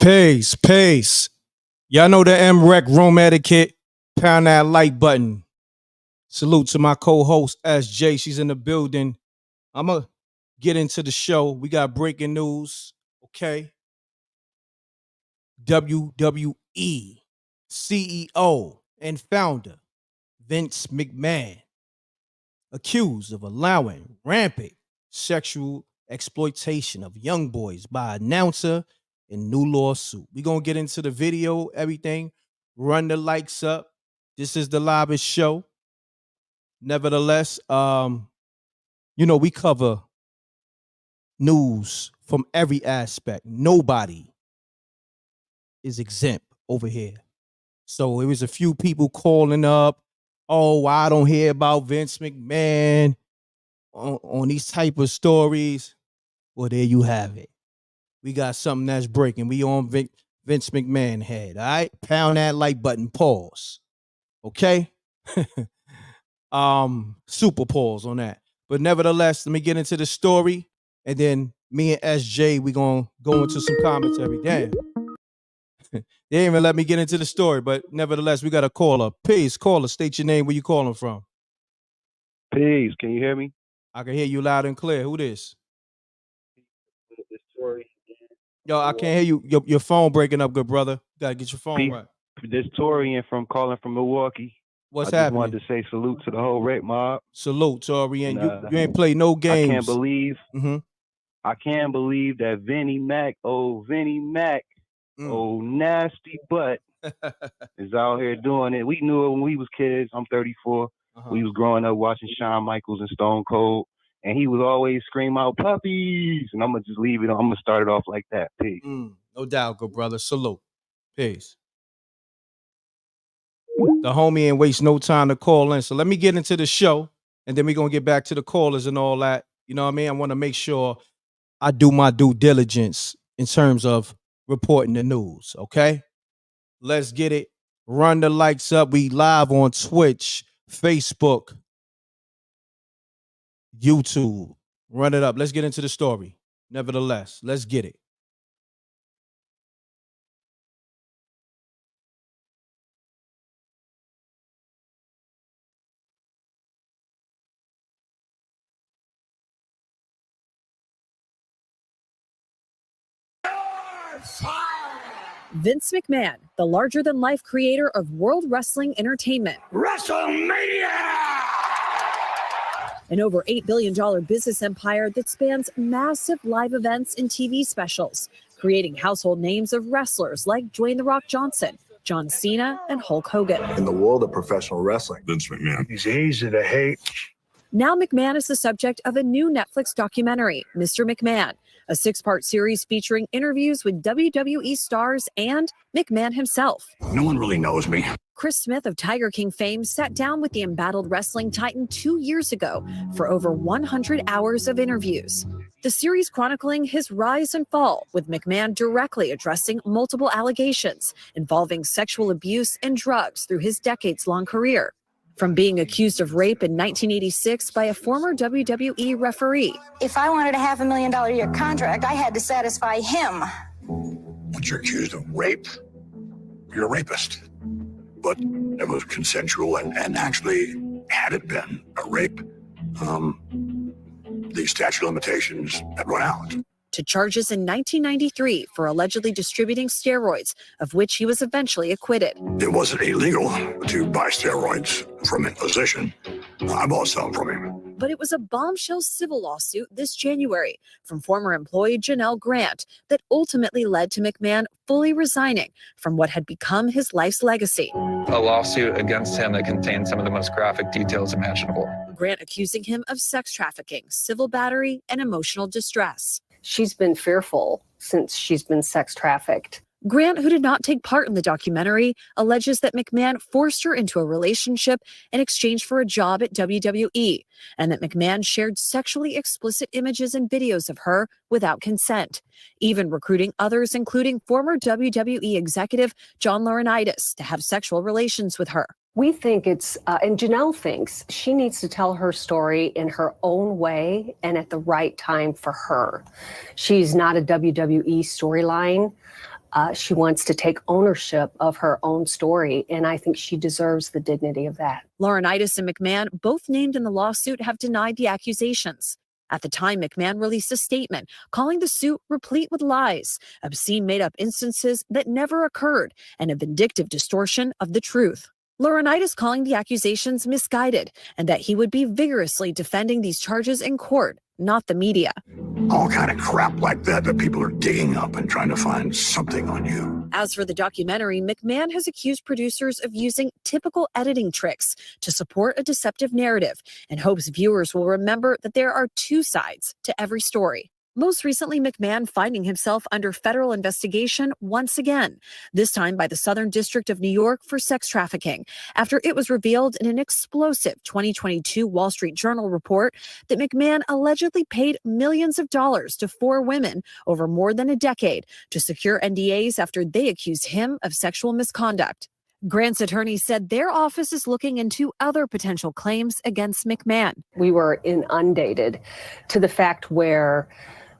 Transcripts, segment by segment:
Peace, peace. Y'all know the M.Reck room etiquette. Pound that like button. Salute to my co-host SJ. She's in the building. I'm going to get into the show. We got breaking news. Okay. WWE CEO and founder Vince McMahon accused of allowing rampant sexual exploitation of young boys by announcer in new lawsuit. We're going to get into the video, everything. Run the likes up. This is the livest show. Nevertheless, we cover news from every aspect. Nobody is exempt over here. So it was a few people calling up, oh, I don't hear about Vince McMahon on these type of stories. Well, there you have it. We got something that's breaking. We on Vince McMahon head, all right? Pound that like button, pause. Okay? Super pause on that. But nevertheless, let me get into the story, and then me and SJ, we gonna go into some commentary. Damn. They didn't even let me get into the story, but nevertheless, we got a caller. Peace, caller. State your name, where you calling from. Peace, can you hear me? I can hear you loud and clear. Who this? Yo, I can't hear you. Your phone breaking up, good brother. You gotta get your phone right. This Torian calling from Milwaukee. What's happening? I just happening? wanted to say salute to the whole Reckmobb. Salute, Torian. You ain't played no games. I can't believe. I can't believe that Vinnie Mac, nasty butt, is out here doing it. We knew it when we was kids. I'm 34. We was growing up watching Shawn Michaels and Stone Cold, and he was always scream out puppies. And I'm gonna just leave it. I'm gonna start it off like that. Peace. No doubt, good brother. Salute. Peace. The homie ain't waste no time to call in. So let me get into the show, and then we're gonna get back to the callers and all that. You know what I mean? I want to make sure I do my due diligence in terms of reporting the news. Okay? Let's get it. Run the likes up. We live on Twitch, Facebook, YouTube. Run it up. Let's get into the story. Nevertheless, let's get it. Vince McMahon, the larger-than-life creator of World Wrestling Entertainment. WrestleMania! An over $8 billion business empire that spans massive live events and TV specials, creating household names of wrestlers like Dwayne "The Rock" Johnson, John Cena, and Hulk Hogan. In the world of professional wrestling, Vince McMahon, he's easy to hate. Now McMahon is the subject of a new Netflix documentary, Mr. McMahon, a 6-part series featuring interviews with WWE stars and McMahon himself. No one really knows me. Chris Smith of Tiger King fame sat down with the embattled wrestling titan 2 years ago for over 100 hours of interviews. The series chronicling his rise and fall, with McMahon directly addressing multiple allegations involving sexual abuse and drugs through his decades-long career. From being accused of rape in 1986 by a former WWE referee. If I wanted a $500,000 a year contract, I had to satisfy him. Once you're accused of rape, you're a rapist. But it was consensual, and actually, had it been a rape, the statute of limitations had run out. To charges in 1993 for allegedly distributing steroids, of which he was eventually acquitted. It wasn't illegal to buy steroids from a physician. I bought some from him. But it was a bombshell civil lawsuit this January from former employee Janelle Grant that ultimately led to McMahon fully resigning from what had become his life's legacy. A lawsuit against him that contained some of the most graphic details imaginable. Grant accusing him of sex trafficking, civil battery, and emotional distress. She's been fearful since she's been sex trafficked. Grant, who did not take part in the documentary, alleges that McMahon forced her into a relationship in exchange for a job at WWE, and that McMahon shared sexually explicit images and videos of her without consent, even recruiting others, including former WWE executive John Laurinaitis, to have sexual relations with her. We think it's, and Janelle thinks she needs to tell her story in her own way and at the right time for her. She's not a WWE storyline. She wants to take ownership of her own story, and I think she deserves the dignity of that. Laurinaitis and McMahon, both named in the lawsuit, have denied the accusations. At the time, McMahon released a statement calling the suit replete with lies, obscene made-up instances that never occurred, and a vindictive distortion of the truth. Laurinaitis calling the accusations misguided and that he would be vigorously defending these charges in court, not the media. All kind of crap like that people are digging up and trying to find something on you. As for the documentary, McMahon has accused producers of using typical editing tricks to support a deceptive narrative and hopes viewers will remember that there are two sides to every story. Most recently, McMahon finding himself under federal investigation once again, this time by the Southern District of New York for sex trafficking, after it was revealed in an explosive 2022 Wall Street Journal report that McMahon allegedly paid millions of dollars to 4 women over more than a decade to secure NDAs after they accused him of sexual misconduct. Grant's attorney said their office is looking into other potential claims against McMahon. We were inundated to the fact where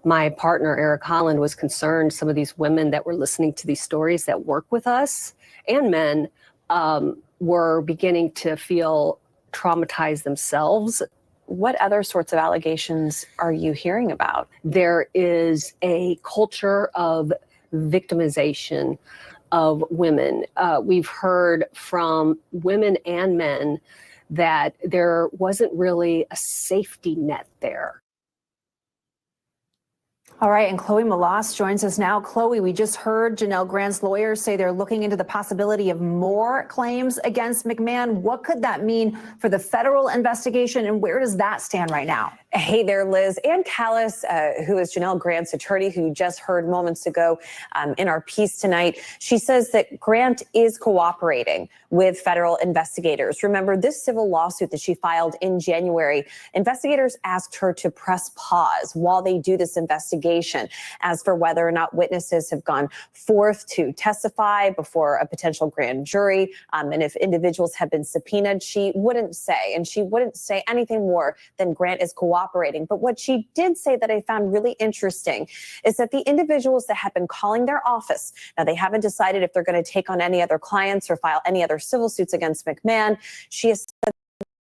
my partner, Eric Holland, was concerned some of these women that were listening to these stories that work with us and men were beginning to feel traumatized themselves. What other sorts of allegations are you hearing about? There is a culture of victimization of women. We've heard from women and men that there wasn't really a safety net there. All right, and Chloe Malas joins us now. Chloe, we just heard Janelle Grant's lawyers say they're looking into the possibility of more claims against McMahon. What could that mean for the federal investigation, and where does that stand right now? Hey there, Liz. Ann Callis, who is Janelle Grant's attorney, who you just heard moments ago in our piece tonight, she says that Grant is cooperating with federal investigators. Remember, this civil lawsuit that she filed in January, investigators asked her to press pause while they do this investigation as for whether or not witnesses have gone forth to testify before a potential grand jury. And if individuals have been subpoenaed, she wouldn't say, and she wouldn't say anything more than Grant is cooperating. But what she did say that I found really interesting is that the individuals that have been calling their office, now they haven't decided if they're going to take on any other clients or file any other civil suits against McMahon. She has said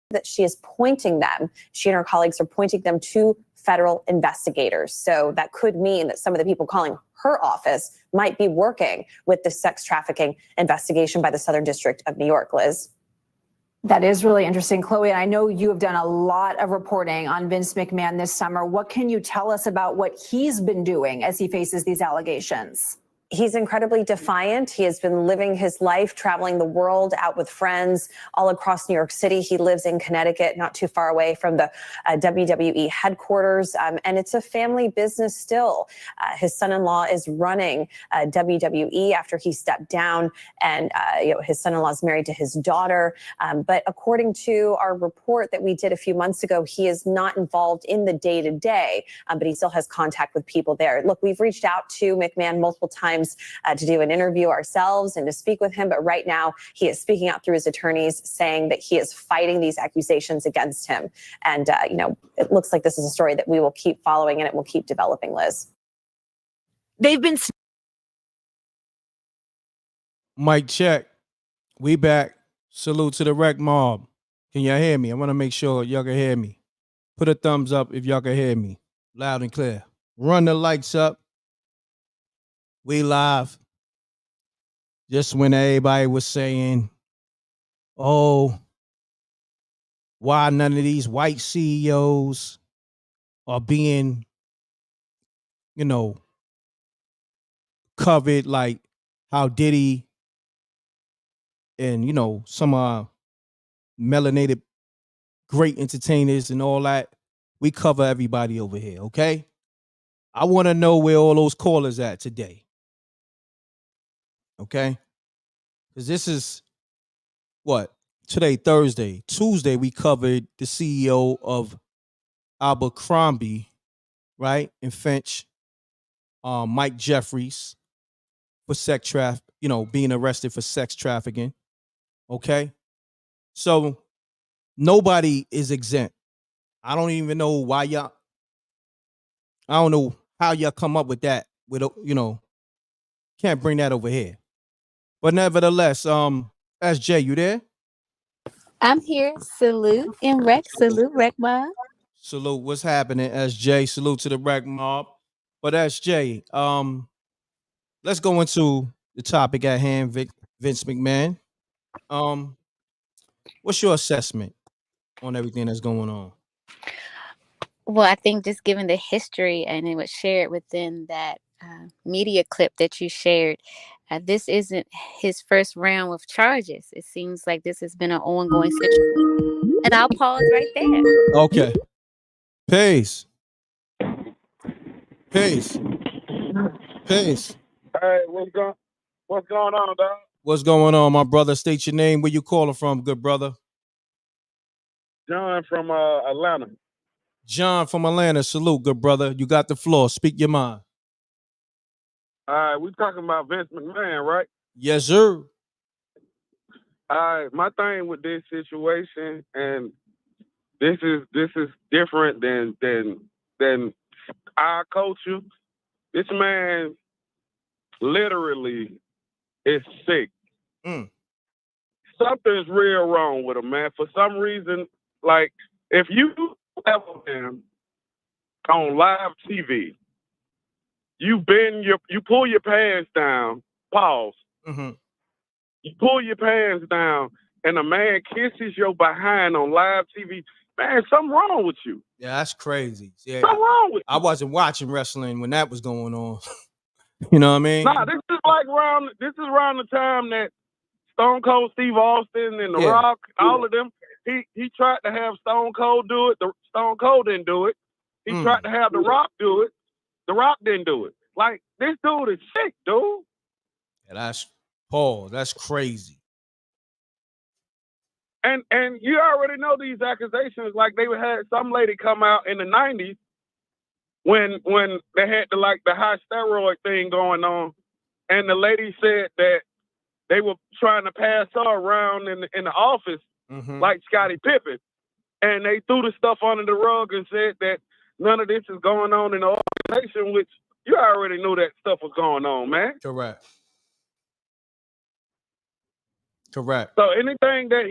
that she is pointing them, she and her colleagues are pointing them to federal investigators. So that could mean that some of the people calling her office might be working with the sex trafficking investigation by the Southern District of New York, Liz. That is really interesting, Chloe. And I know you have done a lot of reporting on Vince McMahon this summer. What can you tell us about what he's been doing as he faces these allegations? He's incredibly defiant. He has been living his life, traveling the world, out with friends all across New York City. He lives in Connecticut, not too far away from the WWE headquarters. And it's a family business still. His son-in-law is running WWE after he stepped down. And his son-in-law is married to his daughter. But according to our report that we did a few months ago, he is not involved in the day-to-day, but he still has contact with people there. Look, we've reached out to McMahon multiple times to do an interview ourselves and to speak with him. But right now he is speaking out through his attorneys saying that he is fighting these accusations against him. And, it looks like this is a story that we will keep following and it will keep developing, Liz. They've been... Mic check. We back. Salute to the Reckmobb. Can y'all hear me? I want to make sure y'all can hear me. Put a thumbs up if y'all can hear me. Loud and clear. Run the lights up. We live. Just when everybody was saying, oh, why none of these white CEOs are being, covered like how Diddy and, some melanated great entertainers and all that. We cover everybody over here, okay? I want to know where all those callers at today. Okay? Because this is, today, Thursday. Tuesday, we covered the CEO of Abercrombie, right? And Finch, Mike Jeffries, for being arrested for sex trafficking. Okay? So, nobody is exempt. I don't even know why I don't know how y'all come up with that, with, Can't bring that over here. But nevertheless, SJ, you there? I'm here. Salute M.Reck. Salute Reckmobb. Salute. What's happening, SJ? Salute to the Reckmobb. But SJ, let's go into the topic at hand, Vince McMahon. What's your assessment on everything that's going on? Well, I think just given the history and it was shared within that media clip that you shared, this isn't his first round of charges. It seems like this has been an ongoing situation. And I'll pause right there. Okay. Peace. Peace. Peace. Hey, what's going on, dog? What's going on, my brother? State your name. Where you calling from, good brother? John from Atlanta. John from Atlanta. Salute, good brother. You got the floor. Speak your mind. All right, we talking about Vince McMahon, right? Yes, sir. All right, my thing with this situation, and this is different than our culture. This man literally is sick. Something's real wrong with him, man. For some reason, like if you ever been on live TV, you pull your pants down, pause. You pull your pants down, and a man kisses your behind on live TV. Man, something wrong with you. Yeah, that's crazy. Yeah, something wrong with you. I wasn't watching wrestling when that was going on. You know what I mean? Nah, this is around the time that Stone Cold Steve Austin and The Rock, all of them, he tried to have Stone Cold do it. Stone Cold didn't do it. He tried to have The Rock do it. The Rock didn't do it. Like, this dude is sick, dude. Yeah, that's Paul. That's crazy. And you already know these accusations. Like, they had some lady come out in the 90s when they had the high steroid thing going on, and the lady said that they were trying to pass her around in the office like Scottie Pippen, and they threw the stuff under the rug and said that none of this is going on in the organization, which you already knew that stuff was going on, man. Correct. So anything that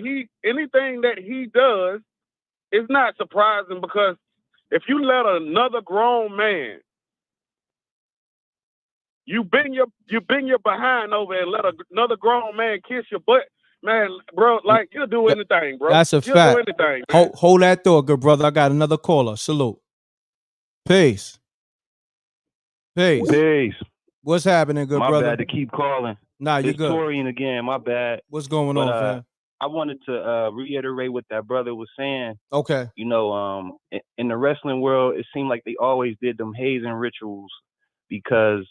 he does is not surprising, because if you let another grown man, you bend your behind over and let another grown man kiss your butt, man, bro, like, you'll do anything, bro. That's a you'll fact. do anything, man. Hold that thought, good brother. I got another caller. Salute. Peace. Peace. What's happening, good brother? My bad to keep calling. Nah, you good. Torian again. My bad. What's going on, fam? I wanted to reiterate what that brother was saying. Okay. You know, in the wrestling world, it seemed like they always did them hazing rituals because,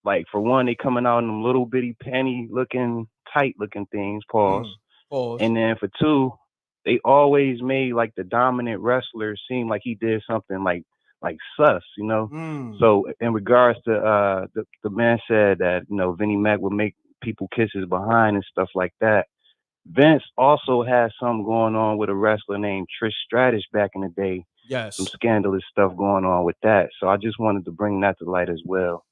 like, for one, they coming out in them little bitty panty looking, tight looking things, pause. And then for two, they always made like the dominant wrestler seem like he did something like sus, you know? So in regards to the man said that, you know, Vinnie Mac would make people kiss his behind and stuff like that. Vince also had something going on with a wrestler named Trish Stratus back in the day. Yes. Some scandalous stuff going on with that. So I just wanted to bring that to light as well.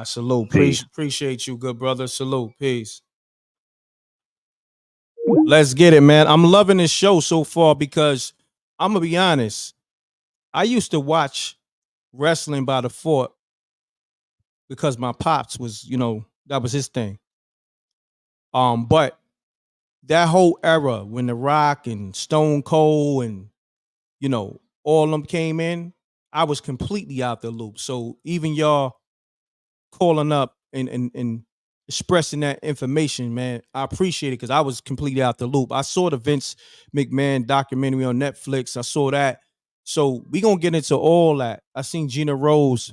Salute. Appreciate you, good brother. Salute. Peace. Let's get it, man. I'm loving this show so far because I'm going to be honest. I used to watch wrestling by the fort because my pops was, you know, that was his thing. But that whole era when The Rock and Stone Cold and, you know, all of them came in, I was completely out the loop. So even y'all calling up and expressing that information, man, I appreciate it because I was completely out the loop. I saw the Vince McMahon documentary on Netflix. I saw that. So we gonna get into all that. I seen Gina Rose,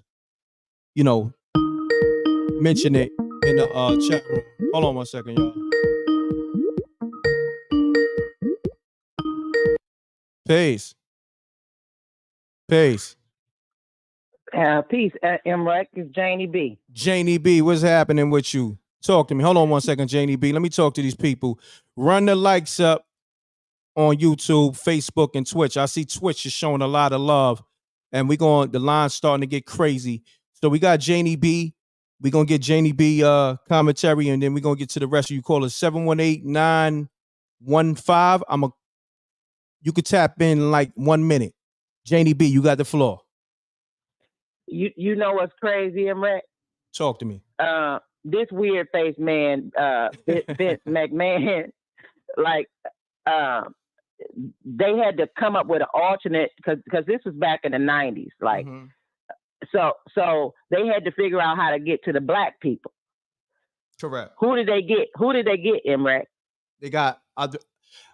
you know, mention it in the chat room. Hold on one second, y'all. Peace. Peace. M.Reck is Janie B. Janie B, what's happening with you? Talk to me. Hold on one second, Janie B. Let me talk to these people. Run the likes up on YouTube, Facebook, and Twitch. I see Twitch is showing a lot of love, and the line's starting to get crazy. So we got Janie B, We're gonna get Janie B commentary, and then we're gonna get to the rest of you callers. 718-915. You could tap in like 1 minute. Janie B, you got the floor. You know what's crazy, M.Reck? Talk to me. This weird face man, Vince McMahon, like they had to come up with an alternate because this was back in the 90s. Like so they had to figure out how to get to the black people. Correct. Who did they get? M.Reck? They got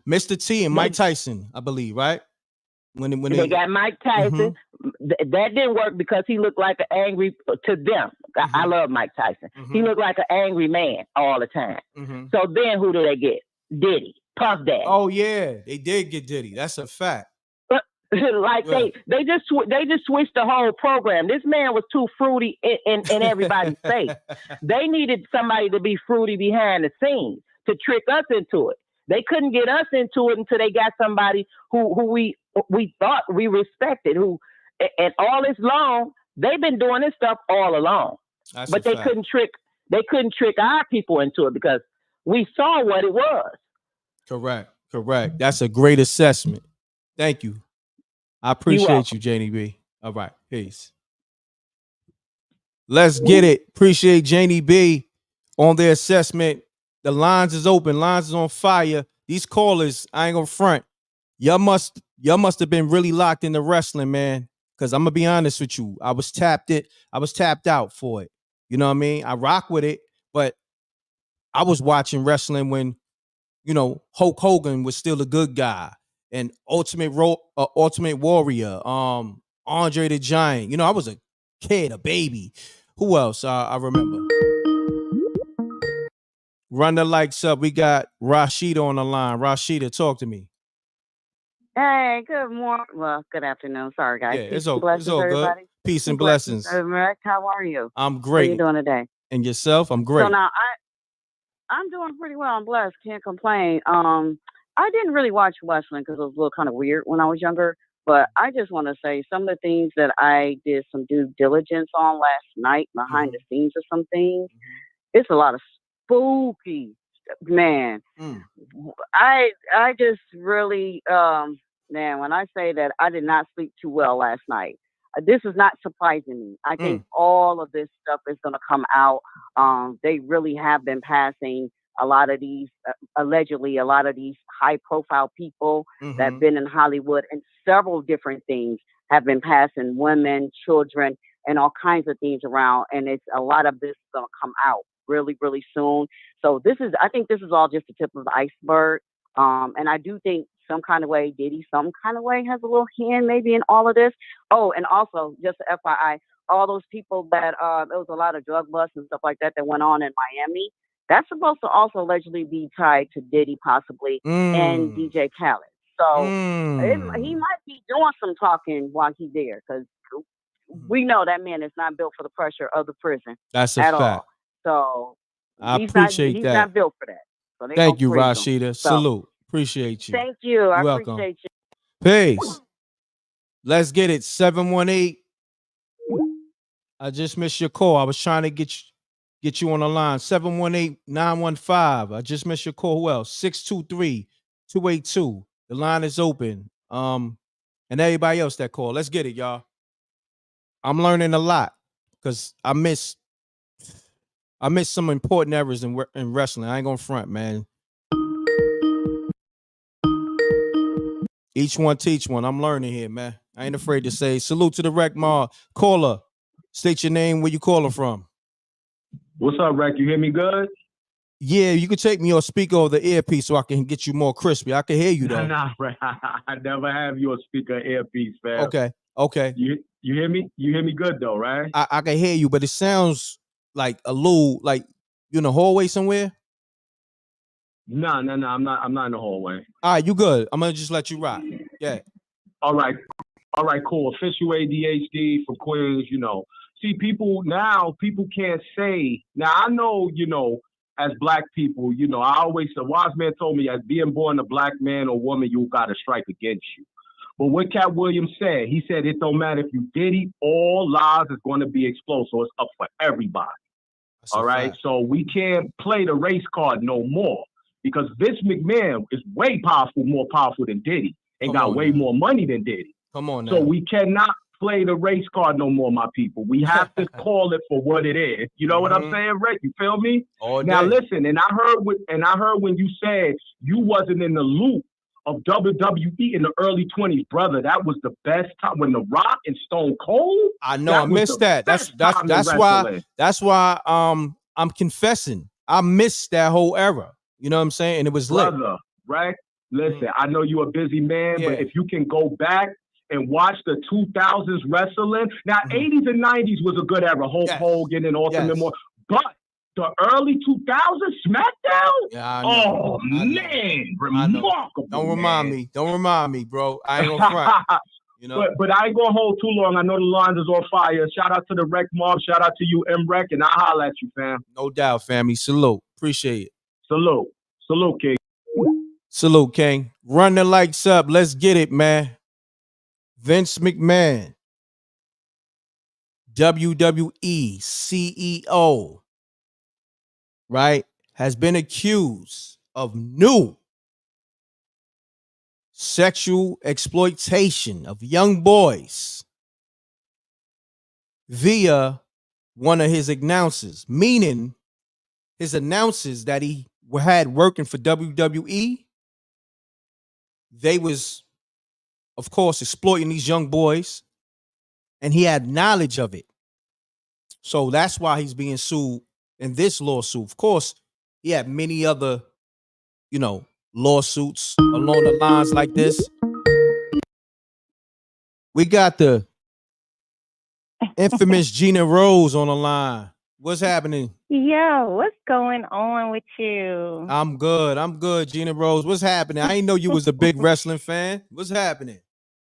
Mr. T and Mike Tyson, I believe, right? When they got Mike Tyson, that didn't work because he looked like an angry to them. I love Mike Tyson. He looked like an angry man all the time. So then who do they get? Diddy, Puff Daddy. Oh yeah, they did get Diddy. That's a fact. Like they just switched the whole program. This man was too fruity in everybody's face. They needed somebody to be fruity behind the scenes to trick us into it. They couldn't get us into it until they got somebody who we thought we respected. Who and all this long they've been doing this stuff all along. But they couldn't trick our people into it because we saw what it was. Correct. That's a great assessment. Thank you. I appreciate you, Janie B. All right, peace. Let's get it. Appreciate Janie B on their assessment. The lines is open. Lines is on fire. These callers, I ain't gonna front. Y'all must have been really locked into wrestling, man. Cause I'm gonna be honest with you. I was tapped out for it. You know what I mean? I rock with it, but I was watching wrestling when, Hulk Hogan was still a good guy. And Ultimate Warrior, Andre the Giant. I was a kid, a baby. Who else? I remember. Run the likes up. We got Rashida on the line. Rashida, talk to me. Hey, good morning. Well, good afternoon. Sorry, guys. Yeah, it's all good. Peace and blessings. M.Reck, how are you? I'm great. How are you doing today? And yourself? I'm great. So now I'm doing pretty well. I'm blessed. Can't complain. I didn't really watch wrestling because it was a little kind of weird when I was younger. But I just want to say some of the things that I did some due diligence on last night behind the scenes of some things. It's a lot of spooky, man. I just really, man, when I say that I did not sleep too well last night, this is not surprising me. I think all of this stuff is going to come out. They really have been passing a lot of these, allegedly, a lot of these high profile people that have been in Hollywood, and several different things have been passing women, children, and all kinds of things around. And it's a lot of this is going to come out really, really soon. So I think this is all just the tip of the iceberg. And I do think some kind of way, Diddy, some kind of way has a little hand maybe in all of this. Oh, and also just FYI, all those people that, there was a lot of drug busts and stuff like that went on in Miami. That's supposed to also allegedly be tied to Diddy possibly and DJ Khaled. So he might be doing some talking while he's there because we know that man is not built for the pressure of the prison. That's a at fact. All. So I appreciate he's that. not built for that. So thank you, Rashida. Salute. Appreciate you. Thank you. I welcome. appreciate you. Peace. Let's get it. 718. I just missed your call. I was trying to get you on the line. 718-915. I just missed your call. Who else? 623-282. The line is open. And everybody else that call. Let's get it, y'all. I'm learning a lot because I missed some important errors in wrestling. I ain't gonna front, man. Each one teach one. I'm learning here, man. I ain't afraid to say salute to the Reckmobb. Caller, state your name, where you calling from. What's up, Reck? You hear me good? Yeah, you can take me or speaker over the earpiece so I can get you more crispy. I can hear you though. Nah, Reck. I never have you on speaker earpiece, man. Okay. You hear me? You hear me good though, right? I can hear you, but it sounds like a little like you in the hallway somewhere. No. I'm not in the hallway. All right, you good. I'm gonna just let you rock. Yeah. All right, cool. Official ADHD from Queens, See, people can't say, now I know, as black people, I always said, wise man told me, as being born a black man or woman, you got to strike against you. But what Cat Williams said, he said, it don't matter if you Diddy, all lies is going to be exposed. So it's up for everybody. All right. So we can't play the race card no more because Vince McMahon is way powerful, more powerful than Diddy, and got way more money than Diddy. Come on now. So we cannot play the race card no more, my people. We have to call it for what it is. You know what I'm saying, Rick? You feel me? Now listen, and I heard when you said you wasn't in the loop of WWE in the early 20s, brother. That was the best time when The Rock and Stone Cold. I know, I missed that. That's why I'm confessing. I missed that whole era. You know what I'm saying? And it was lit. Brother, right? Listen, I know you're a busy man, but if you can go back and watch the 2000s wrestling. Now, 80s and 90s was a good era. Hulk Hogan and Ultimate Warrior. But the early 2000s SmackDown? Yeah, I know. Man, remarkable. Don't remind me, bro. I ain't gonna front. You know? But I ain't gonna hold too long. I know the lines is on fire. Shout out to the Reckmobb. Shout out to you, M.Reck, and I'll holler at you, fam. No doubt, family. Salute. Appreciate it. Salute. Salute, King. Salute, King. Run the lights up. Let's get it, man. Vince McMahon, WWE CEO, right, has been accused of new sexual exploitation of young boys via one of his announcers, meaning his announcers that he had working for WWE, they was, of course, exploiting these young boys, and he had knowledge of it. So that's why he's being sued in this lawsuit. Of course, he had many other, lawsuits along the lines like this. We got the infamous Gina Rose on the line. What's happening? Yo, what's going on with you? I'm good, Gina Rose. What's happening? I didn't know you was a big wrestling fan. What's happening?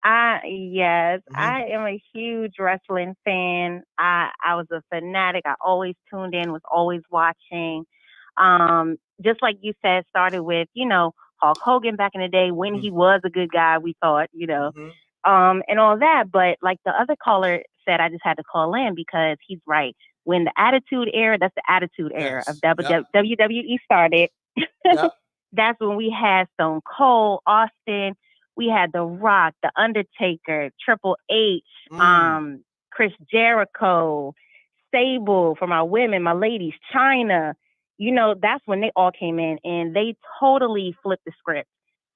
Yes, I am a huge wrestling fan. I was a fanatic. I always tuned in, was always watching. Just like you said, started with, Hulk Hogan back in the day when he was a good guy, we thought, and all that. But like the other caller said, I just had to call in because he's right. When the Attitude Era, that's the Attitude Era of WWE started. That's when we had Stone Cold, Austin. We had The Rock, The Undertaker, Triple H, Chris Jericho, Sable for my women, my ladies, China. That's when they all came in and they totally flipped the script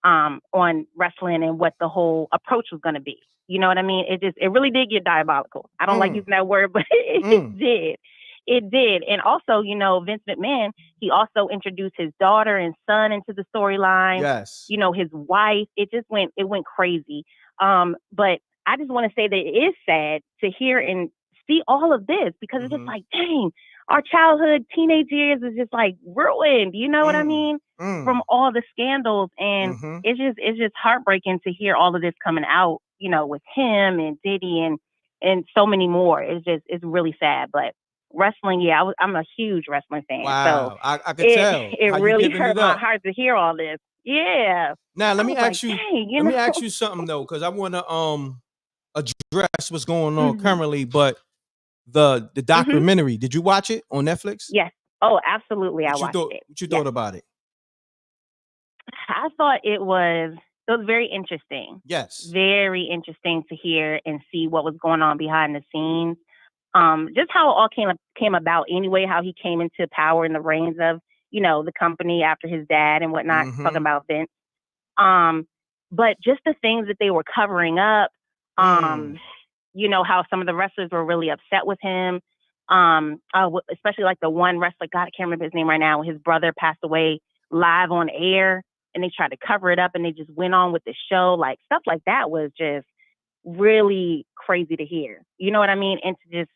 on wrestling and what the whole approach was going to be. You know what I mean? It really did get diabolical. I don't like using that word, but it did. It did. And also, Vince McMahon, he also introduced his daughter and son into the storyline. Yes. His wife. It went crazy. But I just want to say that it is sad to hear and see all of this because it's just like, dang, our childhood, teenage years is just like ruined. You know what I mean? From all the scandals. And it's just heartbreaking to hear all of this coming out, with him and Diddy and so many more. It's really sad. But wrestling, I'm a huge wrestling fan. Wow. So I could tell. It really hurt my heart to hear all this. Yeah. Now let me ask you. Let me ask you something though, because I want to address what's going on currently. But the documentary, did you watch it on Netflix? Yes. Oh, absolutely. I watched it. What you thought about it? I thought it was very interesting. Yes. Very interesting to hear and see what was going on behind the scenes. Just how it all came about anyway, how he came into power in the reins of, the company after his dad and whatnot, talking about Vince. But just the things that they were covering up, how some of the wrestlers were really upset with him. Especially like the one wrestler, God, I can't remember his name right now, his brother passed away live on air and they tried to cover it up and they just went on with the show. Like stuff like that was just really crazy to hear. You know what I mean? And to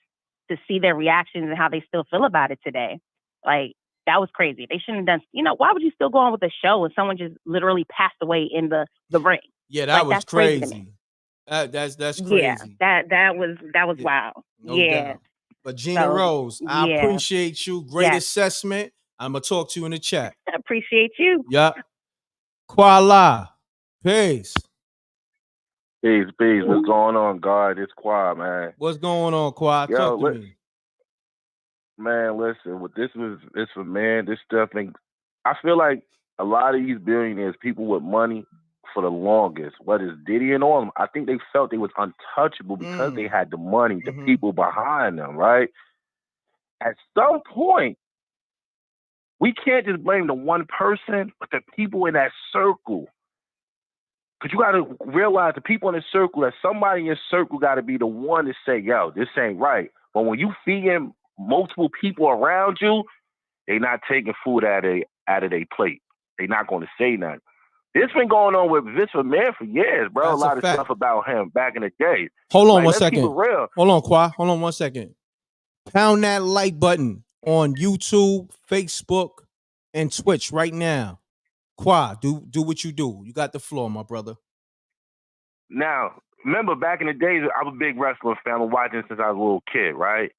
see their reactions and how they still feel about it today. Like that was crazy. They shouldn't have done, why would you still go on with the show when someone just literally passed away in the ring? Yeah, that was crazy. That's crazy. Yeah, that was wild. No doubt. But Gina Rose, I appreciate you. Great assessment. I'm gonna talk to you in the chat. I appreciate you. Yeah. Kuala. Peace. Peace. What's going on, God? It's Quad, man. What's going on, Quad? Talk to me. Man, listen, with this for man, this stuff ain't. I feel like a lot of these billionaires, people with money for the longest, whether it's Diddy and all of them, I think they felt they was untouchable because they had the money, the people behind them, right? At some point, we can't just blame the one person, but the people in that circle. Because you got to realize the people in the circle, that somebody in your circle got to be the one to say, yo, this ain't right. But when you feeding multiple people around you, they not taking food out of their plate. They not going to say nothing. This been going on with Vince McMahon for years, bro. That's a lot a of fact. stuff about him back in the day. Hold on Like, one let's keep second. it real. Hold on, Qua. Hold on one second. Pound that like button on YouTube, Facebook, and Twitch right now. Qua, do what you do. You got the floor, my brother. Now, remember back in the days, I was a big wrestling fan. I've been watching since I was a little kid, right?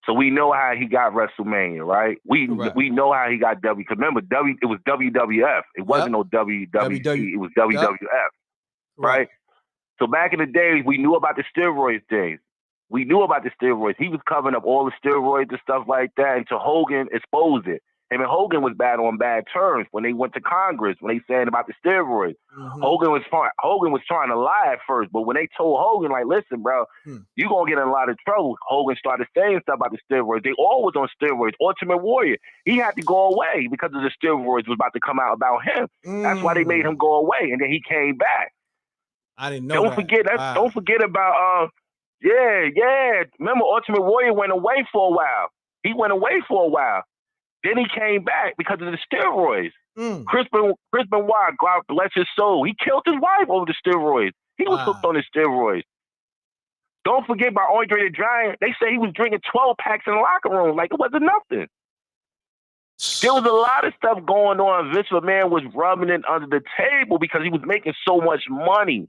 So we know how he got WrestleMania, right? We know how he got W. Because remember, it was WWF. It wasn't no WWE. It was WWF, right? So back in the days, we knew about the steroids days. We knew about the steroids. He was covering up all the steroids and stuff like that until Hogan exposed it. Him and Hogan was bad on bad terms when they went to Congress, when they saying about the steroids. Hogan was trying to lie at first, but when they told Hogan, like, listen, bro, you're going to get in a lot of trouble, Hogan started saying stuff about the steroids. They all was on steroids. Ultimate Warrior, he had to go away because of the steroids was about to come out about him. That's why they made him go away, and then he came back. I didn't know Don't forget about Remember, Ultimate Warrior went away for a while. He went away for a while. Then he came back because of the steroids. Chris Benoit, God bless his soul, he killed his wife over the steroids. He was hooked on the steroids. Don't forget about Andre the Giant. They say he was drinking 12 packs in the locker room like it wasn't nothing. There was a lot of stuff going on. Vince McMahon was rubbing it under the table because he was making so much money.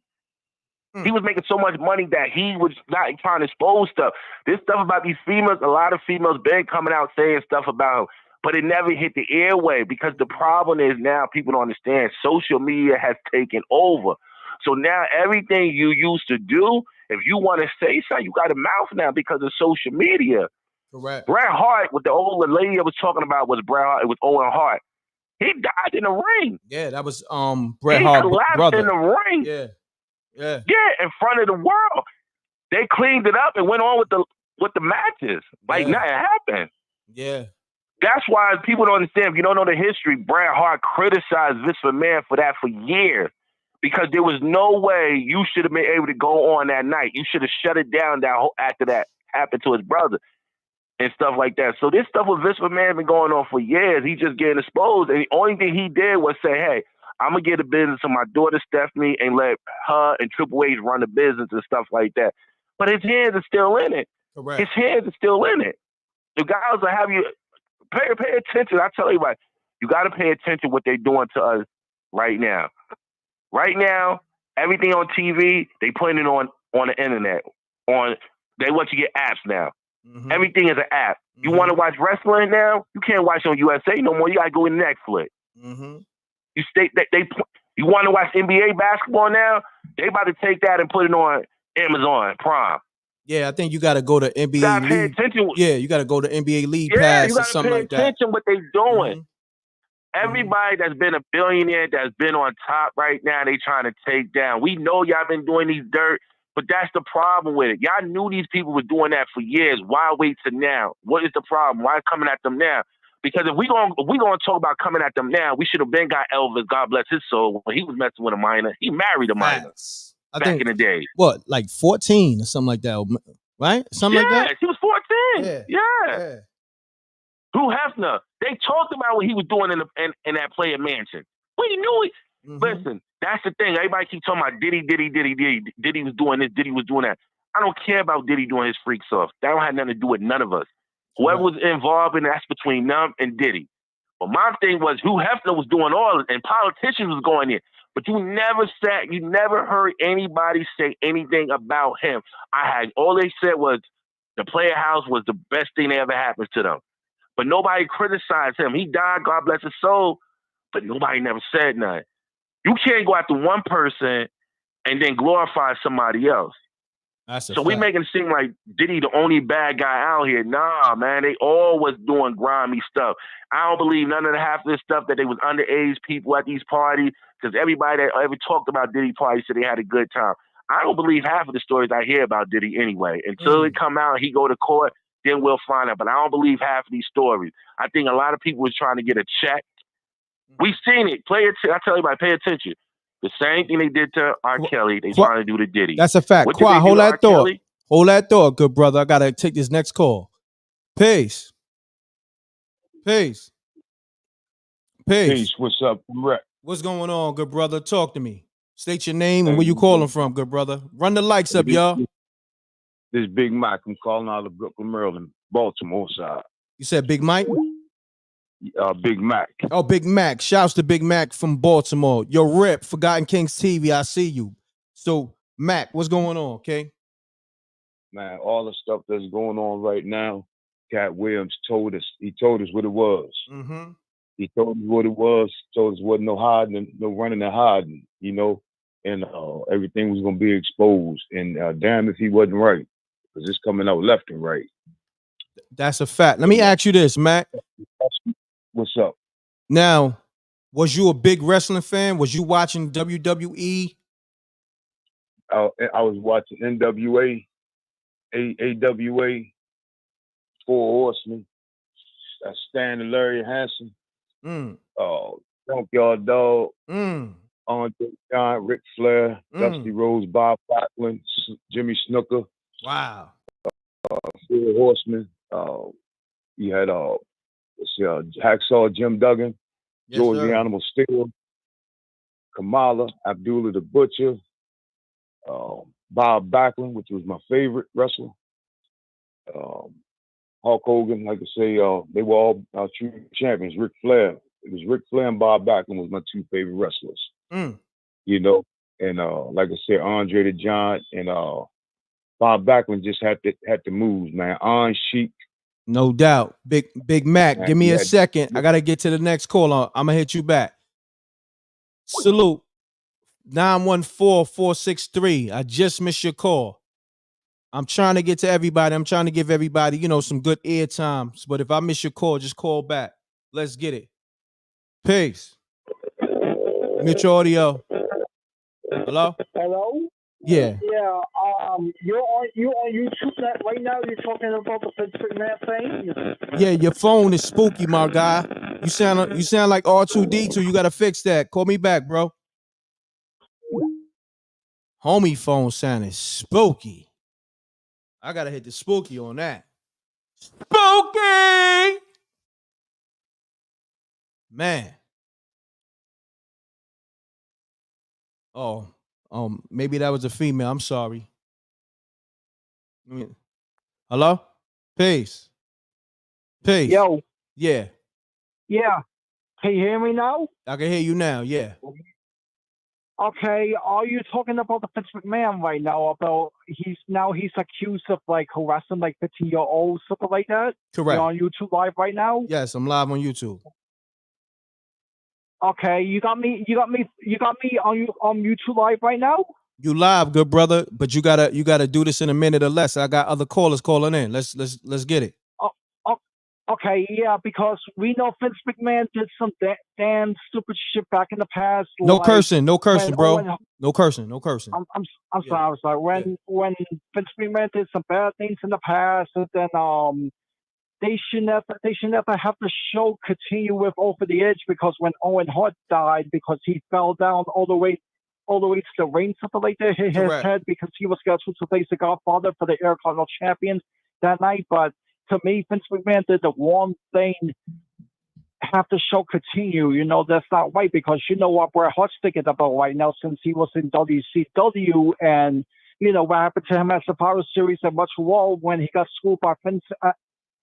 He was making so much money that he was not trying to expose stuff. This stuff about these females, a lot of females been coming out saying stuff about him, but it never hit the airway because the problem is now people don't understand. Social media has taken over. So now everything you used to do, if you want to say something, you got a mouth now because of social media. Correct. Bret Hart, what the old lady I was talking about was Bret Hart. It was Owen Hart. He died in the ring. Yeah, that was Bret Hart collapsed brother. in the ring. Yeah. In front of the world. They cleaned it up and went on with the matches. Like nothing happened. Yeah. That's why people don't understand. If you don't know the history, Bret Hart criticized Vince McMahon for that for years. Because there was no way you should have been able to go on that night. You should have shut it down after that happened to his brother and stuff like that. So this stuff with Vince McMahon been going on for years. He just getting exposed. And the only thing he did was say, hey, I'm going to get a business to my daughter, Stephanie, and let her and Triple H run the business and stuff like that. But his hands are still in it. Correct. His hands are still in it. The guys will have you pay attention. I tell you what, you got to pay attention what they're doing to us right now. Right now, everything on TV, they putting it on the internet. They want you to get apps now. Everything is an app. You want to watch wrestling now? You can't watch on USA no more. You got to go to Netflix. You you want to watch NBA basketball now? They about to take that and put it on Amazon Prime. Yeah, I think you got to go to NBA You gotta pay League. attention. Yeah, you got to go to NBA League Pass you or gotta something pay like that. attention what they doing. Everybody that's been a billionaire that's been on top right now, they trying to take down. We know y'all been doing these dirt, but that's the problem with it. Y'all knew these people were doing that for years. Why wait till now? What is the problem? Why coming at them now? Because if we gonna talk about coming at them now, we should have been got Elvis, God bless his soul, when he was messing with a minor. He married a minor back in the day. What, like 14 or something like that, right? Something like that? Yeah, she was 14. Yeah. Hugh Hefner. They talked about what he was doing in that Player Mansion. We knew it. Listen, that's the thing. Everybody keep talking about Diddy. Diddy was doing this. Diddy was doing that. I don't care about Diddy doing his freak stuff. That don't have nothing to do with none of us. Whoever was involved in that's between them and Diddy. But my thing was Hugh Hefner was doing all of it, and politicians was going in. But you never heard anybody say anything about him. All they said was the Player House was the best thing that ever happened to them. But nobody criticized him. He died, God bless his soul, but nobody never said nothing. You can't go after one person and then glorify somebody else. That's a So we fact. making it seem like Diddy the only bad guy out here. Nah, man, they all was doing grimy stuff. I don't believe none of the half of this stuff that they was underage people at these parties, because everybody that ever talked about Diddy parties said they had a good time. I don't believe half of the stories I hear about Diddy anyway. Until it come out, he go to court, then we'll find out. But I don't believe half of these stories. I think a lot of people was trying to get a check. We seen it. I tell everybody, pay attention. The same thing they did to R. Kelly, they trying to do to Diddy. That's a fact. What did they Quad, do hold to R. that thought. Kelly? Hold that thought, good brother. I gotta take this next call. Peace. Peace. Peace. What's up, M.Reck? What's going on, good brother? Talk to me. State your name and where you calling from, good brother. Run the lights up, y'all. This Big Mike. I'm calling out of Brooklyn, Maryland, Baltimore side. You said Big Mike? Big Mac. Oh, Big Mac. Shouts to Big Mac from Baltimore. Yo, Rip, Forgotten Kings TV, I see you. So, Mac, what's going on, okay? Man, all the stuff that's going on right now, Cat Williams told us. He told us what it was. Mm-hmm. He told us what it was. Told us wasn't no hiding, no running and hiding, you know, and everything was gonna be exposed. And damn if he wasn't right, because it's coming out left and right. That's a fact. Let me ask you this, Mac. What's up? Now, was you a big wrestling fan? Was you watching WWE? I was watching NWA, AWA, Four Horsemen, Stan and Larry Hansen, Junkyard Dog, Andre Giant, Ric Flair, Dusty Rhodes, Bob Backlund, Jimmy Snuka. Wow. Four Horsemen. You had Hacksaw Jim Duggan, George the Animal Steel, Kamala, Abdullah the Butcher, Bob Backlund, which was my favorite wrestler. Hulk Hogan, like I say, they were all true champions. Ric Flair. It was Ric Flair and Bob Backlund was my two favorite wrestlers. You know, and like I said, Andre the Giant and Bob Backlund just had to move, man. On Sheik. No doubt. Big Mac, Man, give me a second. I got to get to the next call. I'm going to hit you back. Salute. 914-463. I just missed your call. I'm trying to get to everybody. I'm trying to give everybody, you know, some good ear times. But if I miss your call, just call back. Let's get it. Peace. Mute your audio. Hello? Hello? Yeah. Yeah. You're on YouTube right now. You're talking about the Vince McMahon thing. Yeah, your phone is spooky, my guy. You sound like R2D2. You gotta fix that. Call me back, bro. Homie phone sounded spooky. I gotta hit the spooky on that. Spooky! Man. Oh, maybe that was a female. I'm sorry. Hello? Peace. Peace. Yo. Yeah. Yeah. Can you hear me now? I can hear you now, yeah. Okay, are you talking about the Vince McMahon right now? About he's accused of like harassing like 15-year-olds, something like that? Correct. You're on YouTube live right now? Yes, I'm live on YouTube. Okay, you got me on YouTube live right now? You live, good brother, but you gotta do this in a minute or less. I got other callers calling in. Let's get it. Okay, yeah, because we know Vince McMahon did some damn stupid shit back in the past. No like cursing, no cursing, bro. No cursing. I'm sorry. When Vince McMahon did some bad things in the past, and then they should never have the show continue with Over the Edge, because when Owen Hart died, because he fell down all the way to the ring, something like that, hit his head because he was scheduled to face the Godfather for the Intercontinental Champion that night. But to me, Vince McMahon did the wrong thing. Have the show continue, you know, that's not right, because you know what Bret Hart's thinking about right now, since he was in WCW, and you know what happened to him at Survivor Series at Much War when he got screwed by Vince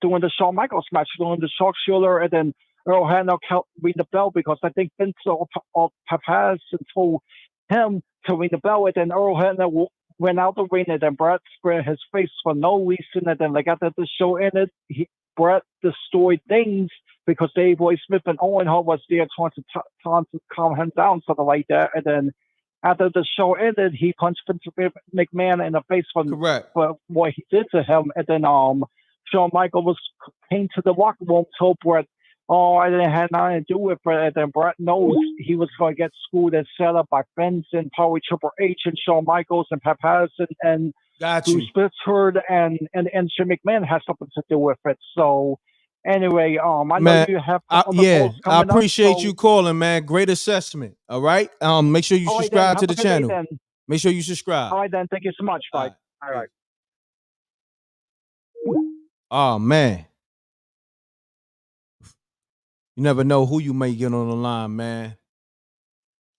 doing the Shawn Michaels match, doing the Sharpshooter, and then Earl Hebner ring the bell, because I think Vince passed and told him to ring the bell, and then Earl Hebner went out the ring, and then Bret spread his face for no reason, and then like after the show ended, Bret destroyed things because Dave Boy Smith and Owen Hart was there trying to calm him down, something like that, and then after the show ended, he punched Vince McMahon in the face for what he did to him. And then Shawn Michaels came to the locker room, told Brett, "Oh, I didn't have nothing to do with it." And then Brett knows he was going to get schooled and set up by Vince and probably Triple H and Shawn Michaels and Pat Patterson and Bruce Pittsford and Shane McMahon has something to do with it. So anyway, I know you have I coming appreciate up, so you calling, man. Great assessment. All right. Make sure you all right, subscribe then. to Have the a good day, channel. then. Make sure you subscribe. All right, then. Thank you so much. Bye. All right. Oh man. You never know who you may get on the line, man.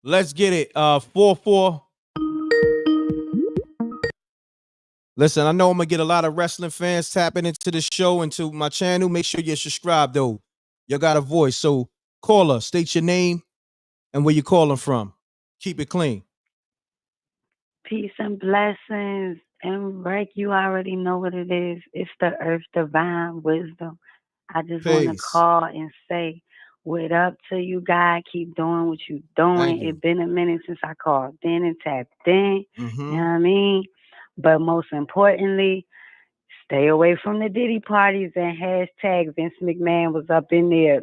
Let's get it. 4-4. Listen, I know I'm gonna get a lot of wrestling fans tapping into the show, into my channel. Make sure you're subscribed, though. You got a voice. So call us, state your name and where you're calling from. Keep it clean. Peace and blessings. M.Reck, you already know what it is. It's the Earth Divine Wisdom. I just want to call and say, what up to you guys? Keep doing what you doing. It's been a minute since I called in and tapped in. You know what I mean? But most importantly, stay away from the Diddy parties and hashtag Vince McMahon was up in there.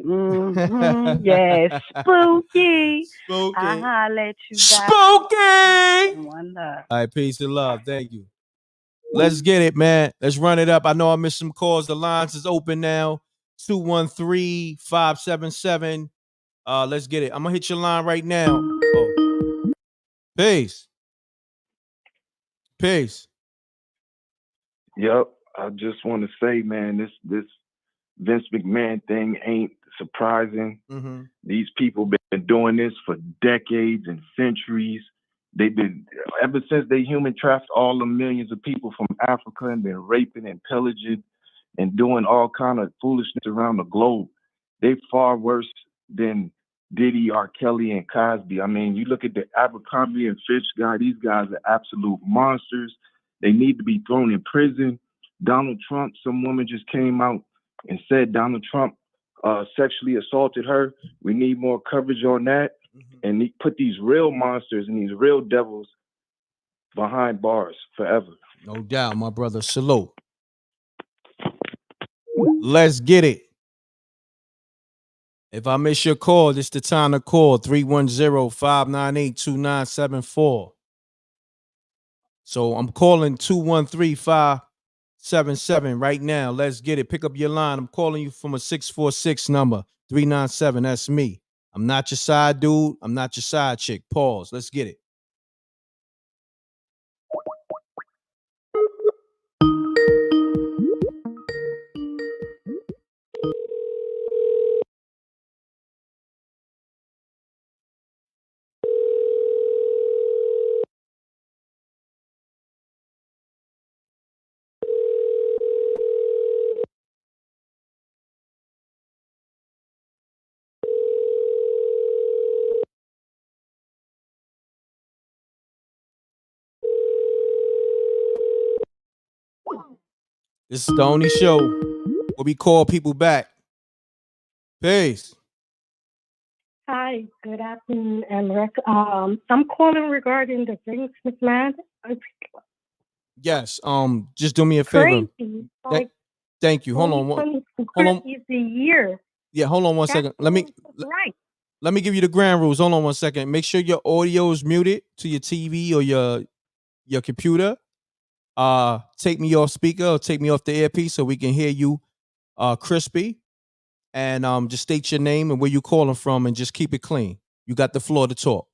Yes, spooky. I'll holler at you guys. Spooky. One love. All right, peace and love. Thank you. Let's get it, man. Let's run it up. I know I missed some calls. The lines is open now. 213-577. Let's get it. I'm gonna hit your line right now. Oh. Peace. Yep. I just want to say, man, this Vince McMahon thing ain't surprising. These people been doing this for decades and centuries. They've been, ever since they human trafficked all the millions of people from Africa and been raping and pillaging and doing all kind of foolishness around the globe. They far worse than Diddy, R. Kelly, and Cosby. I mean, you look at the Abercrombie and Fitch guy, these guys are absolute monsters. They need to be thrown in prison. Donald Trump, some woman just came out and said Donald Trump sexually assaulted her. We need more coverage on that. And he put these real monsters and these real devils behind bars forever. No doubt, my brother. Salute. Let's get it. If I miss your call, this the time to call. 310-598-2974. So I'm calling 213-577 right now. Let's get it. Pick up your line. I'm calling you from a 646 number. 397. That's me. I'm not your side dude. I'm not your side chick. Pause. Let's get it. This is the only show where we call people back. Peace. Hi, good afternoon, M.Reck. I'm calling regarding the Vince McMahon. Yes. Just do me a favor. Crazy. Thank you. Hold on. Hold on. Is the year. Yeah, hold on one second. Let me give you the ground rules. Hold on one second. Make sure your audio is muted to your TV or your computer. Take me off speaker or take me off the earpiece so we can hear you crispy. And just state your name and where you calling from and just keep it clean. You got the floor to talk.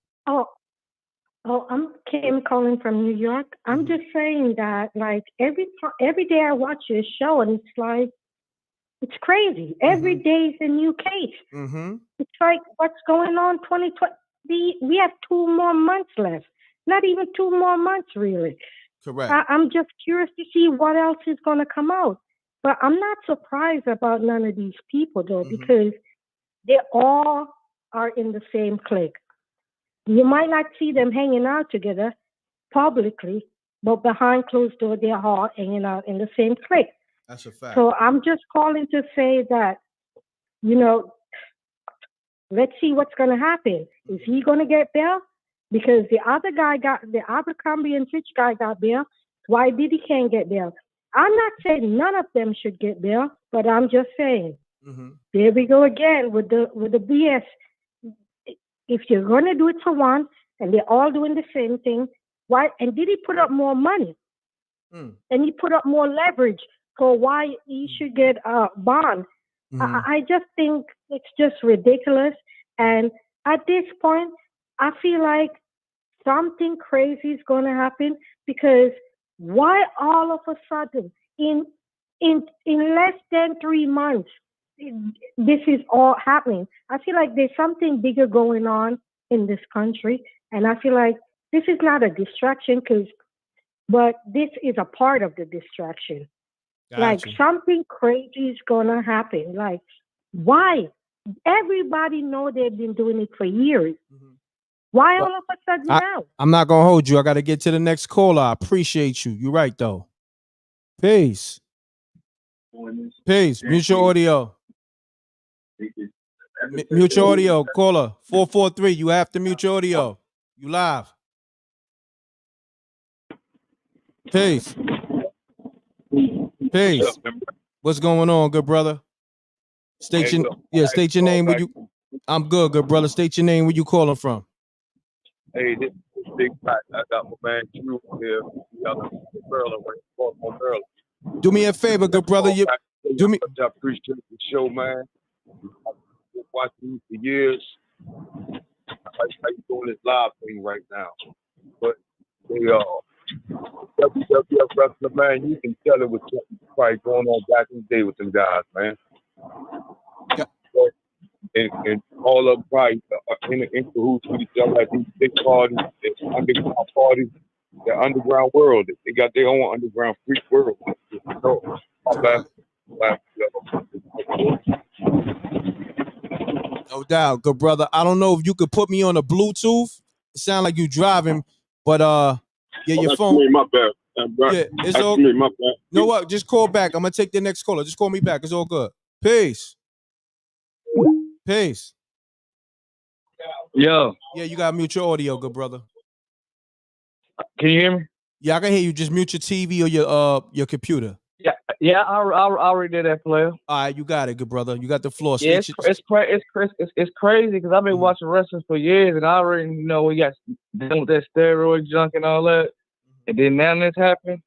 I'm Kim calling from New York. I'm just saying that like every day I watch this show and it's like it's crazy. Every day is a new case. It's like what's going on 2020? We have 2 more months left. Not even 2 more months really. Correct. I'm just curious to see what else is going to come out. But I'm not surprised about none of these people, though, because they all are in the same clique. You might not see them hanging out together publicly, but behind closed doors, they're all hanging out in the same clique. That's a fact. So I'm just calling to say that, let's see what's going to happen. Is he going to get bail? because the other guy the Abercrombie and Fitch guy got bail. Why Diddy can't get bail? I'm not saying none of them should get bail, but I'm just saying. There we go again with the BS. If you're gonna do it for one, and they're all doing the same thing, why? And Diddy put up more money, and he put up more leverage for why he should get a bond. I just think it's just ridiculous. And at this point, I feel like something crazy is going to happen, because why all of a sudden in less than 3 months this is all happening? I feel like there's something bigger going on in this country, and I feel like this is not a distraction, but this is a part of the distraction. Like something crazy is gonna happen. Like, why? Everybody know they've been doing it for years. Why all of a sudden now? I'm not gonna hold you. I gotta get to the next caller. I appreciate you. You're right though. Peace. Peace. Mute your audio. Mute your audio. Caller 443. You have to mute your audio. You live. Peace. Peace. What's going on, good brother? State your name. Where you? I'm good brother. State your name. Where you calling from? Hey, this is Big Pat. I got my man Q here. Do me a favor, good brother. I appreciate the show, man. I've been watching you for years. I like how you doing this live thing right now. But WWF wrestler, man, you can tell it was probably going on back in the day with them guys, man. Yeah. And all of them probably in cahoots with each other at these big parties, underground parties, the underground world. They got their own underground freak world. No doubt, good brother. I don't know if you could put me on a Bluetooth. It sounds like you driving, but your phone. Me, my bad. Yeah, it's all. Me, my bad. You know what? Just call back. I'm gonna take the next caller. Just call me back. It's all good. Peace. Peace. Yo. Yeah, you gotta mute your audio, good brother. Can you hear me? Yeah, I can hear you. Just mute your TV or your computer. Yeah. I already did that, player. All right, you got it, good brother. You got the floor. Yeah, it's crazy because I've been watching wrestling for years, and I already know we got done with that steroid junk and all that. And then now this happened.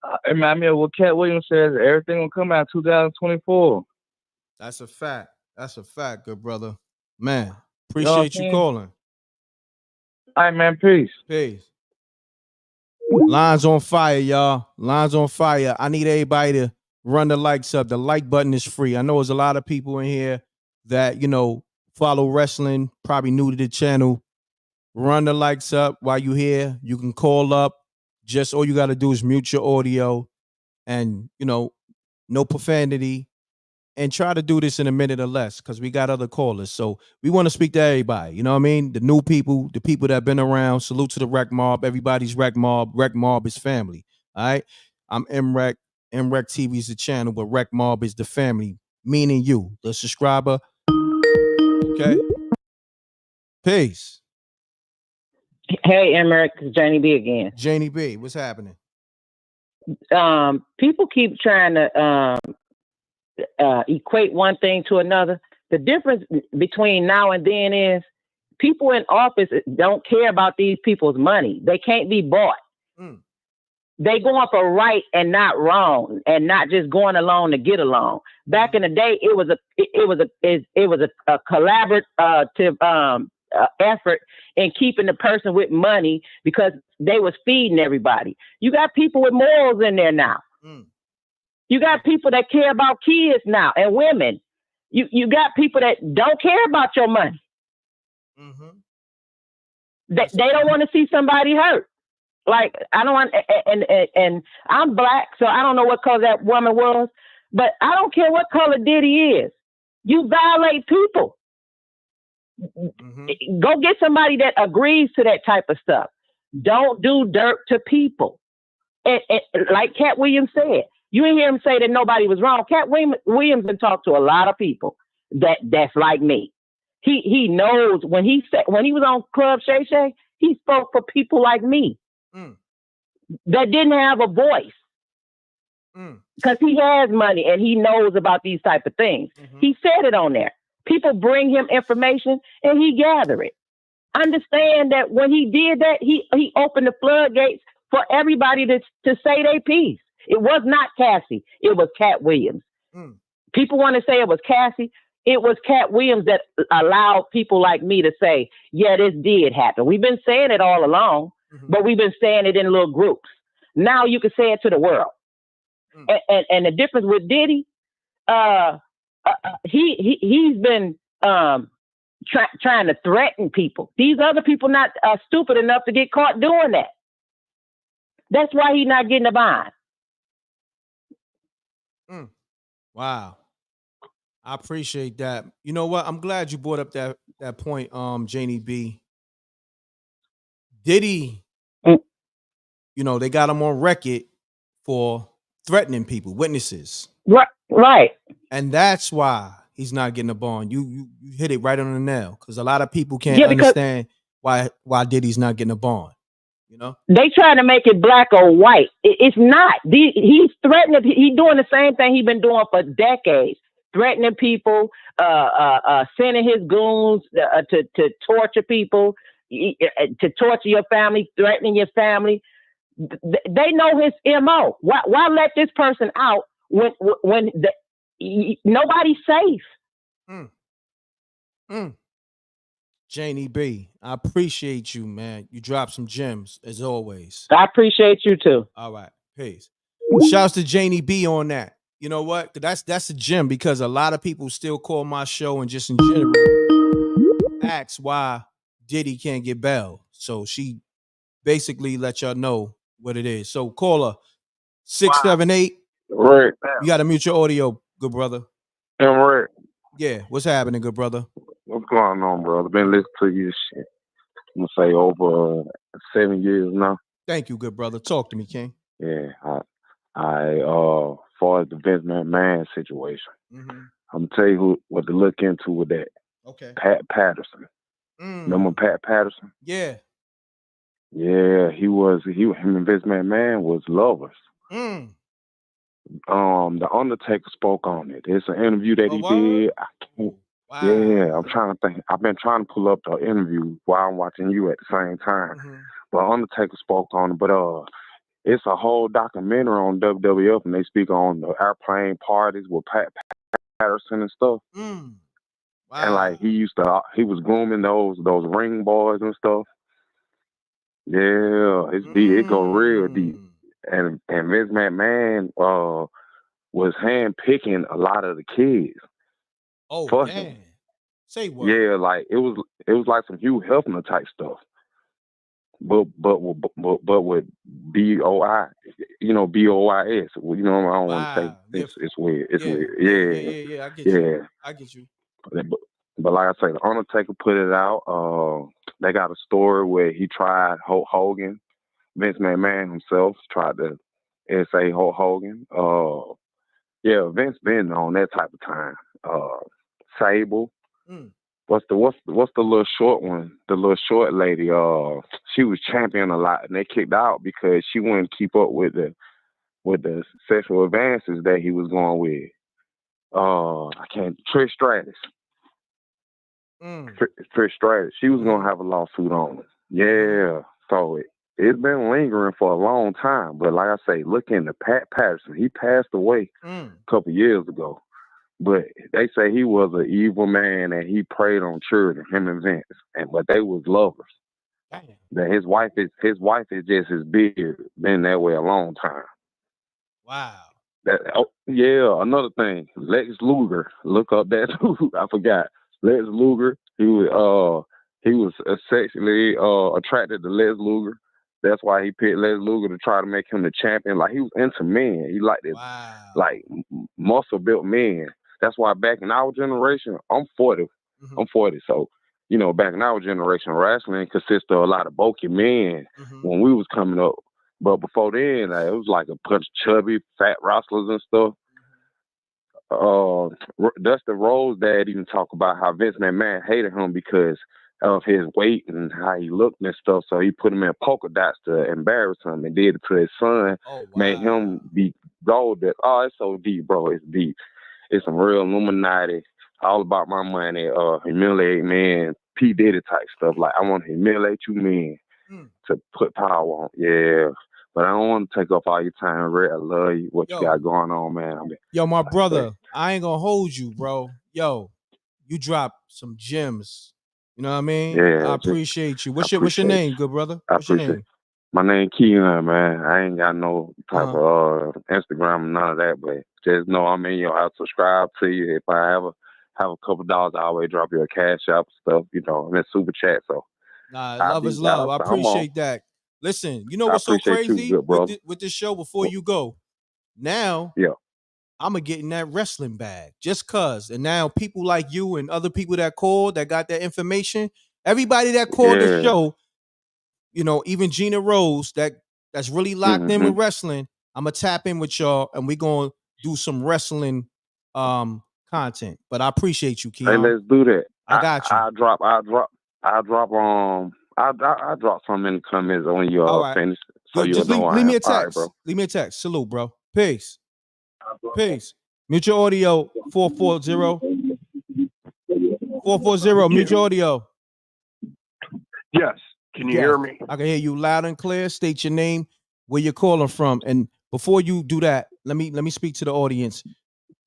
I mean, what Cat Williams says, everything will come out 2024. That's a fact. That's a fact, good brother. Man, appreciate you calling. All right, man. Peace. Peace. Lines on fire, y'all. Lines on fire. I need everybody to run the likes up. The like button is free. I know there's a lot of people in here that, follow wrestling, probably new to the channel. Run the likes up while you're here. You can call up. Just all you got to do is mute your audio and, no profanity. And try to do this in a minute or less because we got other callers. So we want to speak to everybody. You know what I mean? The new people, the people that have been around. Salute to the Reckmobb. Everybody's Reckmobb. Reckmobb is family. All right? I'm M.Reck. M.Reck TV is the channel, but Reckmobb is the family, meaning you, the subscriber. Okay? Peace. Hey, M.Reck, it's Janie B again. Janie B, what's happening? People keep trying to equate one thing to another. The difference between now and then is people in office don't care about these people's money. They can't be bought. They going for right and not wrong, and not just going along to get along. Back in the day, it was a collaborative effort in keeping the person with money because they was feeding everybody. You got people with morals in there now. You got people that care about kids now and women. You got people that don't care about your money. They don't want to see somebody hurt. Like, I don't want, and I'm black, so I don't know what color that woman was, but I don't care what color Diddy is. You violate people. Go get somebody that agrees to that type of stuff. Don't do dirt to people. And like Cat Williams said, you didn't hear him say that nobody was wrong. Cat Williams has talked to a lot of people that's like me. He knows when he was on Club Shay Shay, he spoke for people like me that didn't have a voice because he has money and he knows about these type of things. He said it on there. People bring him information and he gather it. Understand that when he did that, he opened the floodgates for everybody to say their piece. It was not Cassie. It was Cat Williams. People want to say it was Cassie. It was Cat Williams that allowed people like me to say, yeah, this did happen. We've been saying it all along, but we've been saying it in little groups. Now you can say it to the world. And the difference with Diddy, he's been trying to threaten people. These other people not stupid enough to get caught doing that. That's why he's not getting a bond. Wow. I appreciate that. You know what? I'm glad you brought up that point, Janie B. Diddy, you know, they got him on record for threatening people, witnesses. Right. And that's why he's not getting a bond. You hit it right on the nail, because a lot of people can't understand why Diddy's not getting a bond. You know, they trying to make it black or white. It's not. He's threatening. He's doing the same thing he's been doing for decades, threatening people, sending his goons to torture people, to torture your family, threatening your family. They know his MO. Why let this person out when nobody's safe? Janie B, I appreciate you, man. You dropped some gems as always. I appreciate you too. All right, peace. Shouts to Janie B on that. You know what? That's a gem, because a lot of people still call my show and just in general ask why Diddy can't get bail. So she basically let y'all know what it is. So caller 678. Right. You got to mute your audio, good brother. M.Reck. Yeah, what's happening, good brother? What's going on, brother? Been listening to you shit. I'm gonna say over 7 years now. Thank you, good brother. Talk to me, King. Yeah, I far as the Vince McMahon situation, I'm gonna tell you what to look into with that. Okay. Pat Patterson. Remember Pat Patterson? Yeah. Yeah, him and Vince McMahon was lovers. The Undertaker spoke on it. It's an interview that he did. Yeah, I'm trying to think. I've been trying to pull up the interview while I'm watching you at the same time. But Undertaker spoke on it. But it's a whole documentary on WWF, and they speak on the airplane parties with Pat Patterson and stuff. And like he was grooming those ring boys and stuff. Yeah, it's deep. It go real deep. And Vince McMahon was hand-picking a lot of the kids. Oh, for damn. him. Say what? Yeah, like it was like some Hugh Hefner type stuff. But with BOI, BOIS. You know, I don't want to say it's weird. It's weird. Yeah. I get you. I get you. But like I say, the Undertaker put it out. They got a story where he tried Hulk Hogan. Vince McMahon himself tried to say Hulk Hogan. Yeah, Vince been on that type of time. Sable. What's the little short one? The little short lady. She was champion a lot, and they kicked out because she wouldn't keep up with the sexual advances that he was going with. Trish Stratus. Trish Stratus. She was gonna have a lawsuit on her. Yeah. So it's been lingering for a long time. But like I say, look into Pat Patterson. He passed away a couple years ago. But they say he was an evil man and he preyed on children, him and Vince. But they was lovers. Damn. That his wife is just his beard. Been that way a long time. Wow. Another thing. Lex Luger. Look up that too. I forgot. Lex Luger. He was sexually attracted to Lex Luger. That's why he picked Lex Luger to try to make him the champion. Like, he was into men. He liked it, like muscle built men. That's why back in our generation, I'm 40. I'm 40. So, back in our generation, wrestling consisted of a lot of bulky men when we was coming up. But before then, it was like a bunch of chubby, fat wrestlers and stuff. Dustin Rhodes' dad even talk about how Vince McMahon hated him because of his weight and how he looked and stuff. So he put him in polka dots to embarrass him and did it to his son. Made him be gold. Oh, it's so deep, bro. It's deep. It's some real Illuminati, all about my money, humiliate men, P. Diddy type stuff. Like, I want to humiliate you men to put power on. Yeah. But I don't want to take up all your time, Red. I love you, what you got going on, man. Yo, my brother, I ain't gonna hold you, bro. Yo, you dropped some gems. You know what I mean? Yeah, I appreciate you. What's I your appreciate name, you. good brother? I What's your appreciate name? it. My name Keon, man. I ain't got no type of Instagram and none of that, but just know I'm in your house. Subscribe to you. If I ever have a couple dollars, I always drop you a cash app stuff. You know, I'm in super chat, so Nah, I'll love be is love. I I'm on. appreciate that. Listen, you know I what's so appreciate you, crazy good brother. with this show before you go? Now, Yeah. I'm going to get in that wrestling bag just cuz. And now people like you and other people that called, that got that information, everybody that called this Yeah. show, you know, even Gina Rose that's really locked in with wrestling, I'm going to tap in with y'all and we're going to do some wrestling content. But I appreciate you, Keon. Hey, let's do that. I got you. I'll drop something in the comments when you All right. finish, so Good. you'll Just know leave me a All right, text. bro. Leave me a text. Salute, bro. Peace. Peace. Mute your audio 440. 440. Mute your audio. Yes. Can you hear me? I can hear you loud and clear. State your name, where you're calling from. And before you do that, let me speak to the audience.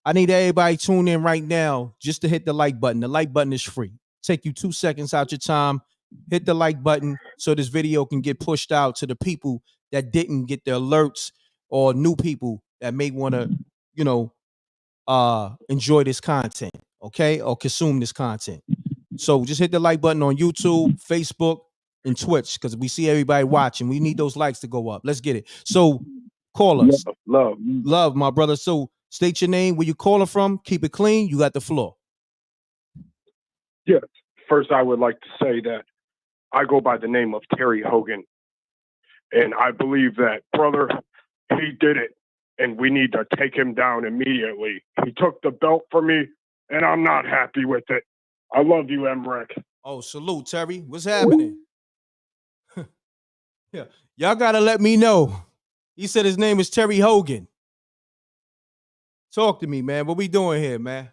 I need everybody tune in right now just to hit the like button. The like button is free. Take you 2 seconds out your time. Hit the like button so this video can get pushed out to the people that didn't get the alerts or new people that may want to, you know, enjoy this content, okay, or consume this content. So just hit the like button on YouTube, Facebook, and Twitch because we see everybody watching. We need those likes to go up. Let's get it. So call us. Love, my brother. So state your name, where you calling from. Keep it clean. You got the floor. Yes. First, I would like to say that I go by the name of Terry Hogan. And I believe that, brother, he did it. And we need to take him down immediately. He took the belt from me, and I'm not happy with it. I love you, M.Reck. Oh, salute, Terry. What's happening? Yeah, y'all gotta let me know. He said his name is Terry Hogan. Talk to me, man. What we doing here, man?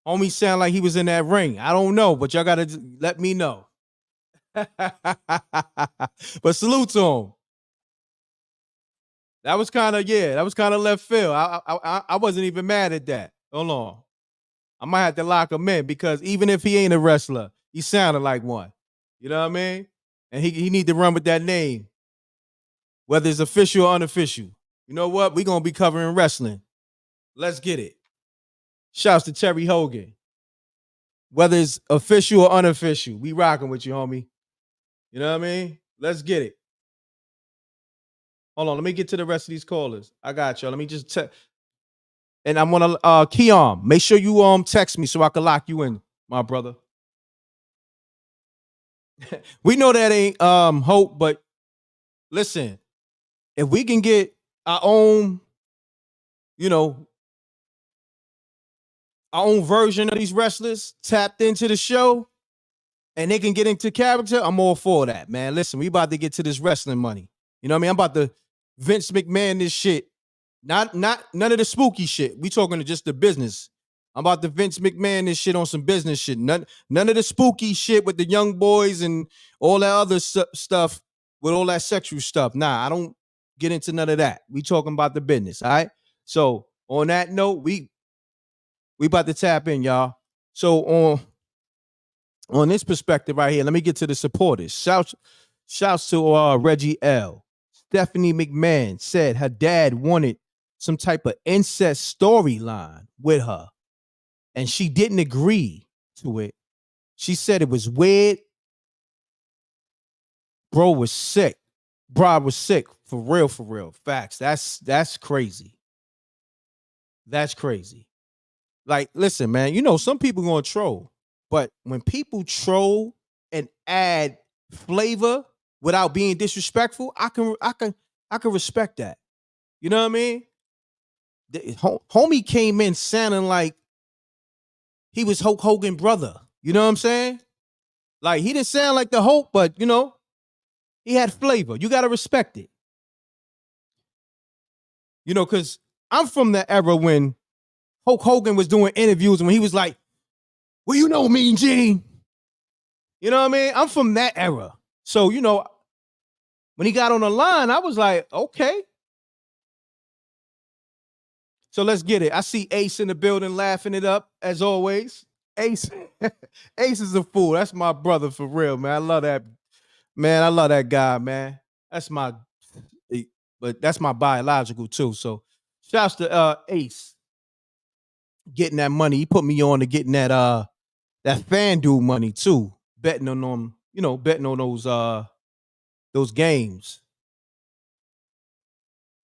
Homie sound like he was in that ring. I don't know, but y'all gotta let me know. But salute to him. That was kind of left field. I wasn't even mad at that. Hold on. I might have to lock him in because even if he ain't a wrestler, he sounded like one. You know what I mean? And he need to run with that name, whether it's official or unofficial. You know what? We're going to be covering wrestling. Let's get it. Shouts to Terry Hogan. Whether it's official or unofficial, we rocking with you, homie. You know what I mean? Let's get it. Hold on. Let me get to the rest of these callers. I got y'all. Let me just and I'm gonna Keon, make sure you text me so I can lock you in, my brother. We know that ain't hope, but listen, if we can get our own, you know, our own version of these wrestlers tapped into the show and they can get into character, I'm all for that, man. Listen, we about to get to this wrestling money. You know what I mean? I'm about to Vince McMahon this shit. Not none of the spooky shit. We talking to just the business. I'm about to Vince McMahon this shit on some business shit. None of the spooky shit with the young boys and all that other stuff with all that sexual stuff. Nah, I don't get into none of that. We talking about the business, all right? So on that note, we about to tap in, y'all. So on this perspective right here, let me get to the supporters. Shouts to Reggie L. Stephanie McMahon said her dad wanted some type of incest storyline with her, and she didn't agree to it. She said it was weird. Bro was sick. Bro was sick. For real. Facts. That's crazy. That's crazy. Like, listen, man, you know, some people gonna troll, but when people troll and add flavor without being disrespectful, I can respect that. You know what I mean? homie came in sounding like he was Hulk Hogan brother. You know what I'm saying? Like he didn't sound like the Hulk, but you know, he had flavor. You gotta respect it. You know, because I'm from the era when Hulk Hogan was doing interviews and when he was like, well, you know, Mean Gene. You know what I mean? I'm from that era. So, you know, when he got on the line, I was like, okay. So let's get it. I see Ace in the building laughing it up as always. Ace, Ace is a fool. That's my brother for real, man. I love that. Man, I love that guy, man. That's my, but that's my biological too. So shouts to Ace getting that money. He put me on to getting that FanDuel money too. Betting on them, you know, betting on those games.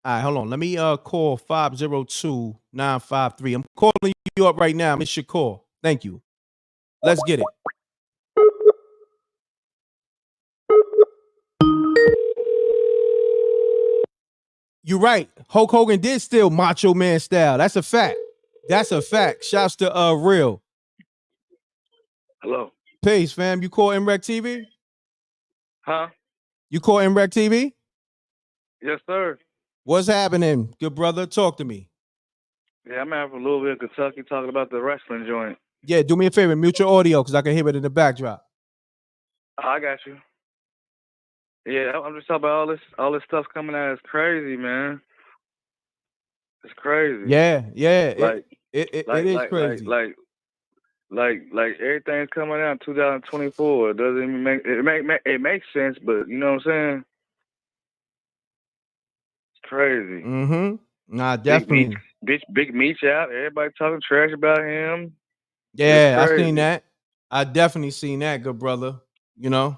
All right, hold on. Let me call 502-953. I'm calling you up right now. Miss your call. Thank you. Let's get it. You're right. Hulk Hogan did steal Macho Man style. That's a fact. That's a fact. Shouts to Real. Hello. Peace, fam. You call M.Reck TV? Huh? You call M.Reck TV? Yes, sir. What's happening, good brother? Talk to me. Yeah, I'm out from Louisville, Kentucky, talking about the wrestling joint. Yeah, do me a favor. Mute your audio because I can hear it in the backdrop. I got you. Yeah, I'm just talking about all this stuff coming out. It's crazy, man. It's crazy. Yeah. Like It is crazy. Like everything's coming out in 2024. It doesn't even it makes sense, but you know what I'm saying? It's crazy. Nah, definitely. Big Meech out. Everybody talking trash about him. Yeah, I seen that. I definitely seen that, good brother. You know?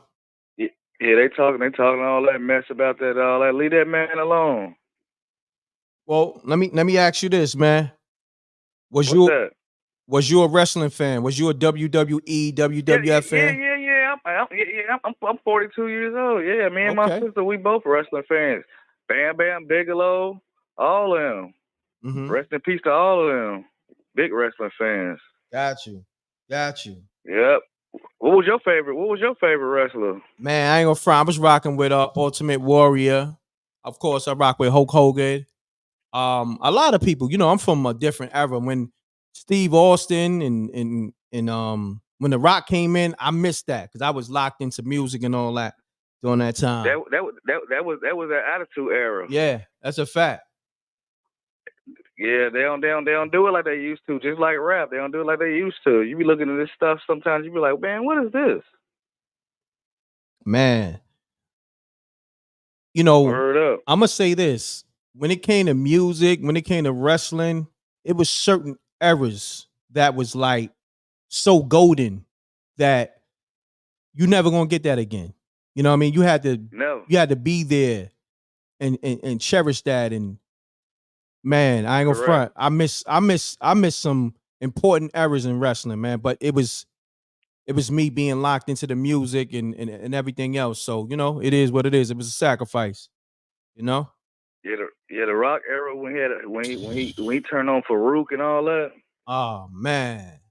Yeah, they talking all that mess about that, all that. Leave that man alone. Well, let me ask you this, man. Was that? Was you a wrestling fan? Was you a WWE, WWF fan? Yeah. I'm 42 years old. Yeah, me and my sister, we both wrestling fans. Bam Bam Bigelow, all of them. Rest in peace to all of them. Big wrestling fans. Got you. Yep. What was your favorite wrestler? Man, I ain't gonna front. I was rocking with Ultimate Warrior. Of course, I rock with Hulk Hogan. A lot of people, you know, I'm from a different era. When Steve Austin and when The Rock came in, I missed that because I was locked into music and all that during that time. That was that Attitude Era. Yeah, that's a fact. Yeah, they don't do it like they used to. Just like rap, they don't do it like they used to. You be looking at this stuff sometimes, you be like, man, what is this? Man, you know, Word up. I'm gonna say this: when it came to music, when it came to wrestling, it was certain eras that was like so golden that you never gonna get that again. You know what I mean? You had to be there and cherish that. And man, I ain't gonna front. I miss some important eras in wrestling, man. But it was me being locked into the music and everything else. So, you know, it is what it is. It was a sacrifice, you know? Yeah, the Rock era when he turned on Farouk and all that. Oh man.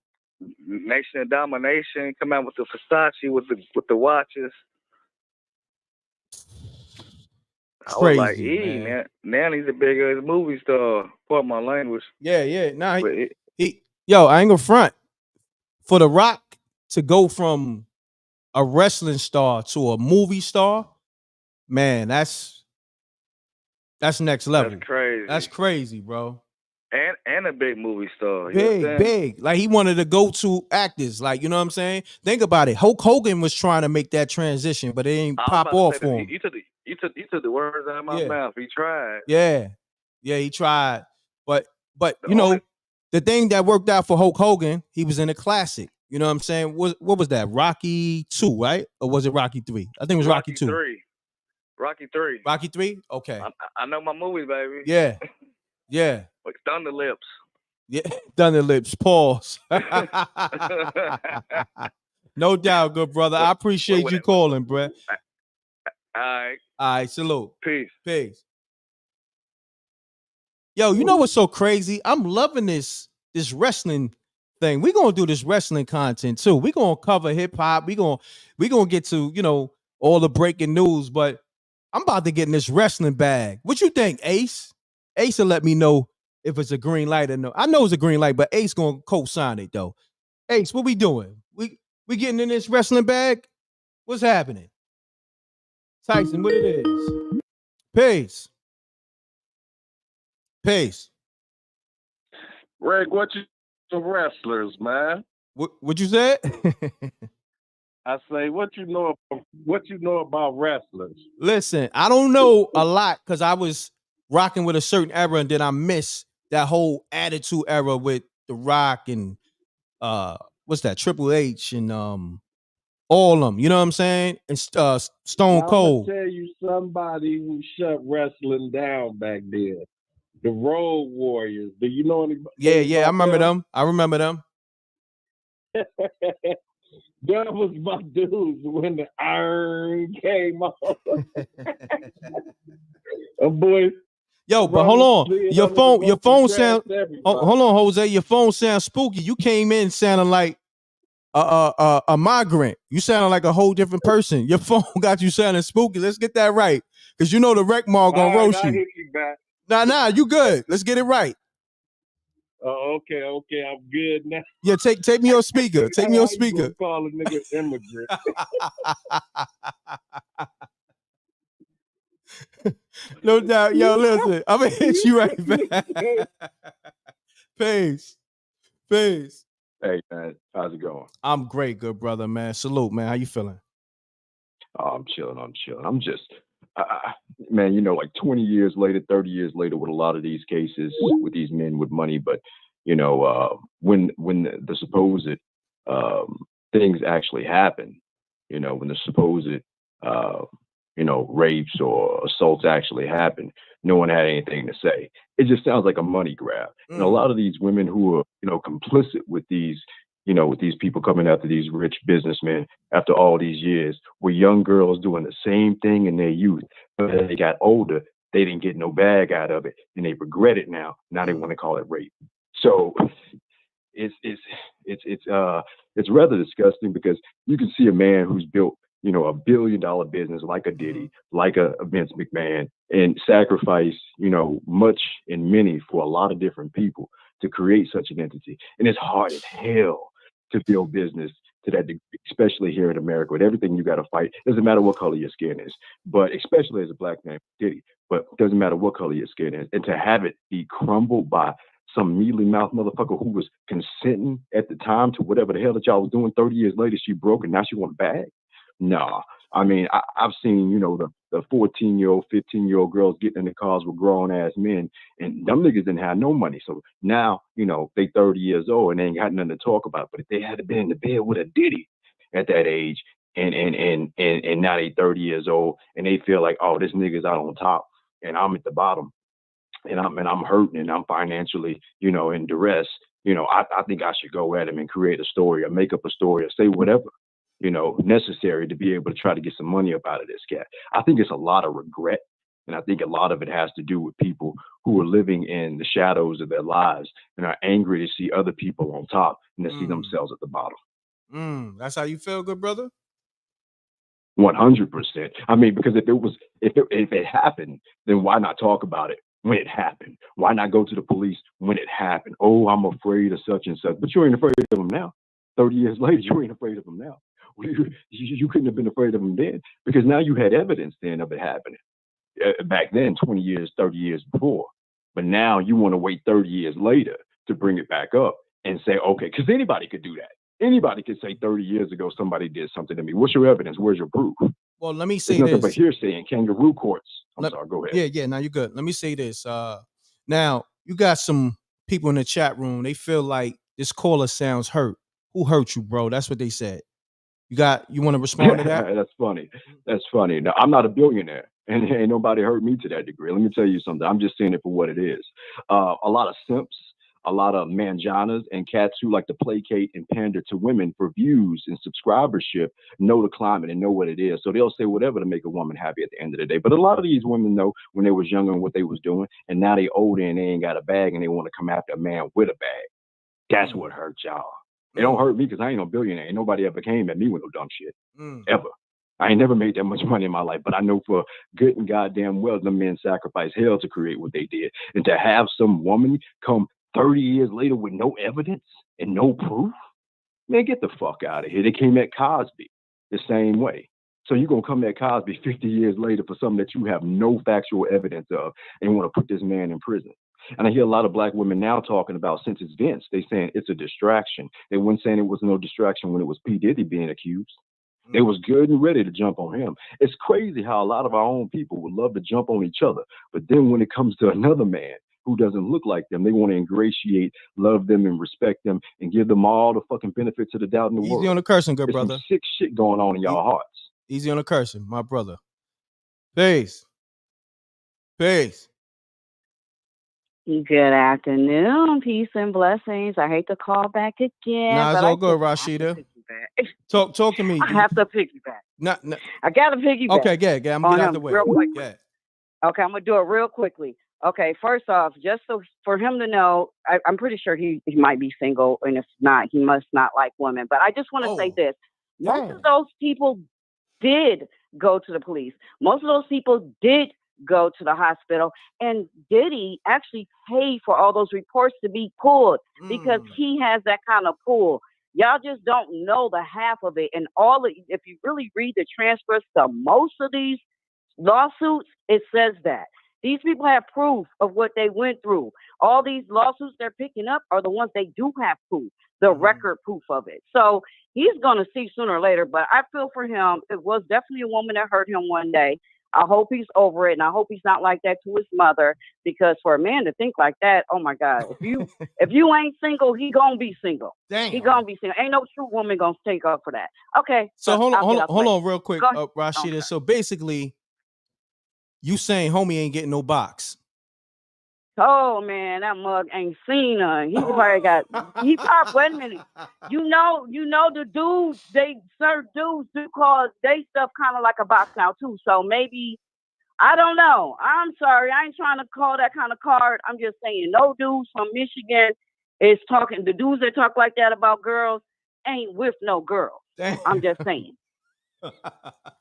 Nation of Domination, come out with the Versace with the watches. I was like, man. Now he's a big ass movie star. Pardon my language. Yeah. Nah, yo, I ain't gonna front. For The Rock to go from a wrestling star to a movie star, man, that's next level. That's crazy. That's crazy, bro. And a big movie star. Big. Like he wanted to go-to actors. Like, you know what I'm saying? Think about it. Hulk Hogan was trying to make that transition, but it ain't pop off for him. You took the words out of my mouth. He tried. Yeah, he tried. But you know, the thing that worked out for Hulk Hogan, he was in a classic. You know what I'm saying? What was that? Rocky 2, right? Or was it Rocky 3? I think it was Rocky 2. Rocky 3. Rocky 3? Okay. I know my movies, baby. Yeah. Like Thunder Lips. Yeah, Thunder Lips. Pause. No doubt, good brother. I appreciate you calling, bro. All right. Salute. Peace. Yo, you know what's so crazy? I'm loving this wrestling thing. We're gonna do this wrestling content too. We're gonna cover hip hop. We're gonna get to, all the breaking news, but I'm about to get in this wrestling bag. What you think, Ace? Ace will let me know if it's a green light or no. I know it's a green light, but Ace gonna co-sign it though. Ace, what we doing? We getting in this wrestling bag? What's happening? Tyson, what it is? Peace. Peace. Greg, what you the wrestlers, man? What you said? I say, what you know about wrestlers? Listen, I don't know a lot because I was rocking with a certain era, and then I missed that whole attitude era with The Rock and what's that, Triple H and all of them. You know what I'm saying? And Stone Cold. I'm gonna tell you somebody who shut wrestling down back then. The Road Warriors. Do you know anybody? Yeah, I remember them. I remember them. That was my dudes when the iron came off. Boy. Yo, but hold on. Your phone sound. Hold on, Jose. Your phone sounds spooky. You came in sounding like a migrant. You sounded like a whole different person. Your phone got you sounding spooky. Let's get that right, because you know the Reckmobb gonna roast you. Hit you back. Nah, you good. Let's get it right. Oh, okay, I'm good now. Yeah, take me on speaker. Take me on speaker. Call a nigga immigrant. No doubt. Yo, listen, I'm gonna hit you right back. Peace. Hey, man, how's it going? I'm great, good brother, man. Salute, man. How you feeling? Oh, I'm chilling. I'm just, man, like 20 years later, 30 years later, with a lot of these cases with these men with money, but when the supposed things actually happen, when the supposed rapes or assaults actually happen, no one had anything to say. It just sounds like a money grab. And a lot of these women who are, complicit with these, with these people coming after these rich businessmen after all these years, were young girls doing the same thing in their youth. But as they got older, they didn't get no bag out of it, and they regret it now. Now they want to call it rape. So it's rather disgusting, because you can see a man who's built, $1 billion business like a Diddy, like a Vince McMahon, and sacrifice, much and many for a lot of different people to create such an entity. And it's hard as hell to build business to that degree, especially here in America, with everything you got to fight. Doesn't matter what color your skin is, but especially as a black man, Diddy, but doesn't matter what color your skin is. And to have it be crumbled by some mealy mouth motherfucker who was consenting at the time to whatever the hell that y'all was doing. 30 years later, she broke and now she want a bag. Nah, I mean, I've seen, the 14-year-old, 15-year-old girls getting in the cars with grown ass men, and them niggas didn't have no money. So now, they 30 years old and they ain't got nothing to talk about. But if they had been in the bed with a Diddy at that age, and now they 30 years old and they feel like, oh, this nigga's out on top and I'm at the bottom, and I'm hurting and I'm financially, in duress, I think I should go at him and create a story or make up a story or say whatever, necessary to be able to try to get some money up out of this cat. I think it's a lot of regret. And I think a lot of it has to do with people who are living in the shadows of their lives and are angry to see other people on top and to see themselves at the bottom. That's how you feel, good brother? 100%. I mean, because if it happened, then why not talk about it when it happened? Why not go to the police when it happened? Oh, I'm afraid of such and such. But you ain't afraid of them now. 30 years later, you ain't afraid of them now. You couldn't have been afraid of them then, because now you had evidence then of it happening. Back then, 20 years, 30 years before. But now you want to wait 30 years later to bring it back up and say, okay, because anybody could do that. Anybody could say 30 years ago somebody did something to me. What's your evidence? Where's your proof? Well, let me say it's nothing this. but hearsay and kangaroo courts. I'm sorry, go ahead. Yeah, now you're good. Let me say this. Now, you got some people in the chat room. They feel like this caller sounds hurt. Who hurt you, bro? That's what they said. You want to respond to that? That's funny. That's funny. Now, I'm not a billionaire, and ain't nobody hurt me to that degree. Let me tell you something. I'm just saying it for what it is. A lot of simps, a lot of manjanas and cats who like to placate and pander to women for views and subscribership know the climate and know what it is. So they'll say whatever to make a woman happy at the end of the day. But a lot of these women know when they was younger and what they was doing, and now they older and they ain't got a bag and they want to come after a man with a bag. That's what hurts y'all. It don't hurt me because I ain't no billionaire. Ain't nobody ever came at me with no dumb shit. Ever. I ain't never made that much money in my life, but I know for good and goddamn well the men sacrificed hell to create what they did. And to have some woman come 30 years later with no evidence and no proof, man, get the fuck out of here. They came at Cosby the same way. So you're going to come at Cosby 50 years later for something that you have no factual evidence of and want to put this man in prison. And I hear a lot of black women now talking about, since it's Vince, they saying it's a distraction. They weren't saying it was no distraction when it was P. Diddy being accused. They was good and ready to jump on him. It's crazy how a lot of our own people would love to jump on each other. But then when it comes to another man who doesn't look like them, they want to ingratiate, love them, and respect them, and give them all the fucking benefits of the doubt in the world. Easy on the cursing, good There's brother. some sick shit going on in y'all hearts. Easy on the cursing, my brother. Peace. Peace. Good afternoon, peace and blessings. I hate to call back again. Nah, it's but all I good, just have to Rashida. piggyback. Talk to me. I have to piggyback. No. I got to piggyback. Okay, good. I'm gonna get out the way. Real quickly. Yeah. Okay, I'm gonna do it real quickly. Okay, first off, just so for him to know, I'm pretty sure he might be single, and if not, he must not like women. But I just want to say this: most of those people did go to the police. Most of those people did go to the hospital, and Diddy actually paid for all those reports to be pulled because he has that kind of pull. Y'all just don't know the half of it, and if you really read the transcripts to most of these lawsuits, it says that these people have proof of what they went through. All these lawsuits they're picking up are the ones they do have proof, the record proof of it. So he's going to see sooner or later, but I feel for him. It was definitely a woman that hurt him one day. I hope he's over it, and I hope he's not like that to his mother, because for a man to think like that, oh my God, if you ain't single, he gonna be single. Damn. He gonna be single. Ain't no true woman gonna take up for that. Okay. So hold on real quick, Rashida. Okay. So basically, you saying homie ain't getting no box. Oh man, that mug ain't seen her. He probably wait a minute. You know the dudes, certain dudes do call they stuff kind of like a box now too. So maybe, I don't know. I'm sorry, I ain't trying to call that kind of card. I'm just saying, no dudes from Michigan is talking. The dudes that talk like that about girls ain't with no girls. Damn. I'm just saying.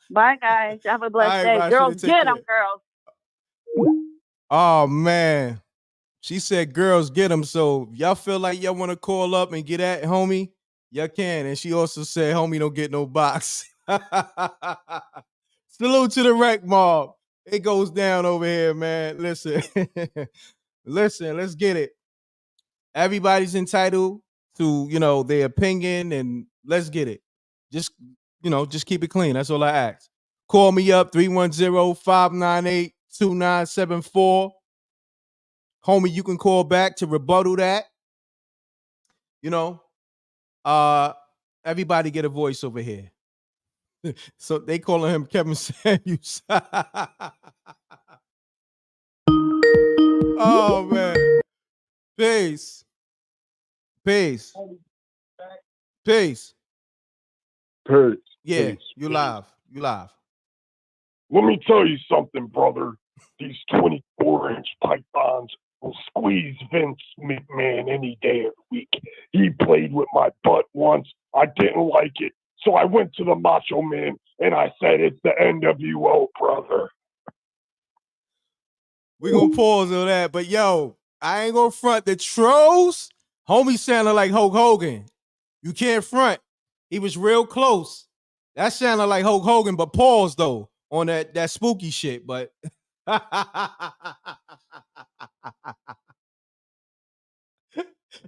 Bye guys, have a blessed day. Rashida, Girls, get them, girls. Oh man. She said girls get them. So y'all feel like y'all want to call up and get at homie, y'all can. And she also said homie don't get no box. Salute to the Reckmobb. It goes down over here, man. Listen. Listen, let's get it. Everybody's entitled to, their opinion, and let's get it. Just keep it clean. That's all I ask. Call me up, 310-598-2974. Homie, you can call back to rebuttal that. Everybody get a voice over here. So they calling him Kevin Samuels. Oh man. Peace. Peace. Peace. Peace. Yeah, Peace. you live. You live. Let me tell you something, brother. These 24-inch pythons will squeeze Vince McMahon any day of the week. He played with my butt once. I didn't like it. So I went to the Macho Man and I said, it's the NWO, brother. We gonna pause on that. But yo, I ain't gonna front the trolls. Homie sounded like Hulk Hogan. You can't front. He was real close. That sounded like Hulk Hogan, but pause though on that spooky shit. But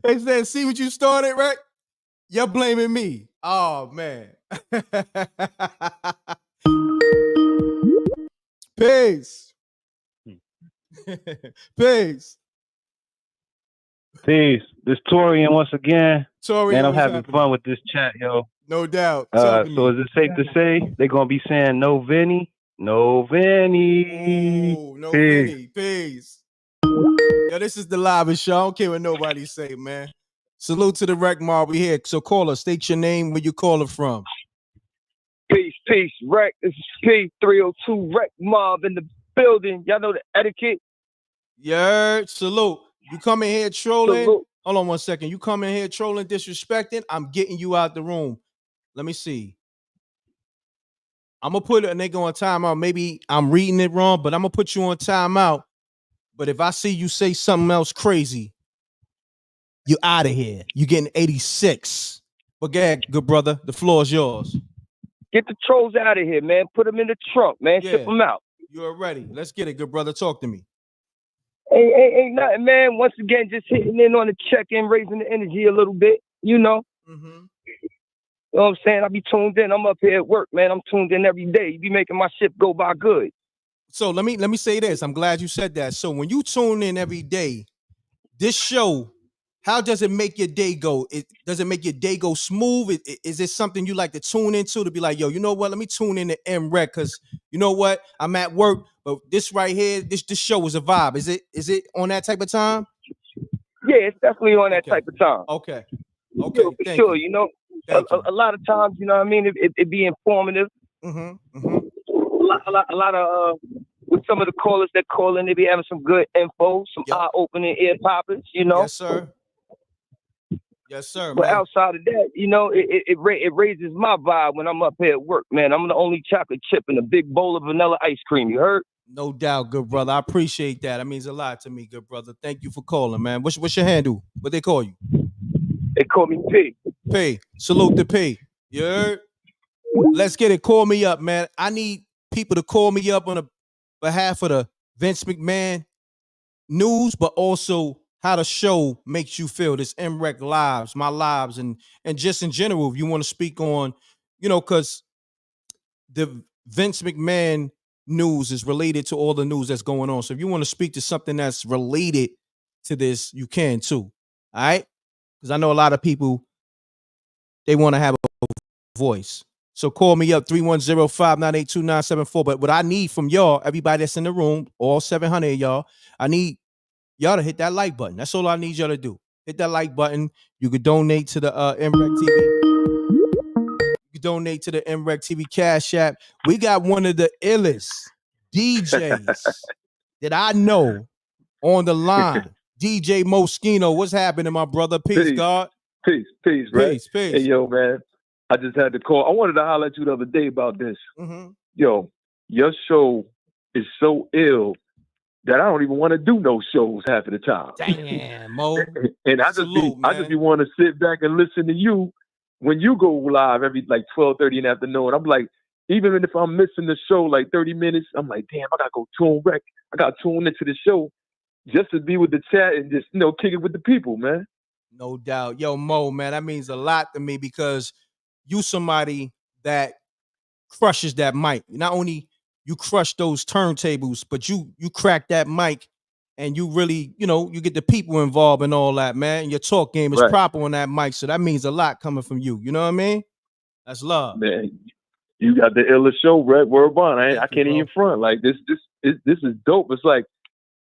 they said, see what you started, Reck? You're blaming me. Oh, man. Peace. Peace. Peace. This Torian once again. Torian, man, I'm having fun with this chat, yo. No doubt. So is it safe to say they're going to be saying no Vinny? No Vinny. Ooh, no Peace. Vinny. Peace. Yo, this is the live show. I don't care what nobody say, man. Salute to the Reckmobb. We here. So call us. State your name, where you calling from. Peace, peace, Reck. This is P302 Reckmobb in the building. Y'all know the etiquette. Yeah, salute. You come in here trolling. Salute. Hold on 1 second. You come in here trolling, disrespecting. I'm getting you out the room. Let me see. I'm gonna put a nigga on timeout. Maybe I'm reading it wrong, but I'm gonna put you on timeout. But if I see you say something else crazy, you out of here. You getting 86. But go ahead, good brother. The floor is yours. Get the trolls out of here, man. Put them in the trunk, man. Yeah. Ship them out. You're ready. Let's get it, good brother. Talk to me. Ain't nothing, man. Once again, just hitting in on the check-in, raising the energy a little bit, you know. Mm-hmm. You know what I'm saying? I be tuned in. I'm up here at work, man. I'm tuned in every day. You be making my ship go by good. So let me say this. I'm glad you said that. So when you tune in every day, this show, how does it make your day go? Does it make your day go smooth? Is it something you like to tune into to be like, yo, you know what? Let me tune in to M.Reck because you know what? I'm at work, but this right here, this show is a vibe. Is it on that type of time? Yeah, it's definitely on that type of time. Okay. Okay. Yeah, for sure. You know, a lot of times, you know what I mean? It be informative. Mm-hmm. Mm-hmm. A lot of with some of the callers that call in, they be having some good info, some eye-opening ear poppers, you know. Yes, sir. Yes, sir. But man. outside of that, you know, it raises my vibe when I'm up here at work, man. I'm the only chocolate chip in a big bowl of vanilla ice cream. You heard? No doubt, good brother. I appreciate that. That means a lot to me, good brother. Thank you for calling, man. What's your handle? What they call you? They call me P. P. Salute to P. You heard? Let's get it. Call me up, man. I need people to call me up on the behalf of the Vince McMahon news, but also how the show makes you feel. This M.Reck lives, my lives, and just in general, if you want to speak on, you know, because the Vince McMahon news is related to all the news that's going on. So if you want to speak to something that's related to this, you can too. All right? Because I know a lot of people, they want to have a voice. So call me up 310-598-2974. But what I need from y'all, everybody that's in the room, all 700 of y'all, I need y'all to hit that like button. That's all I need y'all to do. Hit that like button. You could donate to the M.Reck TV. You could donate to the M.Reck TV Cash App. We got one of the illest DJs that I know on the line. DJ Moschino. What's happening, my brother? Peace, God. Peace, right? Peace, peace. Hey, yo, man. I just had to call. I wanted to holler at you the other day about this. Mm-hmm. Yo, your show is so ill that I don't even want to do no shows half of the time. Damn, Mo. And I just be want to sit back and listen to you when you go live every like 12:30 in the afternoon. I'm like, even if I'm missing the show like 30 minutes, I'm like, damn, I gotta go tune Reck. I gotta tune into the show just to be with the chat and just, you know, kick it with the people, man. No doubt. Yo, Mo, man, that means a lot to me because you somebody that crushes that mic. Not only you crush those turntables, but you crack that mic and you really, you know, you get the people involved and all that, man. And your talk game is proper on that mic. So that means a lot coming from you. You know what I mean? That's love. Man, you got the illest show, Reck. Word bond. I can't even front. Like this is dope. It's like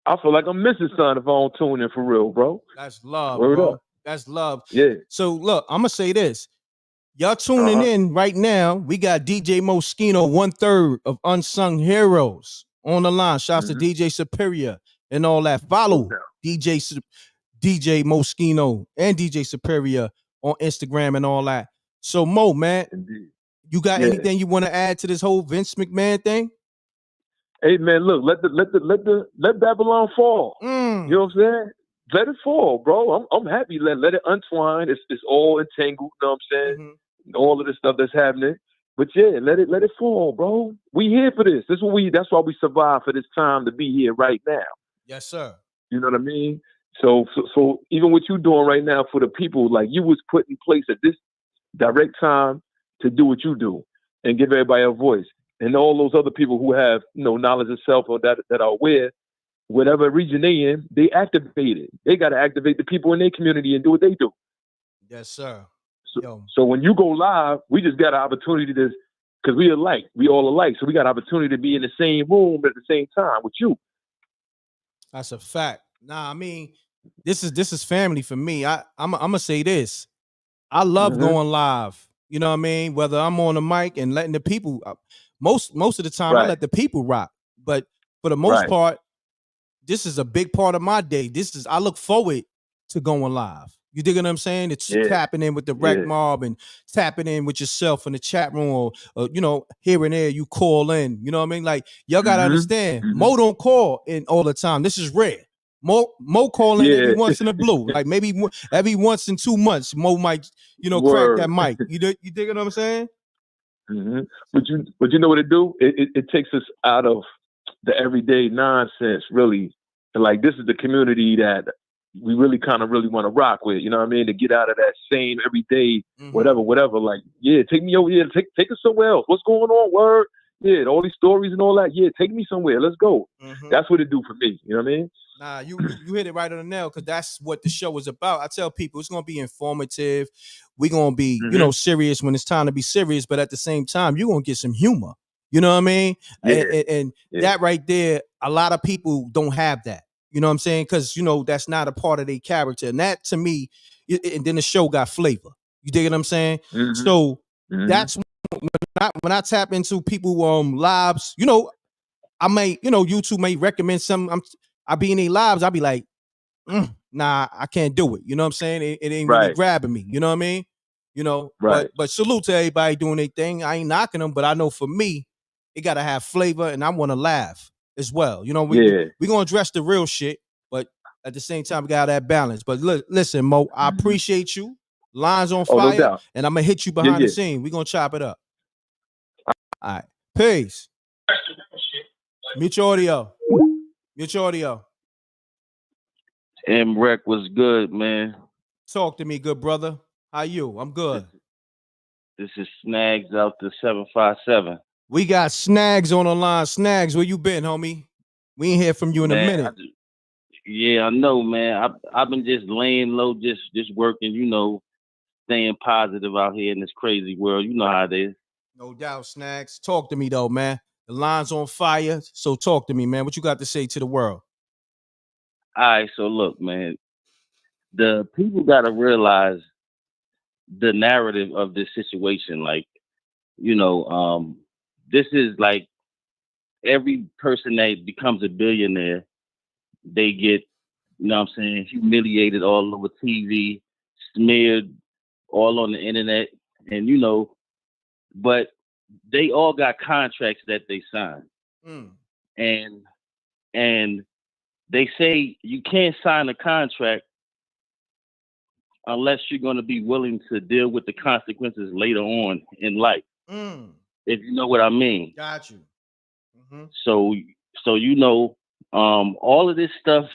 I feel like I'm missing something if I don't tune in for real, bro. That's love, Word bro. up. That's love. Yeah. So look, I'm gonna say this. Y'all tuning in right now. We got DJ Moschino, 1/3 of Unsung Heroes on the line. Shouts to DJ Superior and all that. Follow DJ Moschino and DJ Superior on Instagram and all that. So Mo, man, you got anything you want to add to this whole Vince McMahon thing? Hey man, look, let Babylon fall. You know what I'm saying? Let it fall, bro. I'm happy. Let it untwine. It's all entangled. You know what I'm saying? All of the stuff that's happening. But yeah, let it fall, bro. We here for this. That's why we survive for this time to be here right now. Yes, sir. You know what I mean? So even what you doing right now for the people, like you was put in place at this direct time to do what you do and give everybody a voice. And all those other people who have, you know, knowledge of self or that are aware, whatever region they in, they activate it. They got to activate the people in their community and do what they do. Yes, sir. So when you go live, we just got an opportunity to, because we all alike. So we got an opportunity to be in the same room at the same time with you. That's a fact. Nah, I mean, this is family for me. I'm gonna say this. I love going live. You know what I mean? Whether I'm on the mic and letting the people most of the time I Right. let the people rock. But for the most Right. part, this is a big part of my day. I look forward to going live. You dig what I'm saying? It's Yeah. tapping in with the Yeah. Reckmobb and tapping in with yourself in the chat room, or you know, here and there you call in. You know what I mean? Like y'all gotta understand, Mo don't call in all the time. This is rare. Mo calling Yeah. every once in a blue, like maybe every once in 2 months. Mo might, you know, crack Word. that mic. You dig what I'm saying? But you know what it do? It takes us out of the everyday nonsense, really. And like this is the community that we really kind of really want to rock with. You know what I mean? To get out of that same everyday whatever. Like, yeah, take me over here. Take us somewhere else. What's going on? Word. Yeah, all these stories and all that. Yeah, take me somewhere. Let's go. That's what it do for me. You know what I mean? Nah, you hit it right on the nail, because that's what the show is about. I tell people it's gonna be informative. We're gonna be, you know, serious when it's time to be serious, but at the same time, you're gonna get some humor. You know what I mean? Yeah. And that right there, a lot of people don't have that. You know what I'm saying? Because you know that's not a part of their character, and that to me, and then the show got flavor. You dig what I'm saying? So that's when I tap into people lives. You know, I may, you know, YouTube may recommend some. I be in their lives. I be like, nah, I can't do it. You know what I'm saying? It ain't really Right. grabbing me. You know what I mean? You know, Right. but salute to everybody doing their thing. I ain't knocking them, but I know for me, it gotta have flavor, and I want to laugh as well. You know, we gonna address the real shit, but at the same time, we gotta have balance. But listen, Mo, I appreciate you. Lines on Oh, no fire, doubt. and I'm gonna hit you behind Yeah. the scene. We gonna chop it up. All right, peace. Mute your audio. Mute your audio. M.Reck was good, man. Talk to me, good brother. How you? I'm good. This is Snags out the 757. We got Snags on the line. Snags, where you been, homie? We ain't hear from you in a minute. Yeah, I know, man. I've been just laying low, just working, you know, staying positive out here in this crazy world. You know how it is. No doubt, Snags. Talk to me though, man. The line's on fire, so talk to me, man. What you got to say to the world? All right, so look, man. The people got to realize the narrative of this situation. Like, you know, this is like every person that becomes a billionaire, they get, you know what I'm saying, humiliated all over TV, smeared all on the internet, and you know, but they all got contracts that they sign. And they say you can't sign a contract unless you're going to be willing to deal with the consequences later on in life. If you know what I mean. Got you. So you know, all of this stuff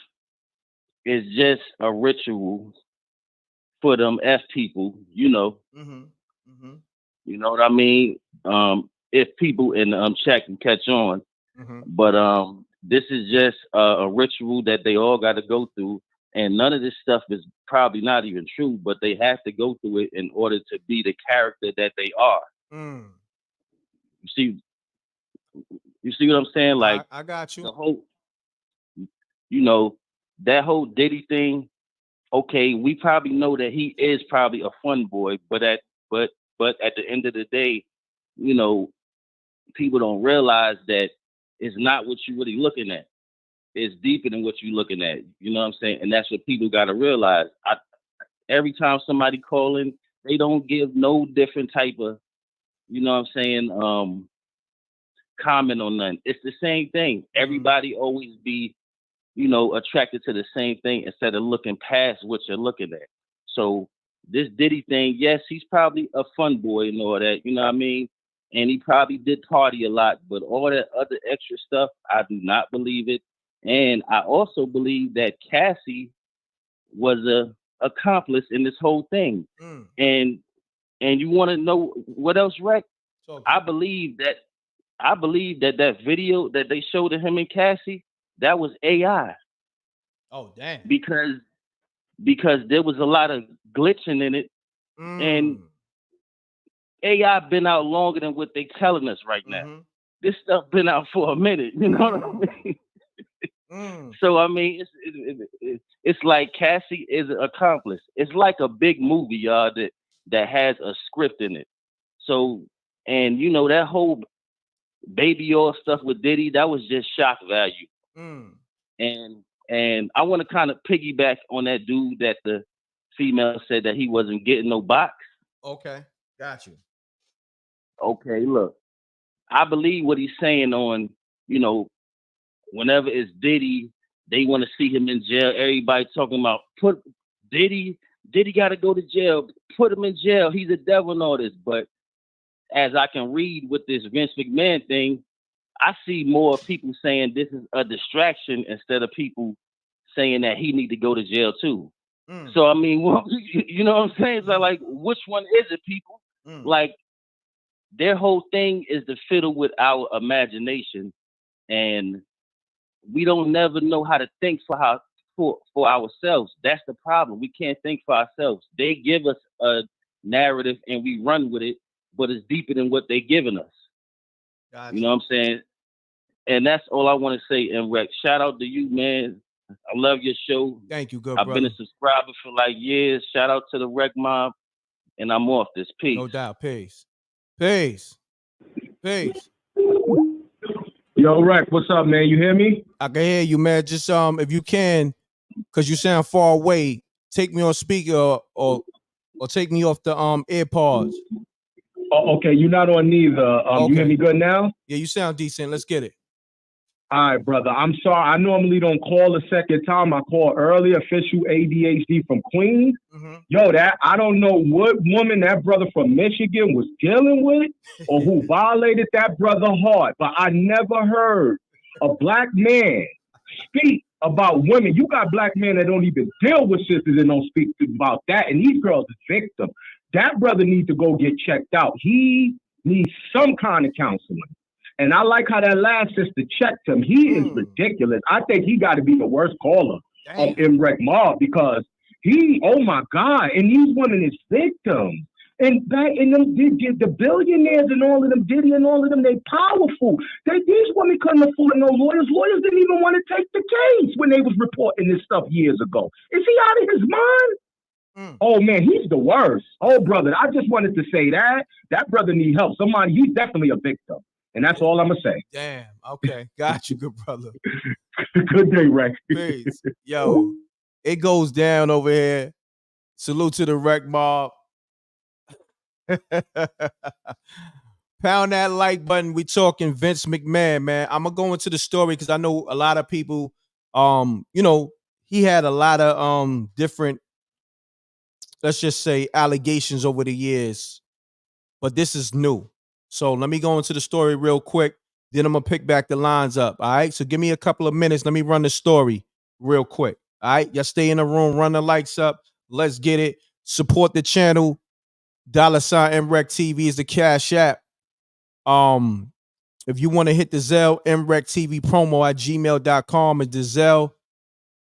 is just a ritual for them F people, you know. You know what I mean? If people in the chat can catch on. But this is just a ritual that they all got to go through, and none of this stuff is probably not even true, but they have to go through it in order to be the character that they are. You see what I'm saying? Like, I got you. The whole, you know, that whole Diddy thing. Okay, we probably know that he is probably a fun boy, but at the end of the day, you know, people don't realize that it's not what you're really looking at. It's deeper than what you're looking at. You know what I'm saying? And that's what people got to realize. Every time somebody calling, they don't give no different type of, you know what I'm saying, comment on nothing. It's the same thing. Everybody always be, you know, attracted to the same thing instead of looking past what you're looking at. So this Diddy thing, yes, he's probably a fun boy and all that, you know what I mean? And he probably did party a lot, but all that other extra stuff, I do not believe it. And I also believe that Cassie was a accomplice in this whole thing. And you want to know what else, Reck? I believe that video that they showed of him and Cassie, that was AI. Oh, damn. Because there was a lot of glitching in it. And AI been out longer than what they telling us right now. This stuff been out for a minute, you know what I mean? So I mean, it's like Cassie is an accomplice. It's like a big movie, y'all, that has a script in it. So, and you know that whole baby oil stuff with Diddy, that was just shock value. And I want to kind of piggyback on that dude that the female said that he wasn't getting no box. Okay, got you. Okay, look, I believe what he's saying on, you know, whenever it's Diddy, they want to see him in jail. Everybody talking about put Diddy got to go to jail. Put him in jail. He's a devil and all this. But as I can read with this Vince McMahon thing, I see more people saying this is a distraction instead of people saying that he need to go to jail too. So I mean, well, you know what I'm saying? So like, which one is it, people? Like, their whole thing is to fiddle with our imagination, and we don't never know how to think for ourselves. That's the problem. We can't think for ourselves. They give us a narrative and we run with it, but it's deeper than what they're giving us. Gotcha. You know what I'm saying? And that's all I want to say, M.Reck. Shout out to you, man. I love your show. Thank you, good I've brother. been a subscriber for like years. Shout out to the Reckmobb, and I'm off this. Peace. No doubt. Peace. Peace. Peace. Yo, Reck, what's up, man? You hear me? I can hear you, man. Just if you can, because you sound far away, take me on speaker or take me off the AirPods. Oh, okay, you're not on neither. Okay. You hear me good now? Yeah, you sound decent. Let's get it. All right, brother. I'm sorry. I normally don't call a second time. I called earlier. Official ADHD from Queens. Yo, I don't know what woman that brother from Michigan was dealing with or who violated that brother heart, but I never heard a black man speak about women. You got black men that don't even deal with sisters and don't speak about that, and these girls are victims. That brother needs to go get checked out. He needs some kind of counseling. And I like how that last sister checked him. He is ridiculous. I think he got to be the worst caller of Reckmobb because oh my God, and he's one of his victims. And them the billionaires and all of them, Diddy and all of them, they powerful. These women couldn't afford no lawyers. Lawyers didn't even want to take the case when they was reporting this stuff years ago. Is he out of his mind? Oh man, he's the worst. Oh brother, I just wanted to say that brother need help. He's definitely a victim. And that's all I'm going to say. Damn. Okay. Got you, good brother. Good day, Reck. Peace. Yo, it goes down over here. Salute to the Reckmobb. Pound that like button. We talking Vince McMahon, man. I'm going to go into the story because I know a lot of people, you know, he had a lot of different, let's just say, allegations over the years. But this is new. So let me go into the story real quick. Then I'm going to pick back the lines up. All right. So give me a couple of minutes. Let me run the story real quick. All right. Y'all stay in the room. Run the likes up. Let's get it. Support the channel. $ mrecktv is the Cash App. If you want to hit the Zelle, mrecktv promo at gmail.com is the Zelle.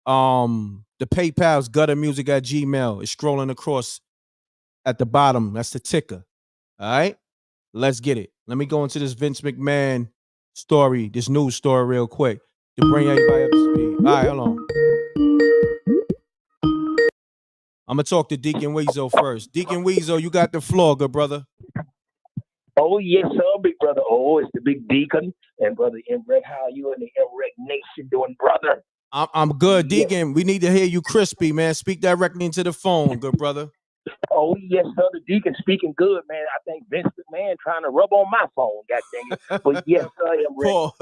The PayPal's guttermusic at gmail. It's scrolling across at the bottom. That's the ticker. All right. Let's get it. Let me go into this Vince McMahon story, this news story real quick to bring everybody up to speed. All right, hold on. I'm going to talk to Deacon Weezo first. Deacon Weezo, you got the floor, good brother. Oh, yes, sir, big brother. Oh, it's the big Deacon. And brother M.Reck, how are you and the M.Reck Nation doing, brother? I'm good, Deacon. We need to hear you crispy, man. Speak directly into the phone, good brother. Oh, yes, sir, the Deacon speaking good, man. I think Vince McMahon trying to rub on my phone, god dang it. But yes, sir, M.Reck.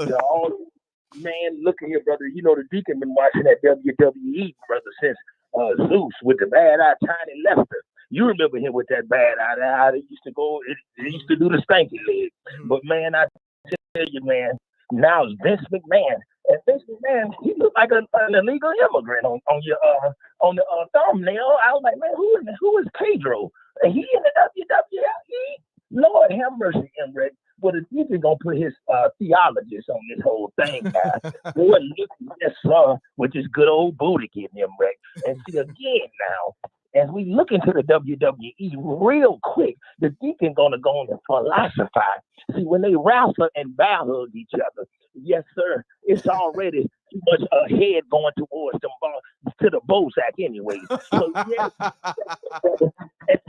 Man, look at here, brother. You know, the Deacon been watching that WWE, brother, since Zeus with the bad-eye Tiny Lester. You remember him with that bad eye. They used to go, they used to do the stanky leg. But, man, I tell you, man, now it's Vince McMahon. And Vince McMahon, he looked like an illegal immigrant on the thumbnail. I was like, man, who is Pedro? And he in the WWE? Lord have mercy, M.Reck. But if he's gonna put his theologist on this whole thing, guys, boy, look at this son with this good old booty getting him wrecked. And see again now, as we look into the WWE real quick, the Deacon gonna go on and philosophize. See, when they wrestle and bow hug each other, yes, sir, it's already too much head going towards them to the bow sack anyways. So yeah.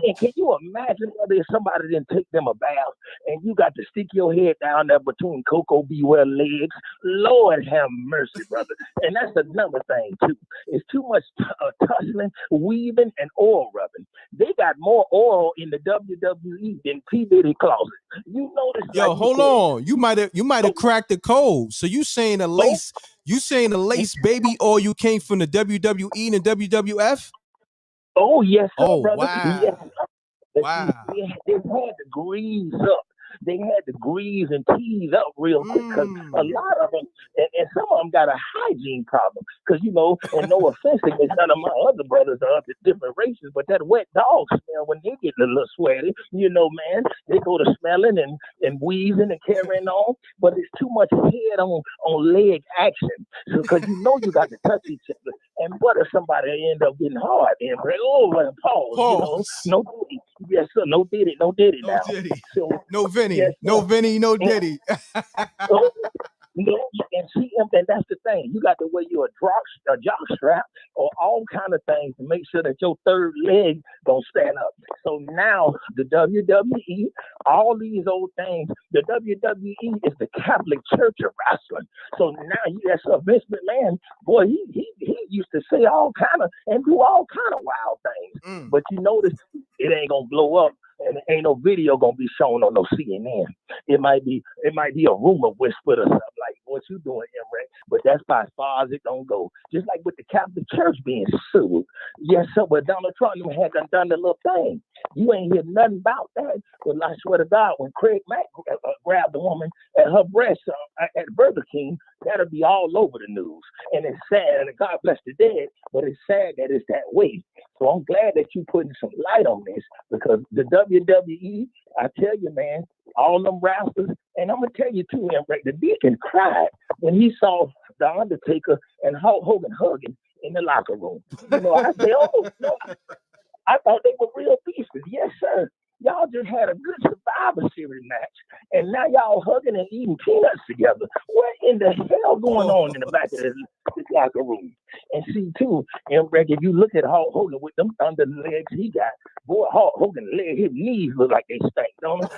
And can you imagine whether if somebody didn't take them a bath and you got to stick your head down there between Coco Beware legs? Lord have mercy, brother. And that's another thing too. It's too much tussling, weaving, and oil rubbing. They got more oil in the WWE than P. Diddy closet. You notice? Yo, like hold on. You might have cracked the code. So you saying the lace? You saying the lace baby oil you came from the WWE and the WWF? Oh yes, sir, oh brother. wow, Yes. wow. They had to grease up. They had to grease and tease up real quick because a lot of them, and some of them got a hygiene problem. Because, you know, and no offense against none of my other brothers are of the different races, but that wet dog smell when they get a little sweaty, you know, man, they go to smelling and wheezing and carrying on. But it's too much head on leg action. So, because you know you got to touch each other. And what if somebody end up getting hard? And and pause. You know, no, yes, sir, no diddy now. Diddy. So, No Vinny, yes, no Vinny, no Diddy. And see, and that's the thing. You got to wear you a jock strap or all kind of things to make sure that your third leg don't stand up. So now the WWE, all these old things, the WWE is the Catholic Church of wrestling. So now, yes, Vince McMahon, boy, he used to say all kind of and do all kind of wild things. But you notice it ain't gonna blow up. And ain't no video gonna be shown on no CNN. It might be a rumor whispered or something like what you doing, M.Reck. But that's about as far as it don't go. Just like with the Catholic Church being sued. Yes, sir. But Donald Trump had done the little thing. You ain't hear nothing about that. But I swear to God, when Craig Mack grabbed the woman at her breast at Burger King, that'll be all over the news. And it's sad, and God bless the dead, but it's sad that it's that way. So I'm glad that you putting some light on this because the WWE, I tell you, man, all them wrestlers, and I'm gonna tell you too, M.Reck, the Deacon cried when he saw the Undertaker and Hulk Hogan hugging in the locker room. You know, I say, oh no, I thought they were real beasts. Yes, sir. Y'all just had a good Survivor Series match, and now y'all hugging and eating peanuts together. What in the hell going on in the back of this locker room? And see, too, M.Reck, if you look at Hulk Hogan with them under legs he got, boy, Hulk Hogan his knees look like they stink, don't they?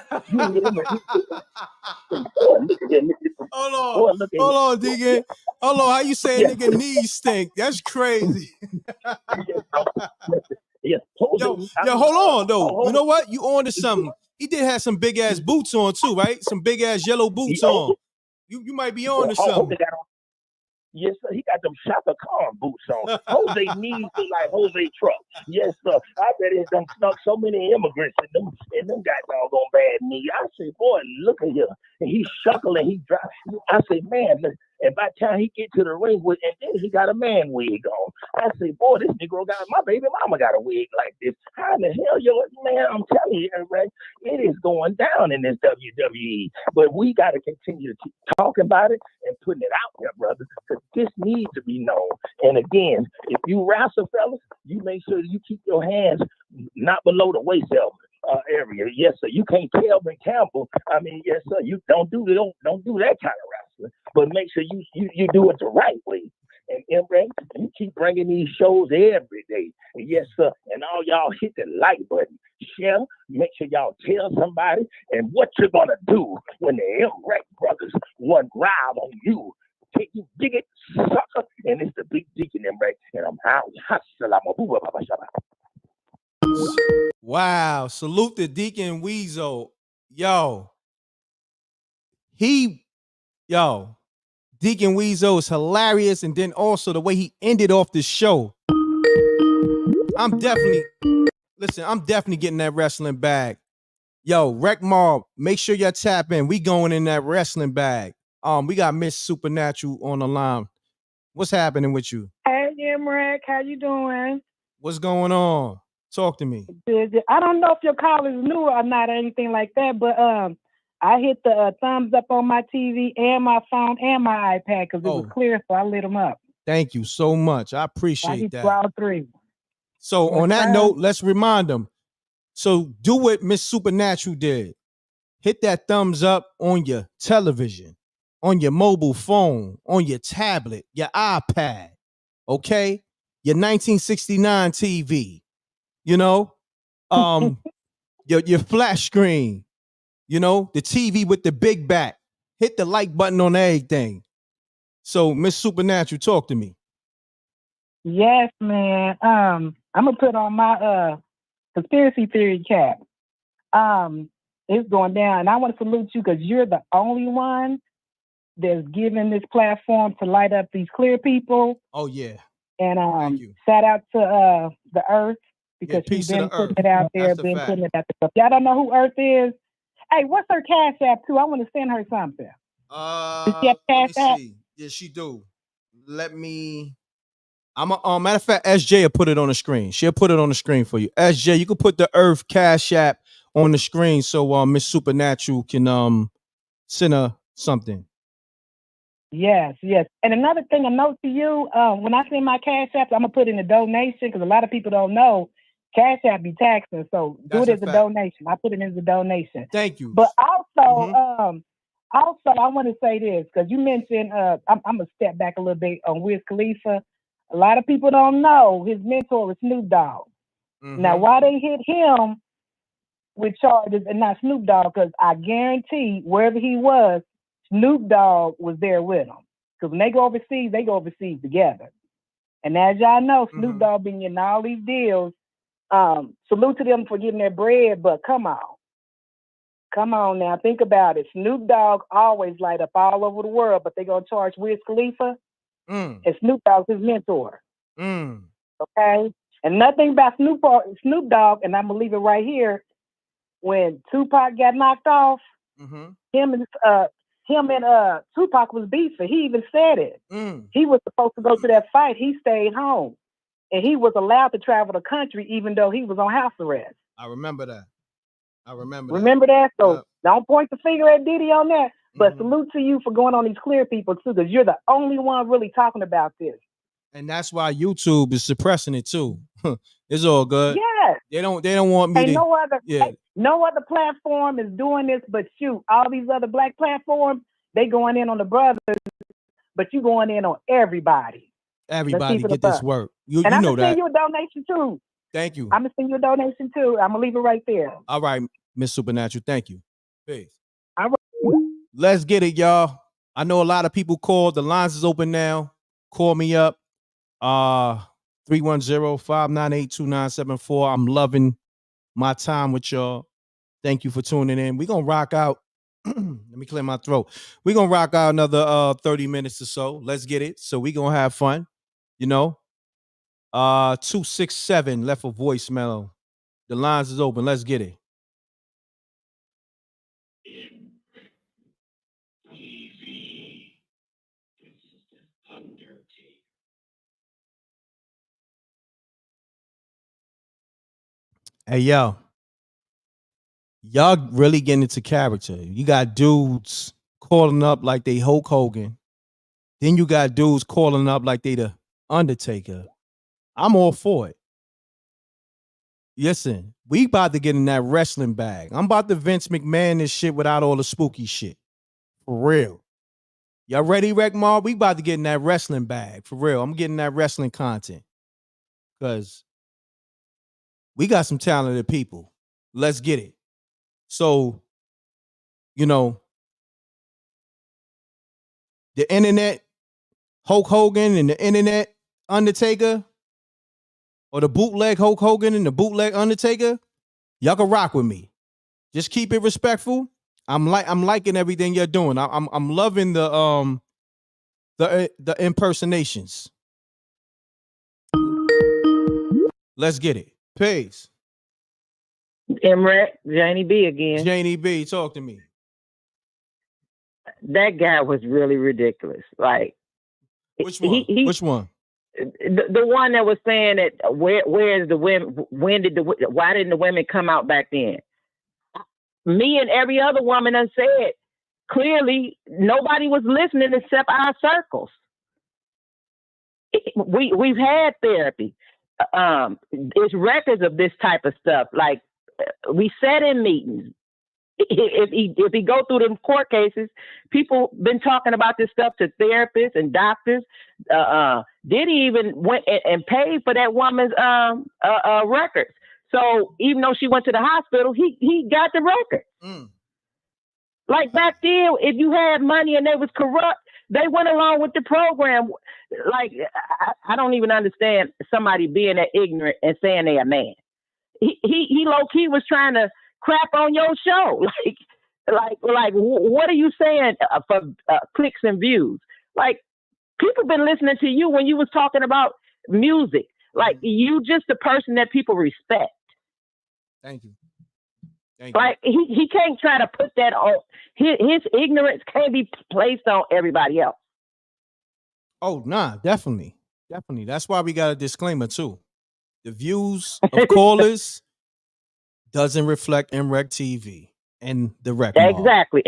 Hold on, Deacon. Hold on, how you say a nigga knees stink? That's crazy. Yo, hold on though. You know what? You on to something. He did have some big ass boots on too, right? Some big ass yellow boots on. You might be on to something. Yes, sir. He got them Shaka Khan boots on. Jose knees look like Jose Truck. Yes, sir. I bet it done snuck so many immigrants in them got doggone bad knee. I say, boy, look at him. And he's shuckling. He drives. I say, man, look. And by the time he get to the ring with, and then he got a man wig on. I say, boy, this Negro got my baby mama got a wig like this. How in the hell, man? I'm telling you, right? It is going down in this WWE. But we got to continue to keep talking about it and putting it out there, brother, because this needs to be known. And again, if you wrestle, fellas, you make sure you keep your hands not below the waist area. Yes, sir. You can't Kelvin Campbell. I mean, yes, sir. You don't do that kind of wrestling. But make sure you do it the right way. And M.Reck, you keep bringing these shows every day. And yes, sir. And all y'all hit the like button. Share. Make sure y'all tell somebody. And what you're gonna do when the M.Reck brothers run wild on you. Take you dig it, sucker. And it's the big Deacon M.Reck. And I'm out. Wow. Salute to Deacon Weasel. Deacon Weasel is hilarious. And then also the way he ended off the show. I'm definitely getting that wrestling bag. Reckmobb, make sure y'all tap in. We going in that wrestling bag. We got Miss Supernatural on the line. What's happening with you? Hey, M.Reck, how you doing? What's going on? Talk to me. Good. I don't know if your call is new or not or anything like that, but I hit the thumbs up on my TV and my phone and my iPad because it was clear, so I lit them up. Thank you so much. I appreciate that. All three. So on that note, let's remind them. So do what Miss Supernatural did. Hit that thumbs up on your television, on your mobile phone, on your tablet, your iPad, okay? Your 1969 TV, you know, your flash screen, you know, the TV with the big back. Hit the like button on everything. So, Miss Supernatural, talk to me. Yes, man. I'm gonna put on my conspiracy theory cap. It's going down, and I want to salute you because you're the only one that's given this platform to light up these clear people. Oh yeah. And shout out to the Earth because she's been putting it out there, putting it out there. If y'all don't know who Earth is, hey, what's her Cash App too? I want to send her something. Does she have Cash App? See. Yeah, she do. Let me. Matter of fact, SJ will put it on the screen. She'll put it on the screen for you. SJ, you can put the Earth Cash App on the screen so Miss Supernatural can send her something. Yes. And another thing, a note to you, when I send my Cash App, I'm gonna put in a donation because a lot of people don't know Cash App be taxing. So do it as a donation. I put it as a donation. Thank you. But also, I want to say this because you mentioned I'm gonna step back a little bit on Wiz Khalifa. A lot of people don't know his mentor was Snoop Dogg. Now, why they hit him with charges and not Snoop Dogg? Because I guarantee wherever he was, Snoop Dogg was there with him. Because when they go overseas together. And as y'all know, Snoop Dogg been getting all these deals. Salute to them for getting their bread, but come on now, think about it. Snoop Dogg always light up all over the world, but they gonna charge Wiz Khalifa, and Snoop Dogg's his mentor. Okay, and nothing about Snoop Dogg, and I'm gonna leave it right here. When Tupac got knocked off, him and Tupac was beefing. He even said it. He was supposed to go to that fight. He stayed home, and he was allowed to travel the country even though he was on house arrest. I remember that. Remember that? So don't point the finger at Diddy on that. But salute to you for going on these clear people too, because you're the only one really talking about this. And that's why YouTube is suppressing it too. It's all good. Yes. They don't want me to. No other platform is doing this, but shoot, all these other black platforms, they going in on the brothers, but you going in on everybody. Everybody get this work. You and I'm know gonna that. send you a donation too. Thank you. I'm gonna send you a donation too. I'm gonna leave it right there. All right, Miss Supernatural. Thank you. Peace. All right. Let's get it, y'all. I know a lot of people called. The lines is open now. Call me up. 310-598-2974. I'm loving my time with y'all. Thank you for tuning in. We're gonna rock out. Let me clear my throat. We're gonna rock out another 30 minutes or so. Let's get it. So we're gonna have fun. You know. 267 left a voicemail. The lines is open. Let's get it. Hey, yo. Y'all really getting into character. You got dudes calling up like they Hulk Hogan. Then you got dudes calling up like they the Undertaker. I'm all for it. Listen, we about to get in that wrestling bag. I'm about to Vince McMahon this shit without all the spooky shit. For real. Y'all ready, Reckmobb? We about to get in that wrestling bag. For real. I'm getting that wrestling content. Because we got some talented people. Let's get it. So, you know, the internet, Hulk Hogan and the internet Undertaker, or the bootleg Hulk Hogan and the bootleg Undertaker, y'all can rock with me. Just keep it respectful. I'm liking everything you're doing. I'm loving the impersonations. Let's get it. Peace. M.Reck, Janie B again. Janie B, talk to me. That guy was really ridiculous. Like, which one? Which one? The one that was saying that where's the women? Why didn't the women come out back then? Me and every other woman done said clearly nobody was listening except our circles. We've had therapy. There's records of this type of stuff. Like we sat in meetings. if he go through them court cases, people been talking about this stuff to therapists and doctors. Diddy even went and paid for that woman's records. So even though she went to the hospital, he got the record. Like back then, if you had money and they was corrupt, they went along with the program. Like I don't even understand somebody being that ignorant and saying they a man. He low key was trying to crap on your show. Like what are you saying for clicks and views? Like people been listening to you when you was talking about music. Like you just a person that people respect. Thank you. Like he can't try to put that on his ignorance can't be placed on everybody else. Oh nah, definitely. That's why we got a disclaimer too. The views of callers doesn't reflect M.Reck TV and the Reckmobb. Exactly.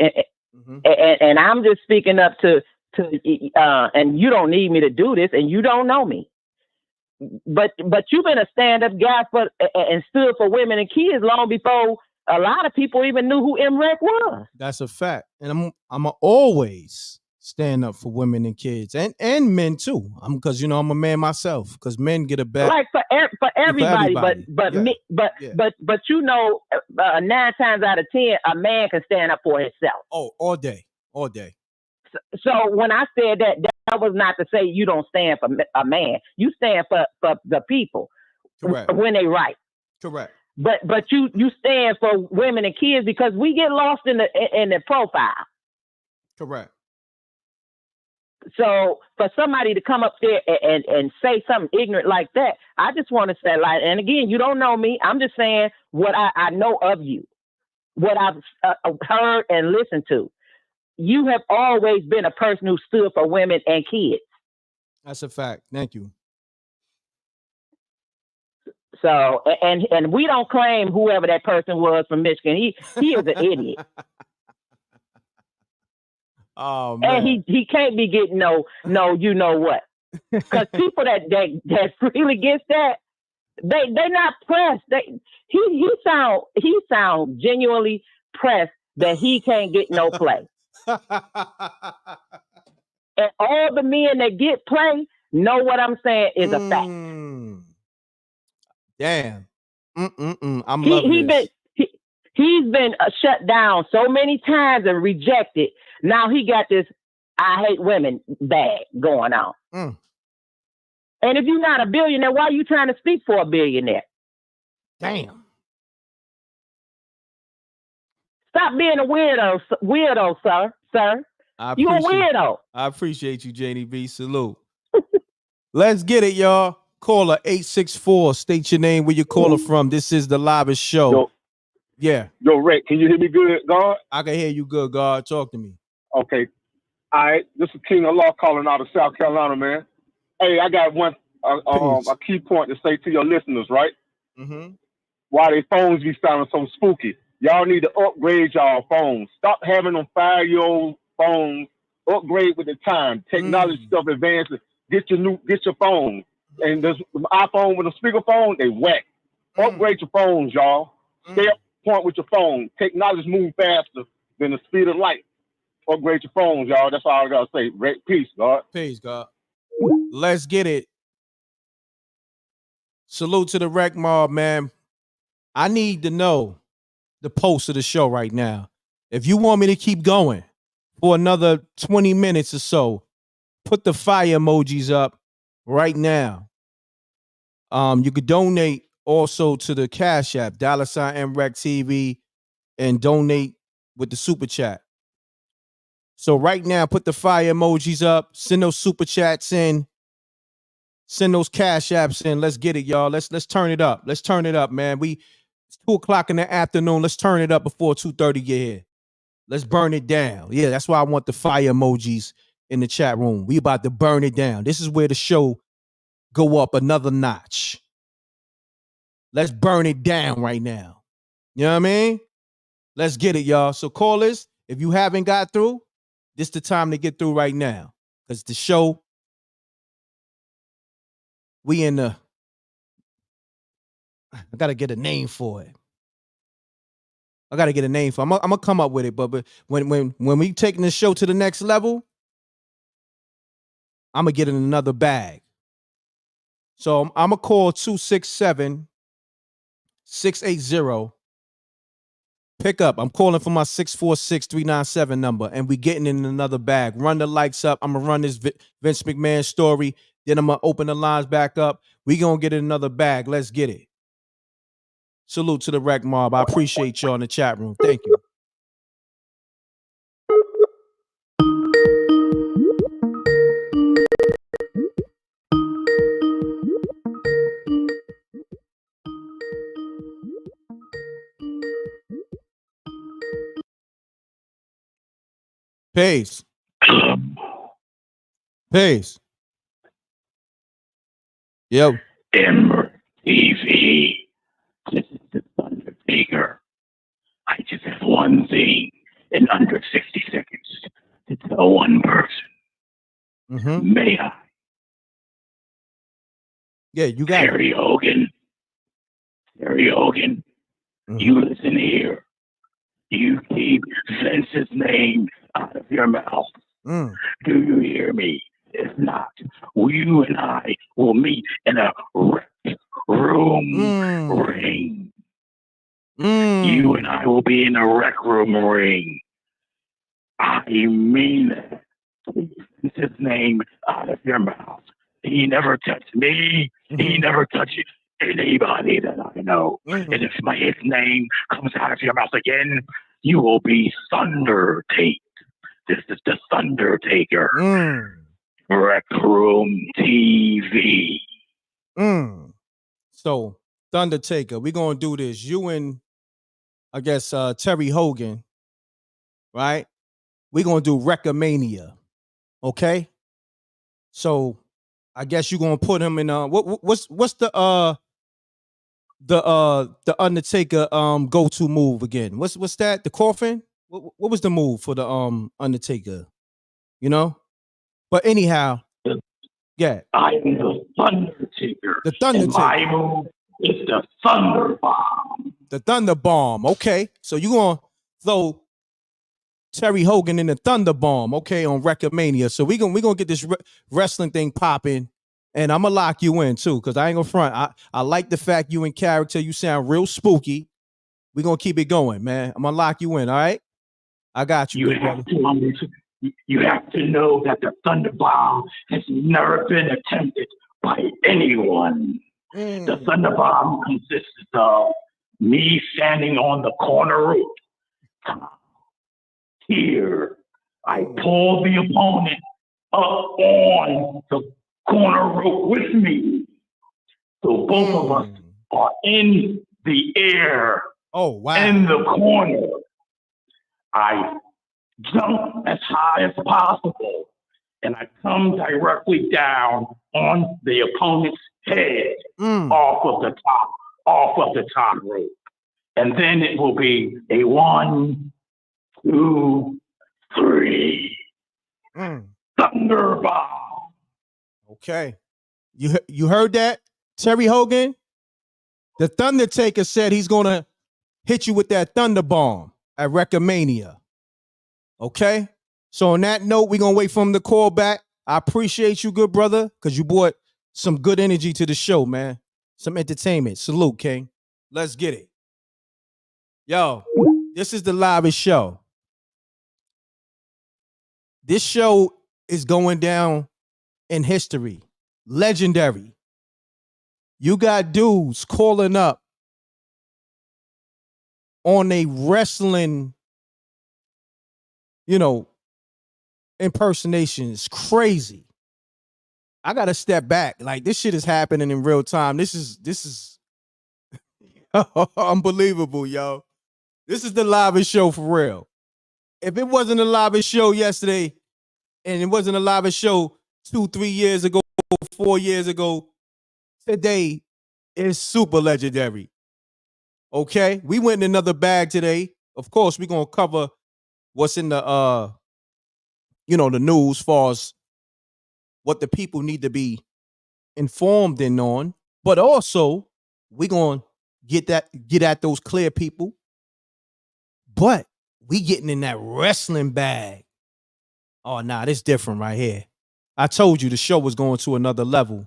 And I'm just speaking up to and you don't need me to do this, and you don't know me. But you've been a stand-up guy and stood for women and kids long before a lot of people even knew who M.Reck was. That's a fact. And I'm always stand up for women and kids and men too. Because I'm a man myself. Because men get a bad like for everybody. But 9 times out of 10, a man can stand up for himself. Oh, all day. So when I said that was not to say you don't stand for a man. You stand for the people. Correct. When they right. Correct. But you stand for women and kids because we get lost in the profile. Correct. So for somebody to come up there and say something ignorant like that, I just want to say, and again, you don't know me. I'm just saying what I know of you, what I've heard and listened to. You have always been a person who stood for women and kids. That's a fact. Thank you. So, and we don't claim whoever that person was from Michigan. He is an idiot. Oh man. And he can't be getting no you know what. Because people that really gets that, they not pressed. He sound genuinely pressed that he can't get no play. And all the men that get play know what I'm saying is a fact. Damn. I'm loving this. He's been shut down so many times and rejected. Now he got this I hate women bag going on. And if you're not a billionaire, why are you trying to speak for a billionaire? Damn. Stop being a weirdo, sir. You a weirdo. I appreciate you, JDB. Salute. Let's get it, y'all. Caller 864. State your name, where you caller from. This is the live show. Yo, Reck, can you hear me good, God? I can hear you good, God. Talk to me. Okay. All right. This is King of Law calling out of South Carolina, man. Hey, I got a key point to say to your listeners, right? Why their phones be sounding so spooky. Y'all need to upgrade y'all phones. Stop having them 5-year-old phones. Upgrade with the time. Technology stuff advances. Get your phone. And this iPhone with a speakerphone, they whack. Upgrade your phones, y'all. Stay up point with your phone. Technology move faster than the speed of light. Upgrade your phones, y'all. That's all I gotta say. Peace, God. Peace, God. Let's get it. Salute to the Reckmobb, man. I need to know the post of the show right now. If you want me to keep going for another 20 minutes or so, put the fire emojis up right now. You could donate also to the Cash App, $ mrecktv, and donate with the super chat. So right now, put the fire emojis up, send those super chats in, send those Cash Apps in. Let's get it, y'all. Let's turn it up. Let's turn it up, man. It's 2:00 in the afternoon. Let's turn it up before 2:30 get here. Let's burn it down. Yeah, that's why I want the fire emojis in the chat room. We about to burn it down. This is where the show go up another notch. Let's burn it down right now. You know what I mean? Let's get it, y'all. So callers, if you haven't got through, this is the time to get through right now. Because the show, I got to get a name for it. I gotta get a name for. I'm gonna come up with it. But when we taking the show to the next level, I'm gonna get in another bag. So I'm gonna call 267-680. Pick up. I'm calling for my 646-397 number, and we getting in another bag. Run the likes up. I'm gonna run this Vince McMahon story. Then I'm gonna open the lines back up. We gonna get in another bag. Let's get it. Salute to the Reckmobb. I appreciate y'all in the chat room. Thank you. Peace. Peace. Yo. M.Reck.TV. This is the Undertaker. I just have one thing in under 60 seconds to tell one person. May I? Yeah, you got Terry Hogan. Terry Hogan. You listen here. You keep Vince's name out of your mouth. Do you hear me? If not, you and I will meet in a rec room ring. You and I will be in a rec room ring. I mean it. Keep his name out of your mouth. He never touched me. He never touched anybody that I know. And if his name comes out of your mouth again, you will be Thundertaker. This is the Thundertaker. Rec Room TV. So, Thundertaker, we're gonna do this. You and I guess Terry Hogan, right? We're gonna do Wreck-A-Mania. Okay? So I guess you're gonna put him in what's the Undertaker go-to move again? What's that? The coffin? What was the move for the Undertaker? You know? But anyhow, yeah. I am the Thundertaker. The Thundertaker. And my move is the Thunder Bomb. The Thunder Bomb. Okay. So you're gonna throw Terry Hogan in the Thunder Bomb, okay, on Wreck-A-Mania. So we gonna get this wrestling thing popping, and I'm gonna lock you in too, because I ain't gonna front. I like the fact you in character. You sound real spooky. We gonna keep it going, man. I'm gonna lock you in. All right. I got you. You have to know that the Thunder Bomb has never been attempted by anyone. The Thunder Bomb consists of me standing on the corner rope. Here, I pull the opponent up on the corner rope with me. So both of us are in the air. Oh, wow. In the corner. I jump as high as possible, and I come directly down on the opponent's head off of the top rope. And then it will be a 1, 2, 3. Thunder Bomb. Okay. You heard that, Terry Hogan? The Thundertaker said he's gonna hit you with that Thunder Bomb at Wreck-A-Mania. Okay? So on that note, we're gonna wait for him to call back. I appreciate you, good brother, because you brought some good energy to the show, man. Some entertainment. Salute, King. Let's get it. Yo, this is the livest show. This show is going down in history. Legendary. You got dudes calling up on a wrestling, impersonations. Crazy. I gotta step back. Like, this shit is happening in real time. This is unbelievable, yo. This is the livest show for real. If it wasn't the livest show yesterday, and it wasn't a livest show 2-3 years ago, 4 years ago, today is super legendary. Okay? We went in another bag today. Of course, we're gonna cover what's in the the news as far as what the people need to be informed in on, but also we're gonna get at those clear people But we getting in that wrestling bag. Oh, nah, this different right here. I told you the show was going to another level.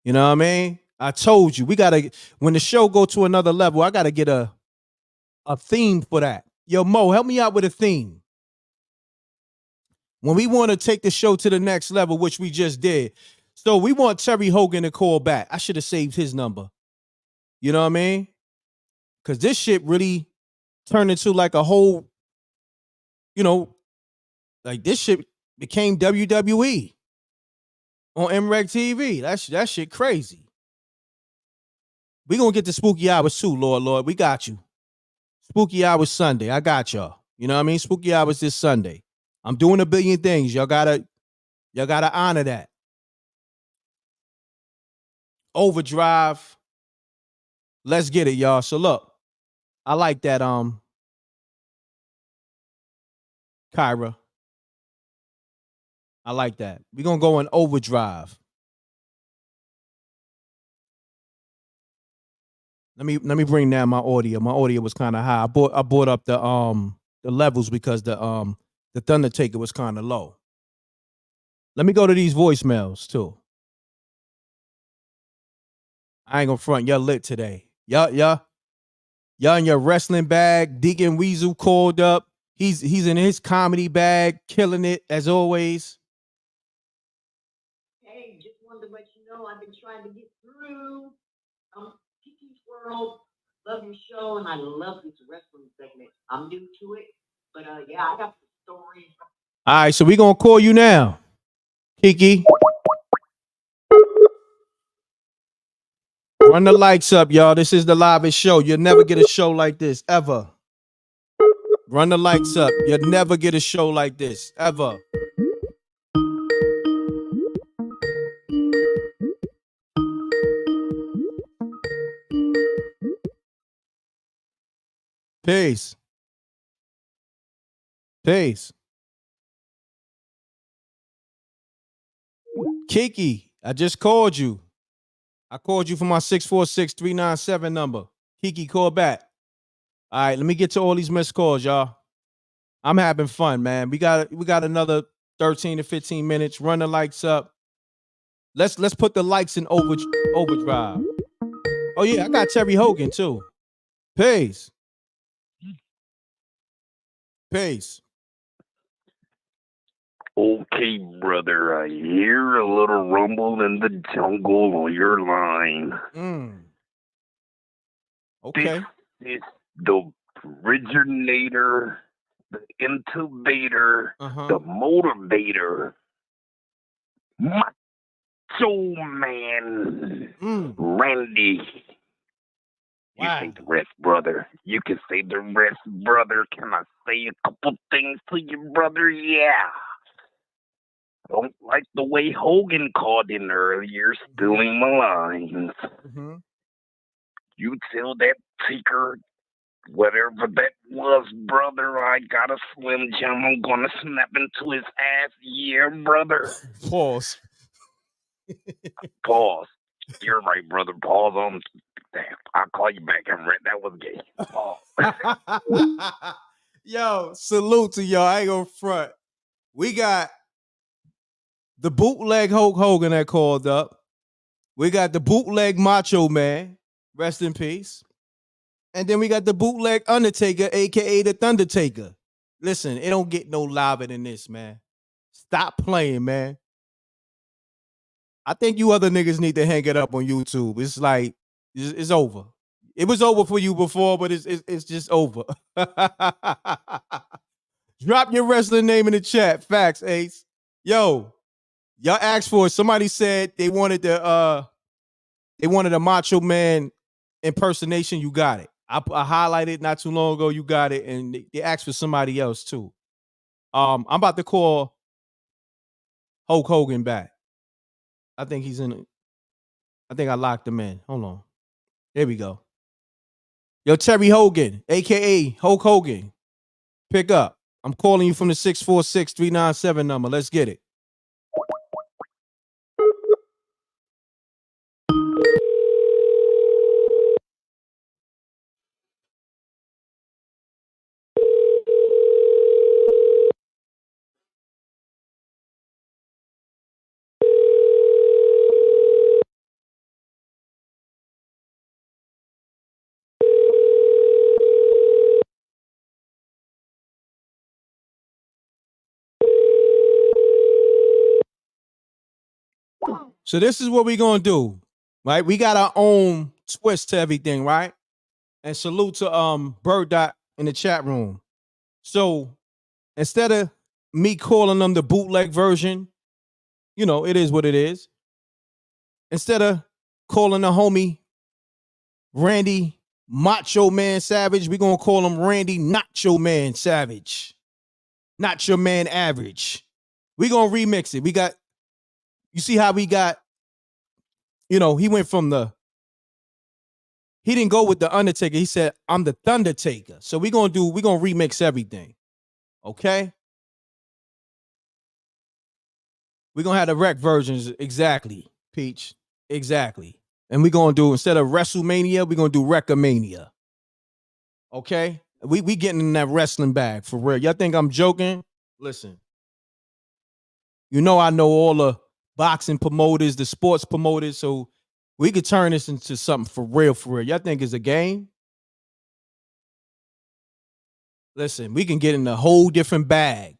You know what I mean? I told you when the show go to another level, I gotta get a theme for that. Yo, Mo, help me out with a theme. When we want to take the show to the next level, which we just did. So we want Terry Hogan to call back. I should have saved his number. You know what I mean? Because this shit really turned into like a whole, like this shit became WWE on M.Reck TV. That shit crazy. We gonna get to Spooky Hours too, Lord. We got you. Spooky Hours Sunday. I got y'all. You know what I mean? Spooky Hours this Sunday. I'm doing a billion things. Y'all gotta honor that. Overdrive. Let's get it, y'all. So look, I like that. Kyra. I like that. We're gonna go in overdrive. Let me bring down my audio. My audio was kind of high. I brought up the levels because the Thundertaker was kind of low. Let me go to these voicemails too. I ain't gonna front. Y'all lit today. Y'all in your wrestling bag. Deacon Weasel called up. He's in his comedy bag, killing it as always. Hey, just wanted to let you know I've been trying to get through. Kiki's World. Love your show, and I love this wrestling segment. I'm new to it, but yeah, I got some stories. All right, so we gonna call you now, Kiki. Run the lights up, y'all. This is the livest show. You'll never get a show like this, ever. Run the lights up. You'll never get a show like this, ever. Peace. Peace. Kiki, I just called you. I called you from my 646-397 number. Kiki, call back. All right, let me get to all these missed calls, y'all. I'm having fun, man. We got another 13 to 15 minutes. Run the lights up. Let's put the lights in overdrive. Oh yeah, I got Terry Hogan too. Peace. Peace. Okay, brother, I hear a little rumble in the jungle on your line. Okay. This is the originator, the intubator, the motivator, macho man, Randy. You say the rest, brother. You can say the rest, brother. Can I say a couple things to you, brother? Yeah. Don't like the way Hogan called in earlier, stealing my lines. You tell that ticker, whatever that was, brother, I got a Slim Jim. I'm gonna snap into his ass. Yeah, brother. Pause. Pause. You're right, brother. Pause on. Damn, I'll call you back. That was gay. Pause. Yo, salute to y'all. I ain't gonna front. We got the bootleg Hulk Hogan that called up. We got the bootleg Macho Man. Rest in peace. And then we got the bootleg Undertaker, aka the Thundertaker. Listen, it don't get no liver than this, man. Stop playing, man. I think you other niggas need to hang it up on YouTube. It's like it's over. It was over for you before, but it's just over. Drop your wrestling name in the chat. Facts, Ace. Yo, y'all asked for it. Somebody said they wanted a Macho Man impersonation. You got it. I highlighted not too long ago. You got it, and they asked for somebody else too. I'm about to call Hulk Hogan back. I think he's in. I think I locked him in. Hold on. Here we go. Yo, Terry Hogan, aka Hulk Hogan, pick up. I'm calling you from the 646-397 number. Let's get it. So this is what we're gonna do, right? We got our own twist to everything, right? And salute to Bird Dot in the chat room. So instead of me calling them the bootleg version, you know, it is what it is. Instead of calling the homie Randy Macho Man Savage, we're gonna call him Randy Nacho Man Savage. Nacho Man Average. We're gonna remix it. We got, you see how we got, you know, he went from he didn't go with the Undertaker. He said, I'm the Thundertaker. So we're gonna remix everything. Okay? We're gonna have the rec versions. Exactly, Peach. Exactly. And we're gonna do, instead of WrestleMania, we're gonna do Reckomania. Okay? We getting in that wrestling bag for real. Y'all think I'm joking? Listen. You know I know all the boxing promoters, the sports promoters, so we could turn this into something for real, for real. Y'all think it's a game? Listen, we can get in a whole different bag.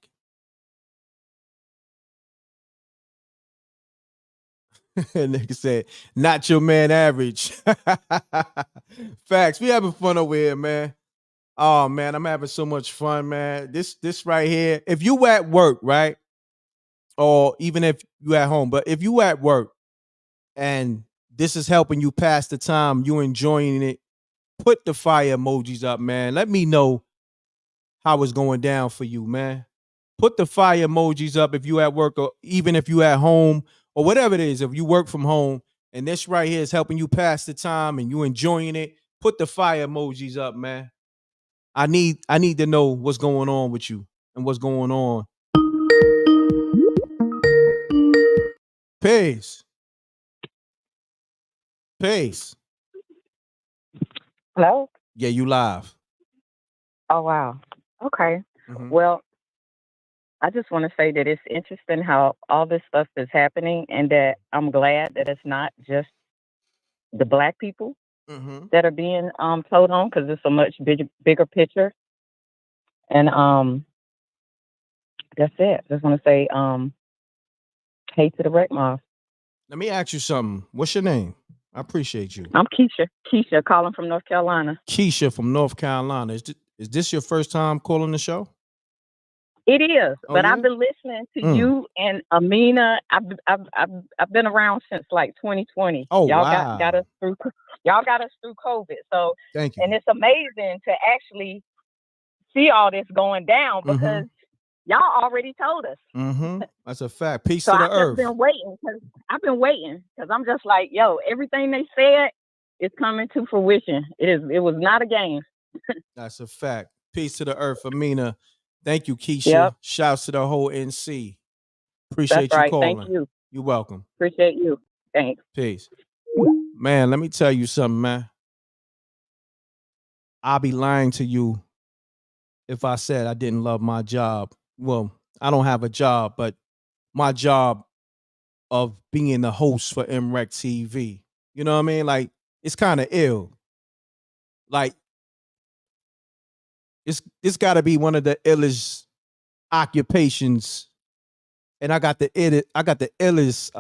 Nigga said, not your man average. Facts. We having fun over here, man. Oh man, I'm having so much fun, man. This right here. If you at work, right? Or even if you at home, but if you at work and this is helping you pass the time, you enjoying it, put the fire emojis up, man. Let me know how it's going down for you, man. Put the fire emojis up if you at work, or even if you at home, or whatever it is. If you work from home and this right here is helping you pass the time and you enjoying it, put the fire emojis up, man. I need to know what's going on with you and what's going on. Peace. Peace. Hello? Yeah, you live. Oh, wow. Okay. Well, I just want to say that it's interesting how all this stuff is happening, and that I'm glad that it's not just the Black people that are being told on, because it's a much bigger picture. And that's it. Just want to say hey to the Reckmobb. Let me ask you something. What's your name? I appreciate you. I'm Keisha. Keisha, calling from North Carolina. Keisha from North Carolina. Is this your first time calling the show? It is, Oh, but yeah? I've been listening to you and Amina. I've been around since like 2020. Oh, y'all wow. got us through. Y'all got us through COVID. So thank you. And it's amazing to actually see all this going down, because y'all already told us. That's a fact. Peace So to the I've earth. just been waiting, because I'm just like, yo, everything they said is coming to fruition. It was not a game. That's a fact. Peace to the earth, Amina. Thank you, Keisha. Yep. Shouts to the whole NC. Appreciate That's right. you calling. Thank you. You're welcome. Appreciate you. Thanks. Peace. Man, let me tell you something, man. I'll be lying to you if I said I didn't love my job. Well, I don't have a job, but my job of being the host for M.Reck TV. You know what I mean? Like, it's kind of ill. Like, it's got to be one of the illest occupations, and I got the illest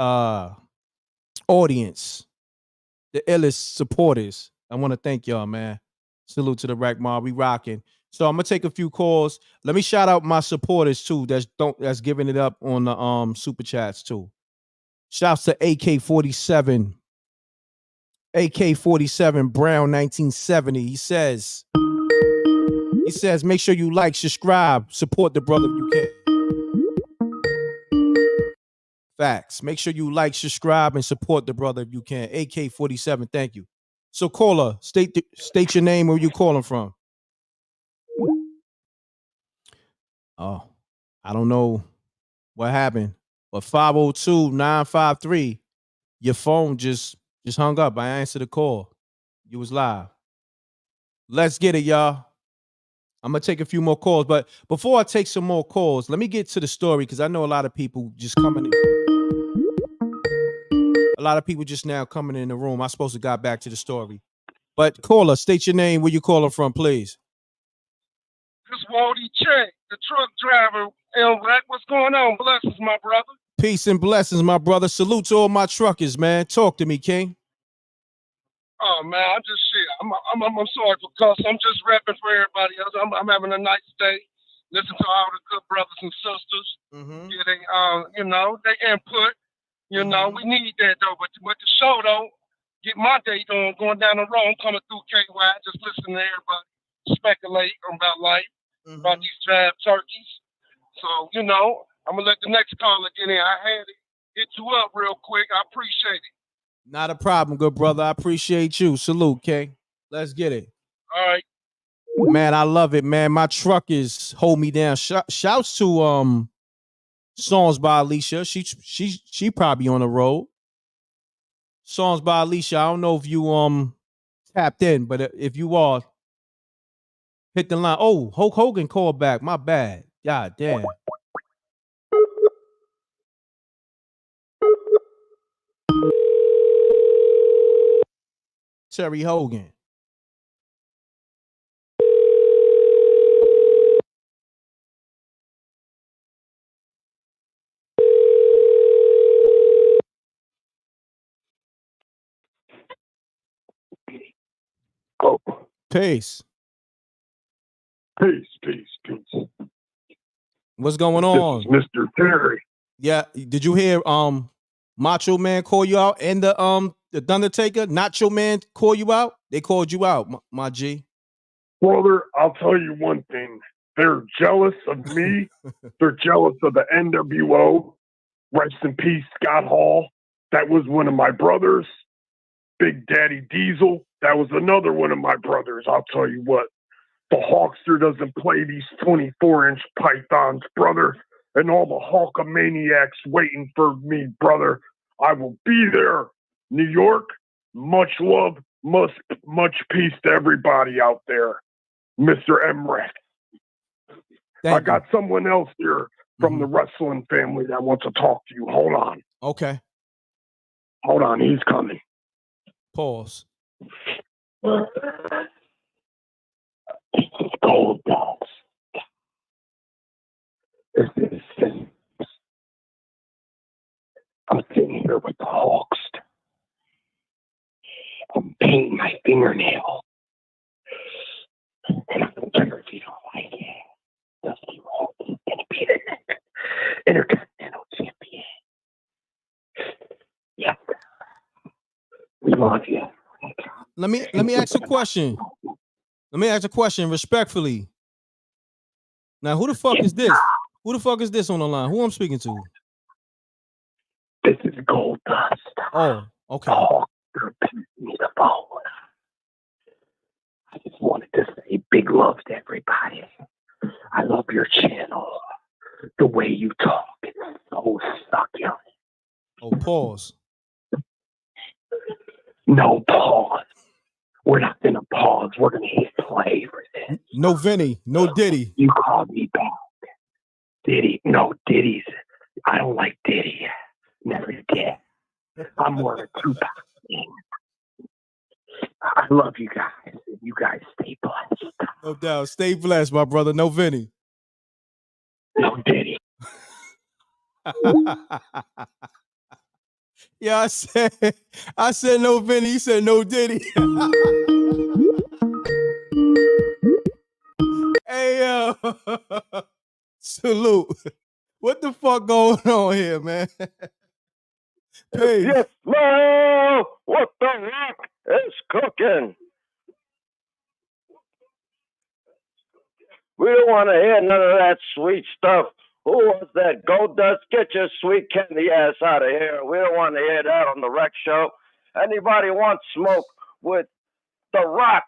audience, the illest supporters. I want to thank y'all, man. Salute to the Reckmobb. We rocking. So I'm gonna take a few calls. Let me shout out my supporters too. That's giving it up on the super chats too. Shouts to AK-47. AK-47 Brown 1970. He says, make sure you like, subscribe, support the brother if you can. Facts. Make sure you like, subscribe, and support the brother if you can. AK-47, thank you. So caller, state your name, where you calling from. Oh, I don't know what happened, but 502-953, your phone just hung up. I answered the call. You was live. Let's get it, y'all. I'm going to take a few more calls, but before I take some more calls, let me get to the story, because I know a lot of people just coming in. A lot of people just now coming in the room. I'm supposed to got back to the story. But caller, state your name, where you calling from, please. This Waldy Check, the truck driver, M.Reck. What's going on? Blessings, my brother. Peace and blessings, my brother. Salute to all my truckers, man. Talk to me, King. Oh man, I'm just shit. I'm sorry for cuss. I'm just rapping for everybody else. I'm having a nice day. Listen to all the good brothers and sisters. Getting they input. We need that though. But the show though, get my day going down the road, coming through KY, just listening to everybody speculate about life, about these drive turkeys. So, I'm gonna let the next caller get in. I had to hit you up real quick. I appreciate it. Not a problem, good brother. I appreciate you. Salute, King. Let's get it. All right. Man, I love it, man. My truckers hold me down. Shouts to Songs by Alicia. She probably on the road. Songs by Alicia. I don't know if you tapped in, but if you are, hit the line. Oh, Hulk Hogan called back. My bad. God damn. Terry Hogan. Oh. Peace. Peace. What's going on? This is Mr. Terry. Yeah, did you hear Macho Man call you out and the Undertaker, Nacho Man call you out? They called you out, my G. Brother, I'll tell you one thing. They're jealous of me. They're jealous of the NWO. Rest in peace, Scott Hall. That was one of my brothers. Big Daddy Diesel. That was another one of my brothers. I'll tell you what. The Hawkster doesn't play these 24-inch pythons, brother. And all the Hulkamaniacs waiting for me, brother. I will be there. New York, much love, much peace to everybody out there. Mr. M.Reck. I got someone else here from the wrestling family that wants to talk to you. Hold on. Okay. Hold on, he's coming. Pause. Gold Dogs. I'm sitting here with the Hawks. I'm painting my fingernail. And I don't care if you don't like it. Dusty Rhodes is going to be the next Intercontinental Champion. Yep. We love you. Let me ask a question. Let me ask a question respectfully. Now, who the fuck is this? Who the fuck is this on the line? Who I'm speaking to? This is Gold Dust. Oh, okay. Me the phone. I just wanted to say big love to everybody. I love your channel. The way you talk is so succulent. Oh, pause. No pause. We're not going to pause. We're going to hit play for this. No Vinny. No Diddy. You called me back. Diddy. No, Diddy's. I don't like Diddy. Never did. I'm more of a Tupac fan. I love you guys. You guys stay blessed. No doubt. Stay blessed, my brother. No Vinny. No Diddy. Yeah, I said no Vinny. He said no Diddy. Hey, yo. Salute. What the fuck going on here, man? Hey. Yes, no. What the rock is cooking? We don't want to hear none of that sweet stuff. Who was that? Gold Dust, get your sweet candy ass out of here. We don't want to hear that on the Reck Show. Anybody wants smoke with The Rock,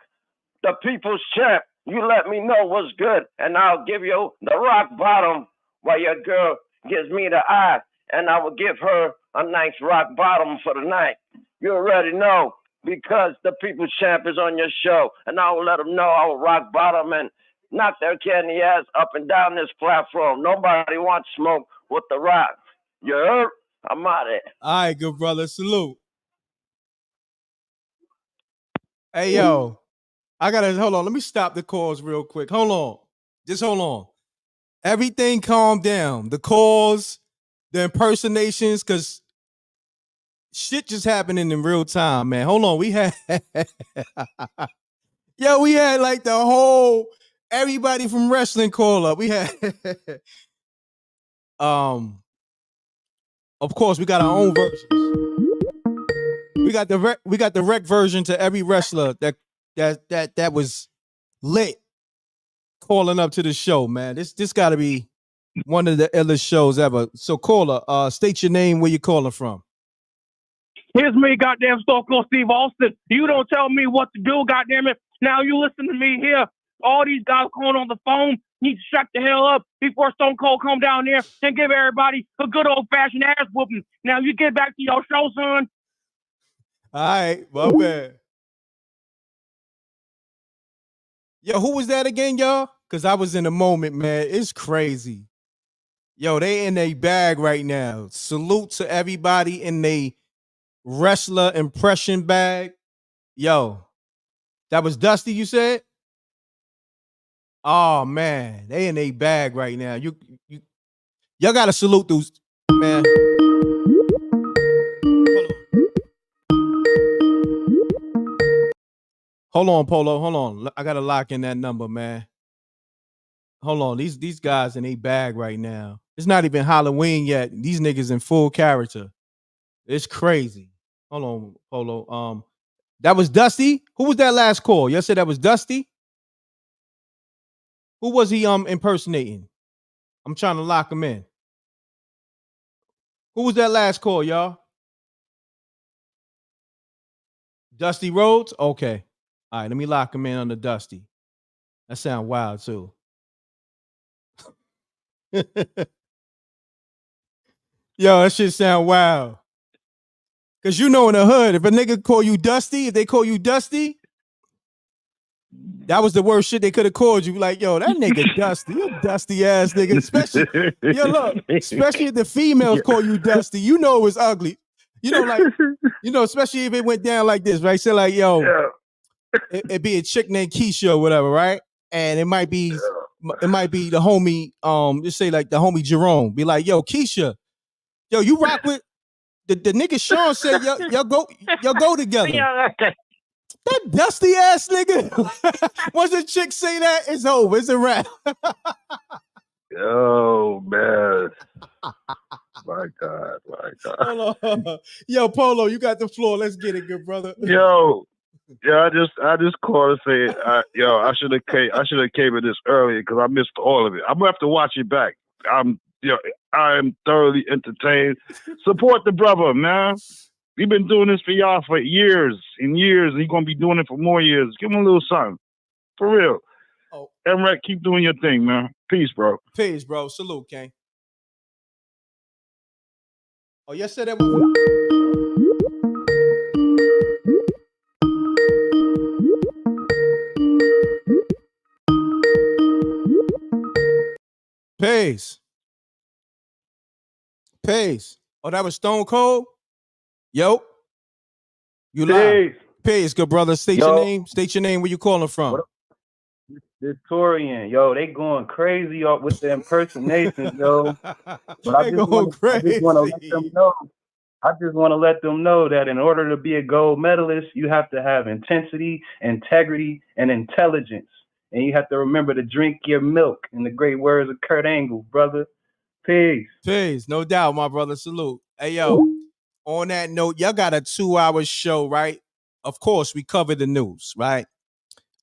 the People's Champ, you let me know what's good, and I'll give you the rock bottom while your girl gives me the eye, and I will give her a nice rock bottom for the night. You already know, because the People's Champ is on your show, and I will let them know I will rock bottom and knock their candy ass up and down this platform. Nobody wants smoke with The Rock. You heard? I'm out of it. All right, good brother. Salute. Hey, yo. Hold on. Let me stop the calls real quick. Hold on. Just hold on. Everything calm down. The calls, the impersonations, because shit just happening in real time, man. Hold on, we had we had like the whole everybody from wrestling call up. We had of course we got our own versions. We got the rec version to every wrestler that was lit calling up to the show, man. This got to be one of the illest shows ever. So caller, state your name, where you calling from. Here's me, goddamn Stone Cold Steve Austin. You don't tell me what to do, goddamn it. Now you listen to me here. All these guys calling on the phone need to shut the hell up before Stone Cold come down there and give everybody a good old-fashioned ass whooping. Now you get back to your show, son. All right, my bad. Yo, who was that again, y'all? Because I was in the moment, man. It's crazy. Yo, they in a bag right now. Salute to everybody in they wrestler impression bag. Yo, that was Dusty, you said? Oh, man. They in a bag right now. Y'all got to salute those, man. Hold on, Polo. Hold on. I got to lock in that number, man. Hold on. These guys in a bag right now. It's not even Halloween yet. These niggas in full character. It's crazy. Hold on, Polo. That was Dusty. Who was that last call? Y'all said that was Dusty? Who was he impersonating? I'm trying to lock him in. Who was that last call, y'all? Dusty Rhodes? Okay. All right, let me lock him in on the Dusty. That sound wild too. Yo, that shit sound wild. Cause you know in the hood, if a nigga call you Dusty, if they call you Dusty, that was the worst shit they could have called you. Like, yo, that nigga Dusty, you dusty ass nigga. Especially, yo, look, especially if the females call you Dusty, you know it was ugly. You know, like, especially if it went down like this, right? So like, yo, it'd be a chick named Keisha or whatever, right? And it might be the homie, just say like the homie Jerome. Be like, yo, Keisha, yo, you rock with the nigga Sean said y'all go together. That dusty ass nigga. Once a chick say that, it's over. It's a wrap. Oh man. My God. Hold on. Yo, Polo, you got the floor. Let's get it, good brother. Yo, I just called to say, I should have came in this earlier because I missed all of it. I'm gonna have to watch it back. I am thoroughly entertained. Support the brother, man. We've been doing this for y'all for years and years, and he's gonna be doing it for more years. Give him a little something, for real. Oh, M.Reck, keep doing your thing, man. Peace, bro. Peace, bro. Salute, King. Oh, yes, sir. That was. Peace. Oh, that was Stone Cold? Yo. You live. Peace, good brother. State your name. State your name. Where you calling from? Victorian, yo, they going crazy with the impersonations, yo. But I just want to let them know that in order to be a gold medalist, you have to have intensity, integrity, and intelligence. And you have to remember to drink your milk, in the great words of Kurt Angle, brother. Peace. Peace. No doubt, my brother. Salute. Hey, yo, on that note, y'all got a 2-hour show, right? Of course, we cover the news, right?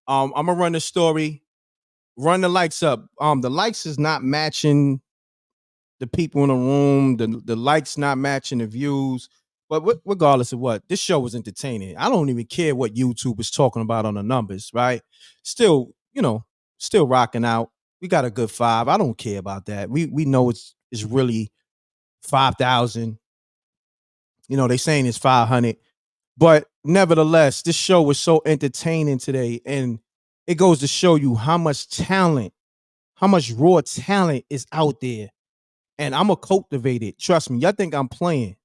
I'm going to run the story. Run the likes up. The likes is not matching the people in the room. The likes not matching the views. But regardless of what, this show was entertaining. I don't even care what YouTube is talking about on the numbers, right? Still, still rocking out. We got a good 5. I don't care about that. We know it's really 5,000. They saying it's 500. But nevertheless, this show was so entertaining today. And it goes to show you how much talent, how much raw talent is out there. And I'm going to cultivate it. Trust me. Y'all think I'm playing.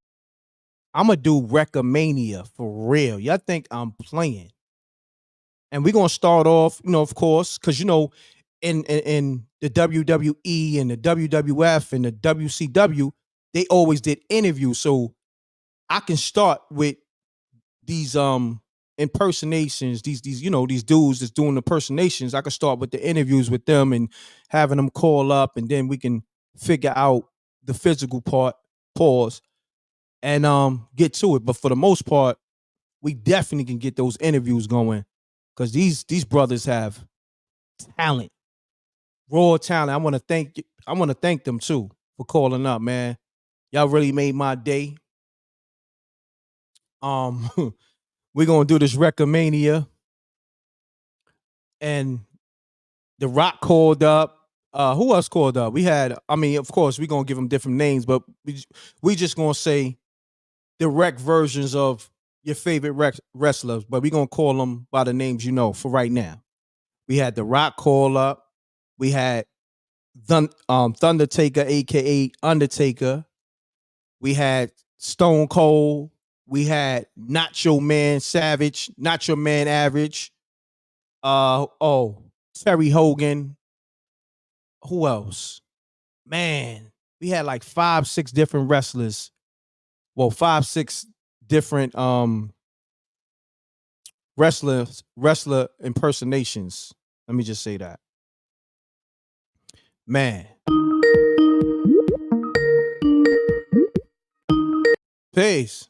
I'm going to do Reckmania for real. Y'all think I'm playing. And we're going to start off, of course, because, in the WWE and the WWF and the WCW, they always did interviews. So I can start with these impersonations, these these dudes that's doing impersonations. I can start with the interviews with them and having them call up, and then we can figure out the physical part, pause, and get to it. But for the most part, we definitely can get those interviews going, because these brothers have talent, raw talent. I want to thank them too for calling up, man. Y'all really made my day. We're gonna do this Reckmania, and The Rock called up. Who else called up? We had, I mean, of course, we're gonna give them different names, but we just gonna say the Reck versions of your favorite wrestlers, but we're gonna call them by the names you know for right now. We had The Rock call up. We had Thundertaker, aka Undertaker. We had Stone Cold. We had Nacho Man Savage, Nacho Man Average. Terry Hogan. Who else? Man, we had like 5-6 different wrestlers. Well, 5-6 different wrestler impersonations. Let me just say that. Man. Peace.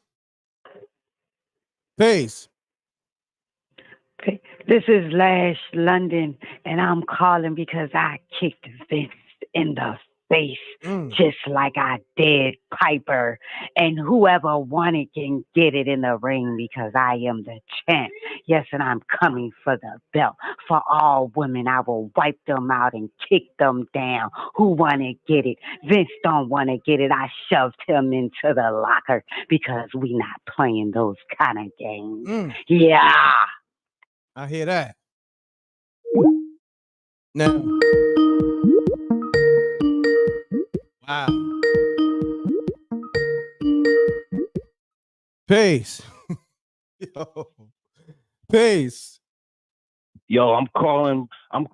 Peace. This is Lash London, and I'm calling because I kicked Vince in the face just like I did Piper. And whoever won it can get it in the ring because I am the champ. Yes, and I'm coming for the belt. For all women, I will wipe them out and kick them down. Who want to get it? Vince don't want to get it. I shoved him into the locker because we not playing those kind of games. Yeah. I hear that. Now, wow. Peace. Yo. Peace. Yo, I'm calling. I'm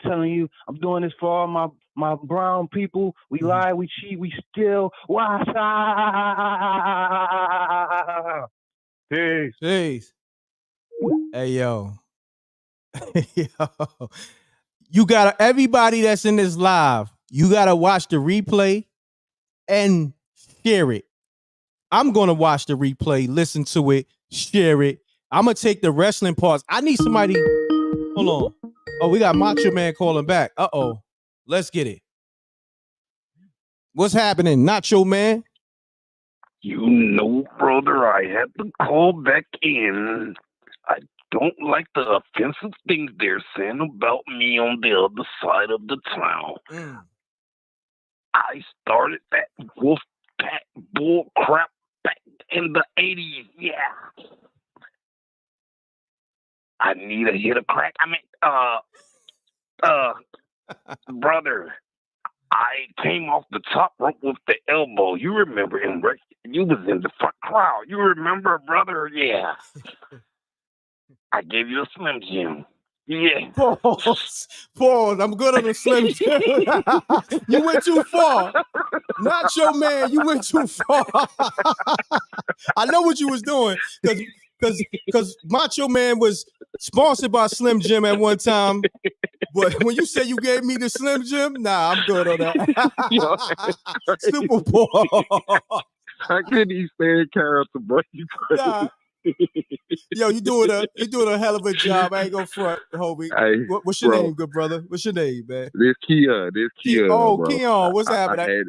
telling you, I'm doing this for all my brown people. We lie, we cheat, we steal. Peace. Peace. Hey, yo. Yo. You gotta, everybody that's in this live, you gotta watch the replay and share it. I'm gonna watch the replay, listen to it, share it. I'm gonna take the wrestling parts. I need somebody. Hold on. Oh, we got Macho Man calling back. Uh-oh. Let's get it. What's happening, Nacho Man? You know, brother, I had to call back in. I don't like the offensive things they're saying about me on the other side of the town. I started that wolf pack bull crap back in the 80s. Yeah. I need a hit of crack. I mean, brother, I came off the top rope with the elbow. You remember, M.Reck? You was in the front crowd. You remember, brother? Yeah. I gave you a Slim Jim. Yeah. Pause. I'm good on the Slim Jim. You went too far. Nacho Man, you went too far. I know what you was doing, because Macho Man was sponsored by Slim Jim at one time. But when you say you gave me the Slim Jim, nah, I'm good on that. Super Paul. I couldn't even stand character, bro. You crazy. Nah. Yo, you doing a hell of a job. I ain't gonna front, homie. Hey, what's your bro. name, good brother? What's your name, man? This Kia. Oh, bro. Keon, what's I happening?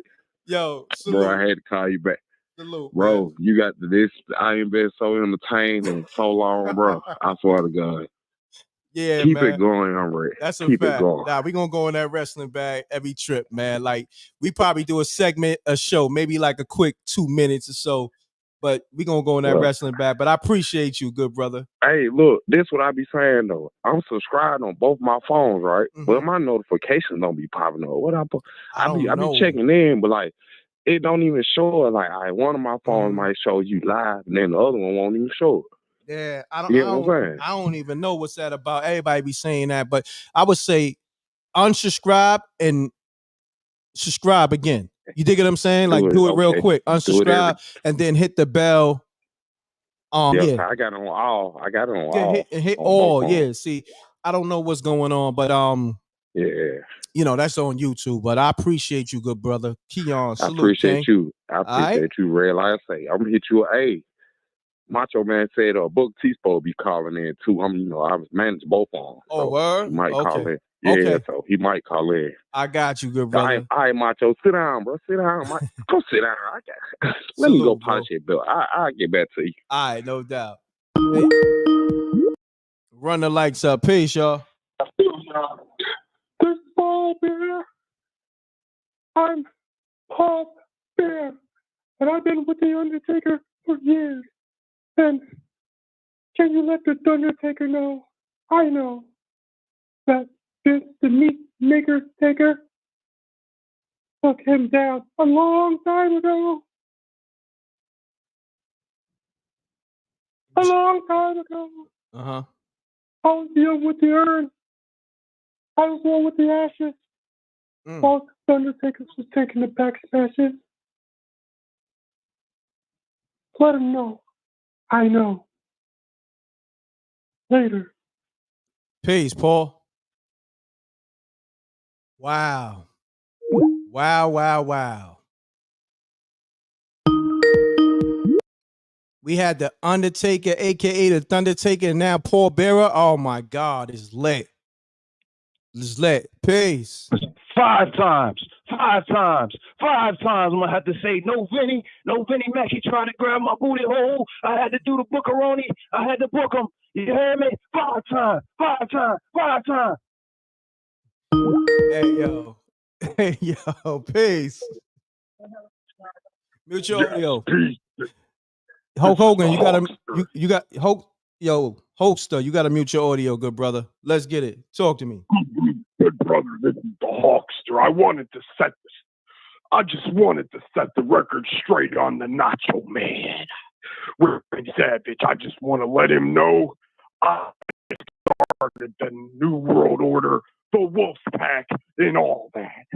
Yo, salute. Bro, I had to call you back. Salute, bro, man. You got this. I ain't been so entertained in so long, bro. I swear to God. Yeah, Keep man. it going, M.Reck. That's a Keep fact. it going. Nah, we gonna go in that wrestling bag every trip, man. Like, we probably do a show, maybe like a quick 2 minutes or so. But we gonna go in that wrestling bag. But I appreciate you, good brother. Hey, look, this what I be saying though. I'm subscribed on both my phones, right? But my notifications don't be popping up. What I be checking in, but like it don't even show it. Like, one of my phones might show you live, and then the other one won't even show it. Yeah, I don't even know what's that about. Everybody be saying that, but I would say unsubscribe and subscribe again. You dig what I'm saying? Like, do it real quick. Unsubscribe and then hit the bell. Yes, Yeah. I got it on all. I got it on Yeah, all. hit on all. both Yeah. See, I don't know what's going on, but yeah. you know, that's on YouTube. But I appreciate you, good brother. Keon, I salute, appreciate King. you. I All right? appreciate you, Ray. Like I say, I'm gonna hit you. Hey, Macho Man said Book T supposed to be calling in too. I was managing both of them. Oh, word? He might call Okay. in. Yeah, Okay. so he might call in. I got you, good All brother. right, Macho, sit down, bro. Sit down. Go sit down. Let me go polish it, Bill. I'll get back to you. All right, no doubt. Hey. Run the lights up. Peace, y'all. This is Paul Bear. I'm Paul Bear, and I've been with the Undertaker for years. And can you let the Undertaker know? I know that this, the meat maker taker, took him down a long time ago. A long time ago. Uh-huh. I was young with the urn. I was one with the ashes. While the Undertaker was taking the back smashes. Let him know. I know. Later. Peace, Paul. Wow. Wow. We had the Undertaker, aka the Thundertaker, and now Paul Bearer. Oh my God, it's lit. It's lit. Peace. 5 times. I'm gonna have to say no Vinny Mac. He tried to grab my booty hole. I had to do the bookeroni. I had to book him. You hear me? 5 times. Hey yo, peace. Mute your audio. Hulk Hogan, you got Hulk. Yo, Hulkster, you got to mute your audio, good brother. Let's get it. Talk to me. Good brother, this is the Hawkster. I just wanted to set the record straight on the Nacho Man. With Savage, I just want to let him know I started the New World Order, the Wolf Pack, and all that.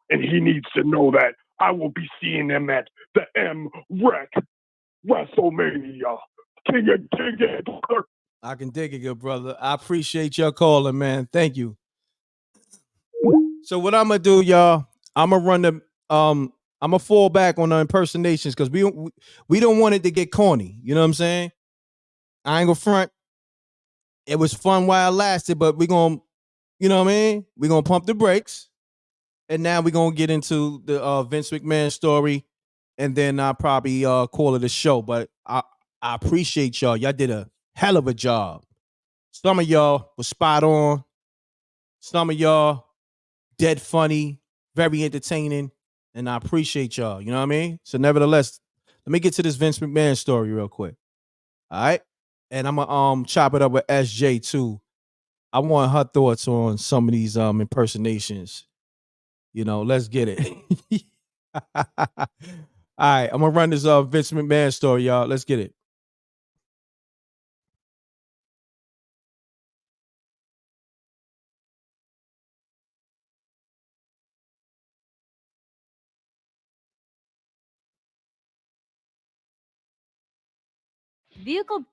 And he needs to know that I will be seeing him at the M.Reck WrestleMania. Can you dig it, brother? I can dig it, good brother. I appreciate your calling, man. Thank you. So what I'm gonna do, y'all, I'm gonna run the I'm gonna fall back on the impersonations because we don't want it to get corny. You know what I'm saying? I ain't gonna front. It was fun while it lasted, but we're gonna, you know what I mean? We're gonna pump the brakes. And now we're gonna get into the Vince McMahon story, and then I'll probably call it a show. But I appreciate y'all. Y'all did a hell of a job. Some of y'all was spot on. Some of y'all dead funny, very entertaining, and I appreciate y'all. You know what I mean? So nevertheless, let me get to this Vince McMahon story real quick. All right, and I'm gonna chop it up with SJ too. I want her thoughts on some of these impersonations. You know, let's get it. All right, I'm gonna run this Vince McMahon story, y'all. Let's get it. Vehicle.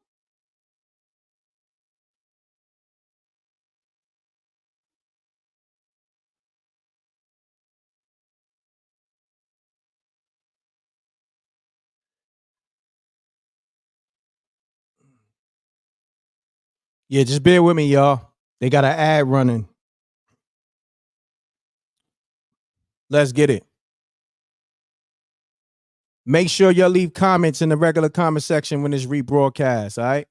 Yeah, just bear with me, y'all. They got an ad running. Let's get it. Make sure y'all leave comments in the regular comment section when it's rebroadcast. All right,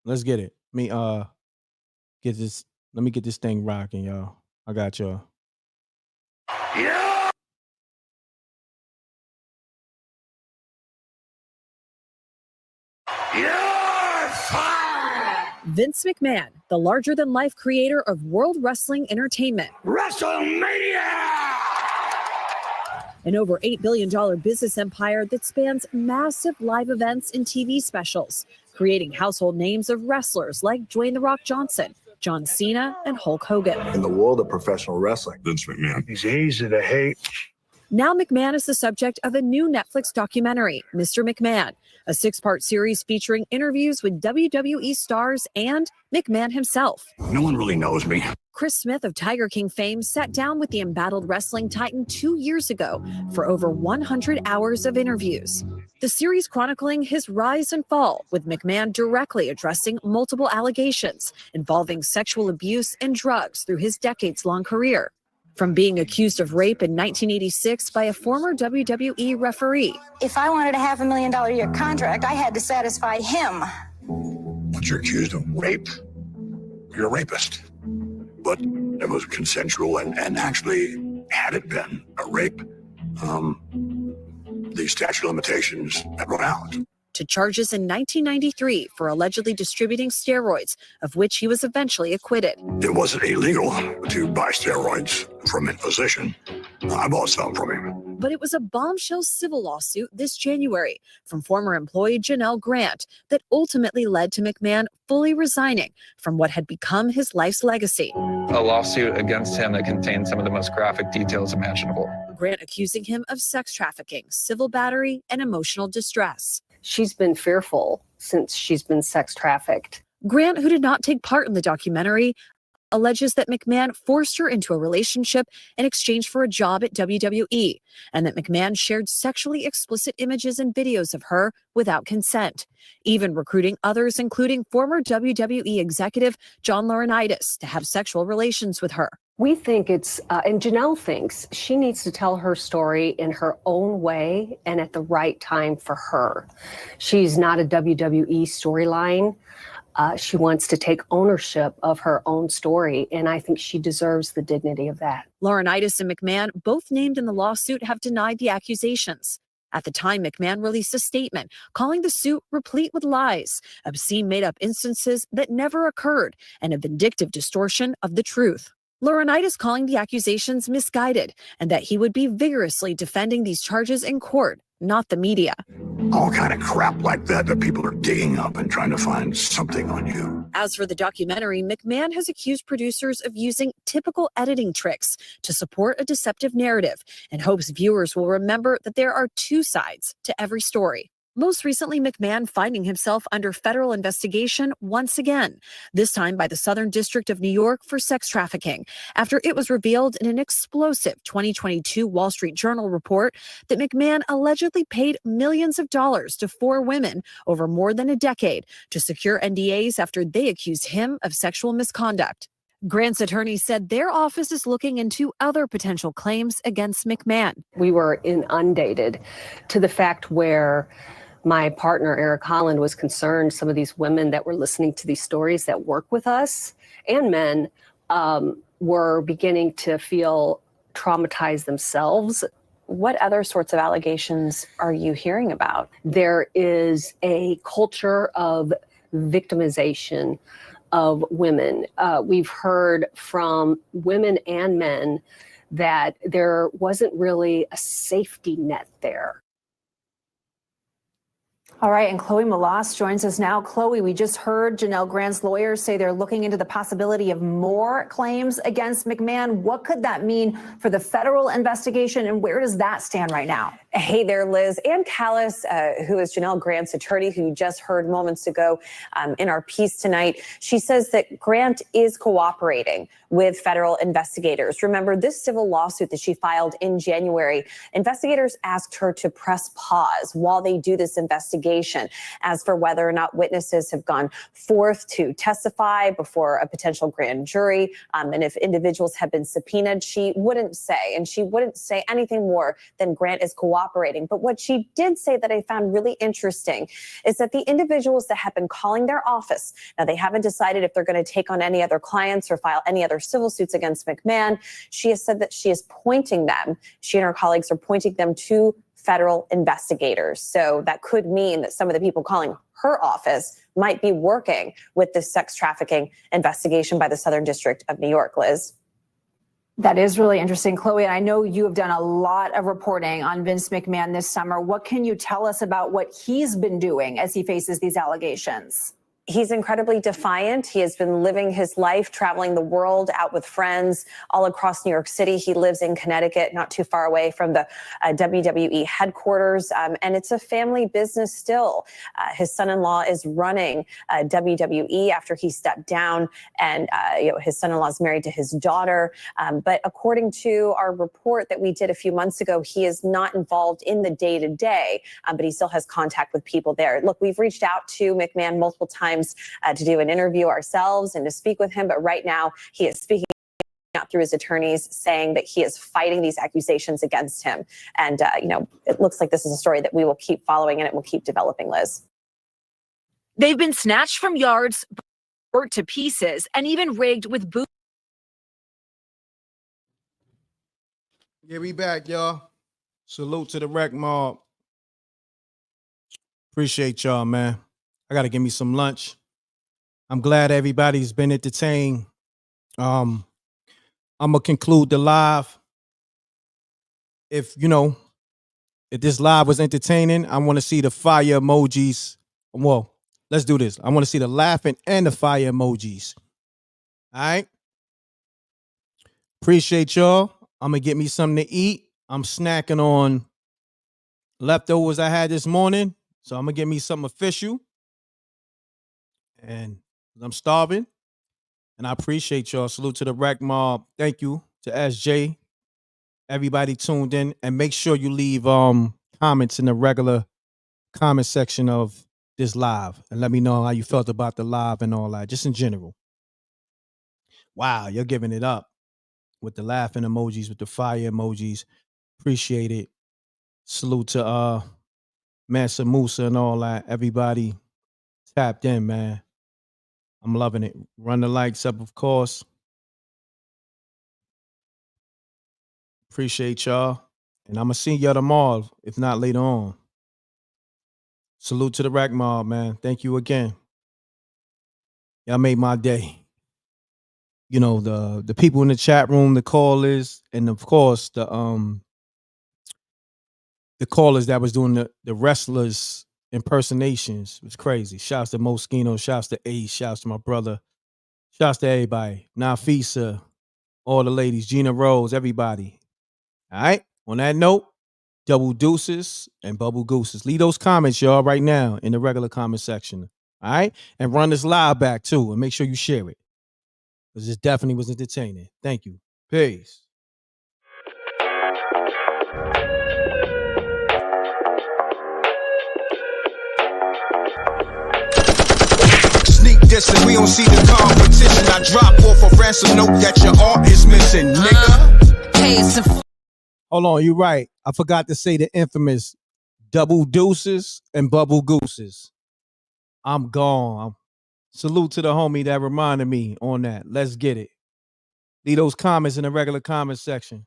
let's get it. Let me get this. Let me get this thing rocking, y'all. I got y'all. Yeah. Vince McMahon, the larger-than-life creator of World Wrestling Entertainment. WrestleMania! An over $8 billion business empire that spans massive live events and TV specials, creating household names of wrestlers like Dwayne "The Rock" Johnson, John Cena, and Hulk Hogan. In the world of professional wrestling, Vince McMahon, he's easy to hate Now McMahon is the subject of a new Netflix documentary, Mr. McMahon, a 6-part series featuring interviews with WWE stars and McMahon himself. No one really knows me. Chris Smith of Tiger King fame sat down with the embattled wrestling titan 2 years ago for over 100 hours of interviews. The series chronicling his rise and fall, with McMahon directly addressing multiple allegations involving sexual abuse and drugs through his decades-long career. From being accused of rape in 1986 by a former WWE referee. If I wanted a $500,000-a-year contract, I had to satisfy him. Once you're accused of rape, you're a rapist. But it was consensual, and actually, had it been a rape, the statute of limitations had run out. To charges in 1993 for allegedly distributing steroids, of which he was eventually acquitted. It wasn't illegal to buy steroids from a physician. I bought some from him. But it was a bombshell civil lawsuit this January from former employee Janelle Grant that ultimately led to McMahon fully resigning from what had become his life's legacy. A lawsuit against him that contained some of the most graphic details imaginable. Grant accusing him of sex trafficking, civil battery, and emotional distress. She's been fearful since she's been sex trafficked. Grant, who did not take part in the documentary, alleges that McMahon forced her into a relationship in exchange for a job at WWE, and that McMahon shared sexually explicit images and videos of her without consent, even recruiting others, including former WWE executive John Laurinaitis, to have sexual relations with her. We think it's, and Janelle thinks she needs to tell her story in her own way and at the right time for her. She's not a WWE storyline. She wants to take ownership of her own story, and I think she deserves the dignity of that. Laurinaitis and McMahon, both named in the lawsuit, have denied the accusations. At the time, McMahon released a statement calling the suit replete with lies, obscene made-up instances that never occurred, and a vindictive distortion of the truth. Laurinaitis calling the accusations misguided, and that he would be vigorously defending these charges in court, not the media. All kind of crap like that people are digging up and trying to find something on you. As for the documentary, McMahon has accused producers of using typical editing tricks to support a deceptive narrative and hopes viewers will remember that there are two sides to every story. Most recently, McMahon finding himself under federal investigation once again, this time by the Southern District of New York for sex trafficking, after it was revealed in an explosive 2022 Wall Street Journal report that McMahon allegedly paid millions of dollars to 4 women over more than a decade to secure NDAs after they accused him of sexual misconduct. Grant's attorney said their office is looking into other potential claims against McMahon. We were inundated to the fact where my partner, Eric Holland, was concerned some of these women that were listening to these stories that work with us and men were beginning to feel traumatized themselves. What other sorts of allegations are you hearing about? There is a culture of victimization of women. We've heard from women and men that there wasn't really a safety net there. All right, and Chloe Malas joins us now. Chloe, we just heard Janelle Grant's lawyers say they're looking into the possibility of more claims against McMahon. What could that mean for the federal investigation, and where does that stand right now? Hey there, Liz. Ann Callis, who is Janelle Grant's attorney, who you just heard moments ago in our piece tonight, she says that Grant is cooperating with federal investigators. Remember, this civil lawsuit that she filed in January, investigators asked her to press pause while they do this investigation as for whether or not witnesses have gone forth to testify before a potential grand jury. And if individuals have been subpoenaed, she wouldn't say, and she wouldn't say anything more than Grant is cooperating. But what she did say that I found really interesting is that the individuals that have been calling their office, now they haven't decided if they're going to take on any other clients or file any other civil suits against McMahon. She has said that she is pointing them, she and her colleagues are pointing them to federal investigators. So that could mean that some of the people calling her office might be working with the sex trafficking investigation by the Southern District of New York, Liz. That is really interesting, Chloe. And I know you have done a lot of reporting on Vince McMahon this summer. What can you tell us about what he's been doing as he faces these allegations? He's incredibly defiant. He has been living his life, traveling the world, out with friends all across New York City. He lives in Connecticut, not too far away from the WWE headquarters. And it's a family business still. His son-in-law is running WWE after he stepped down. And his son-in-law is married to his daughter. But according to our report that we did a few months ago, he is not involved in the day-to-day, but he still has contact with people there. Look, we've reached out to McMahon multiple times to do an interview ourselves and to speak with him. But right now he is speaking out through his attorneys, saying that he is fighting these accusations against him. And, it looks like this is a story that we will keep following and it will keep developing, Liz. They've been snatched from yards, burnt to pieces, and even rigged with boots. Yeah, we back, y'all. Salute to the Reckmobb. Appreciate y'all, man. I got to give me some lunch. I'm glad everybody's been entertained. I'm going to conclude the live. If this live was entertaining, I want to see the fire emojis. Well, let's do this. I want to see the laughing and the fire emojis. All right? Appreciate y'all. I'm going to get me something to eat. I'm snacking on leftovers I had this morning. So I'm going to get me something official. And I'm starving. And I appreciate y'all. Salute to the Reckmobb. Thank you to SJ. Everybody tuned in. And make sure you leave comments in the regular comment section of this live. And let me know how you felt about the live and all that. Just in general. Wow, you're giving it up. With the laughing emojis, with the fire emojis. Appreciate it. Salute to Mansa Musa and all that. Everybody tapped in, man. I'm loving it. Run the likes up, of course. Appreciate y'all. And I'm going to see y'all tomorrow, if not later on. Salute to the Reckmobb, man. Thank you again. Y'all made my day. The people in the chat room, the callers, and of course the callers that was doing the wrestlers impersonations. It was crazy. Shouts to Moschino, shouts to Ace, shouts to my brother, shouts to everybody. Nafisa, all the ladies, Gina Rose, everybody. All right. On that note, double deuces and bubble gooses. Leave those comments, y'all, right now in the regular comment section. All right. And run this live back too, and make sure you share it. Because this definitely was entertaining. Thank you. Peace. Sneak dissing, we don't see the competition. I drop off a ransom note that your art is missing, nigga. Hold on, you're right. I forgot to say the infamous double deuces and bubble gooses. I'm gone. Salute to the homie that reminded me on that. Let's get it. Leave those comments in the regular comment section.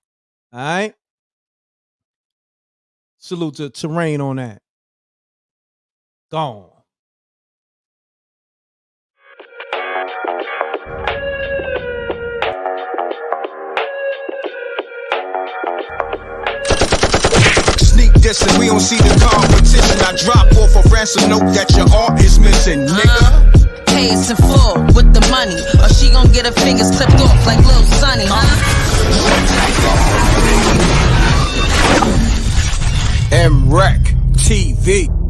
All right? Salute to Terrain on that. Gone. Sneak dissing, we don't see the competition. I drop off a ransom note that your art is missing, nigga. Pays in full with the money, or she gon' get her fingers clipped off like Lil Sonny, M.Reck TV.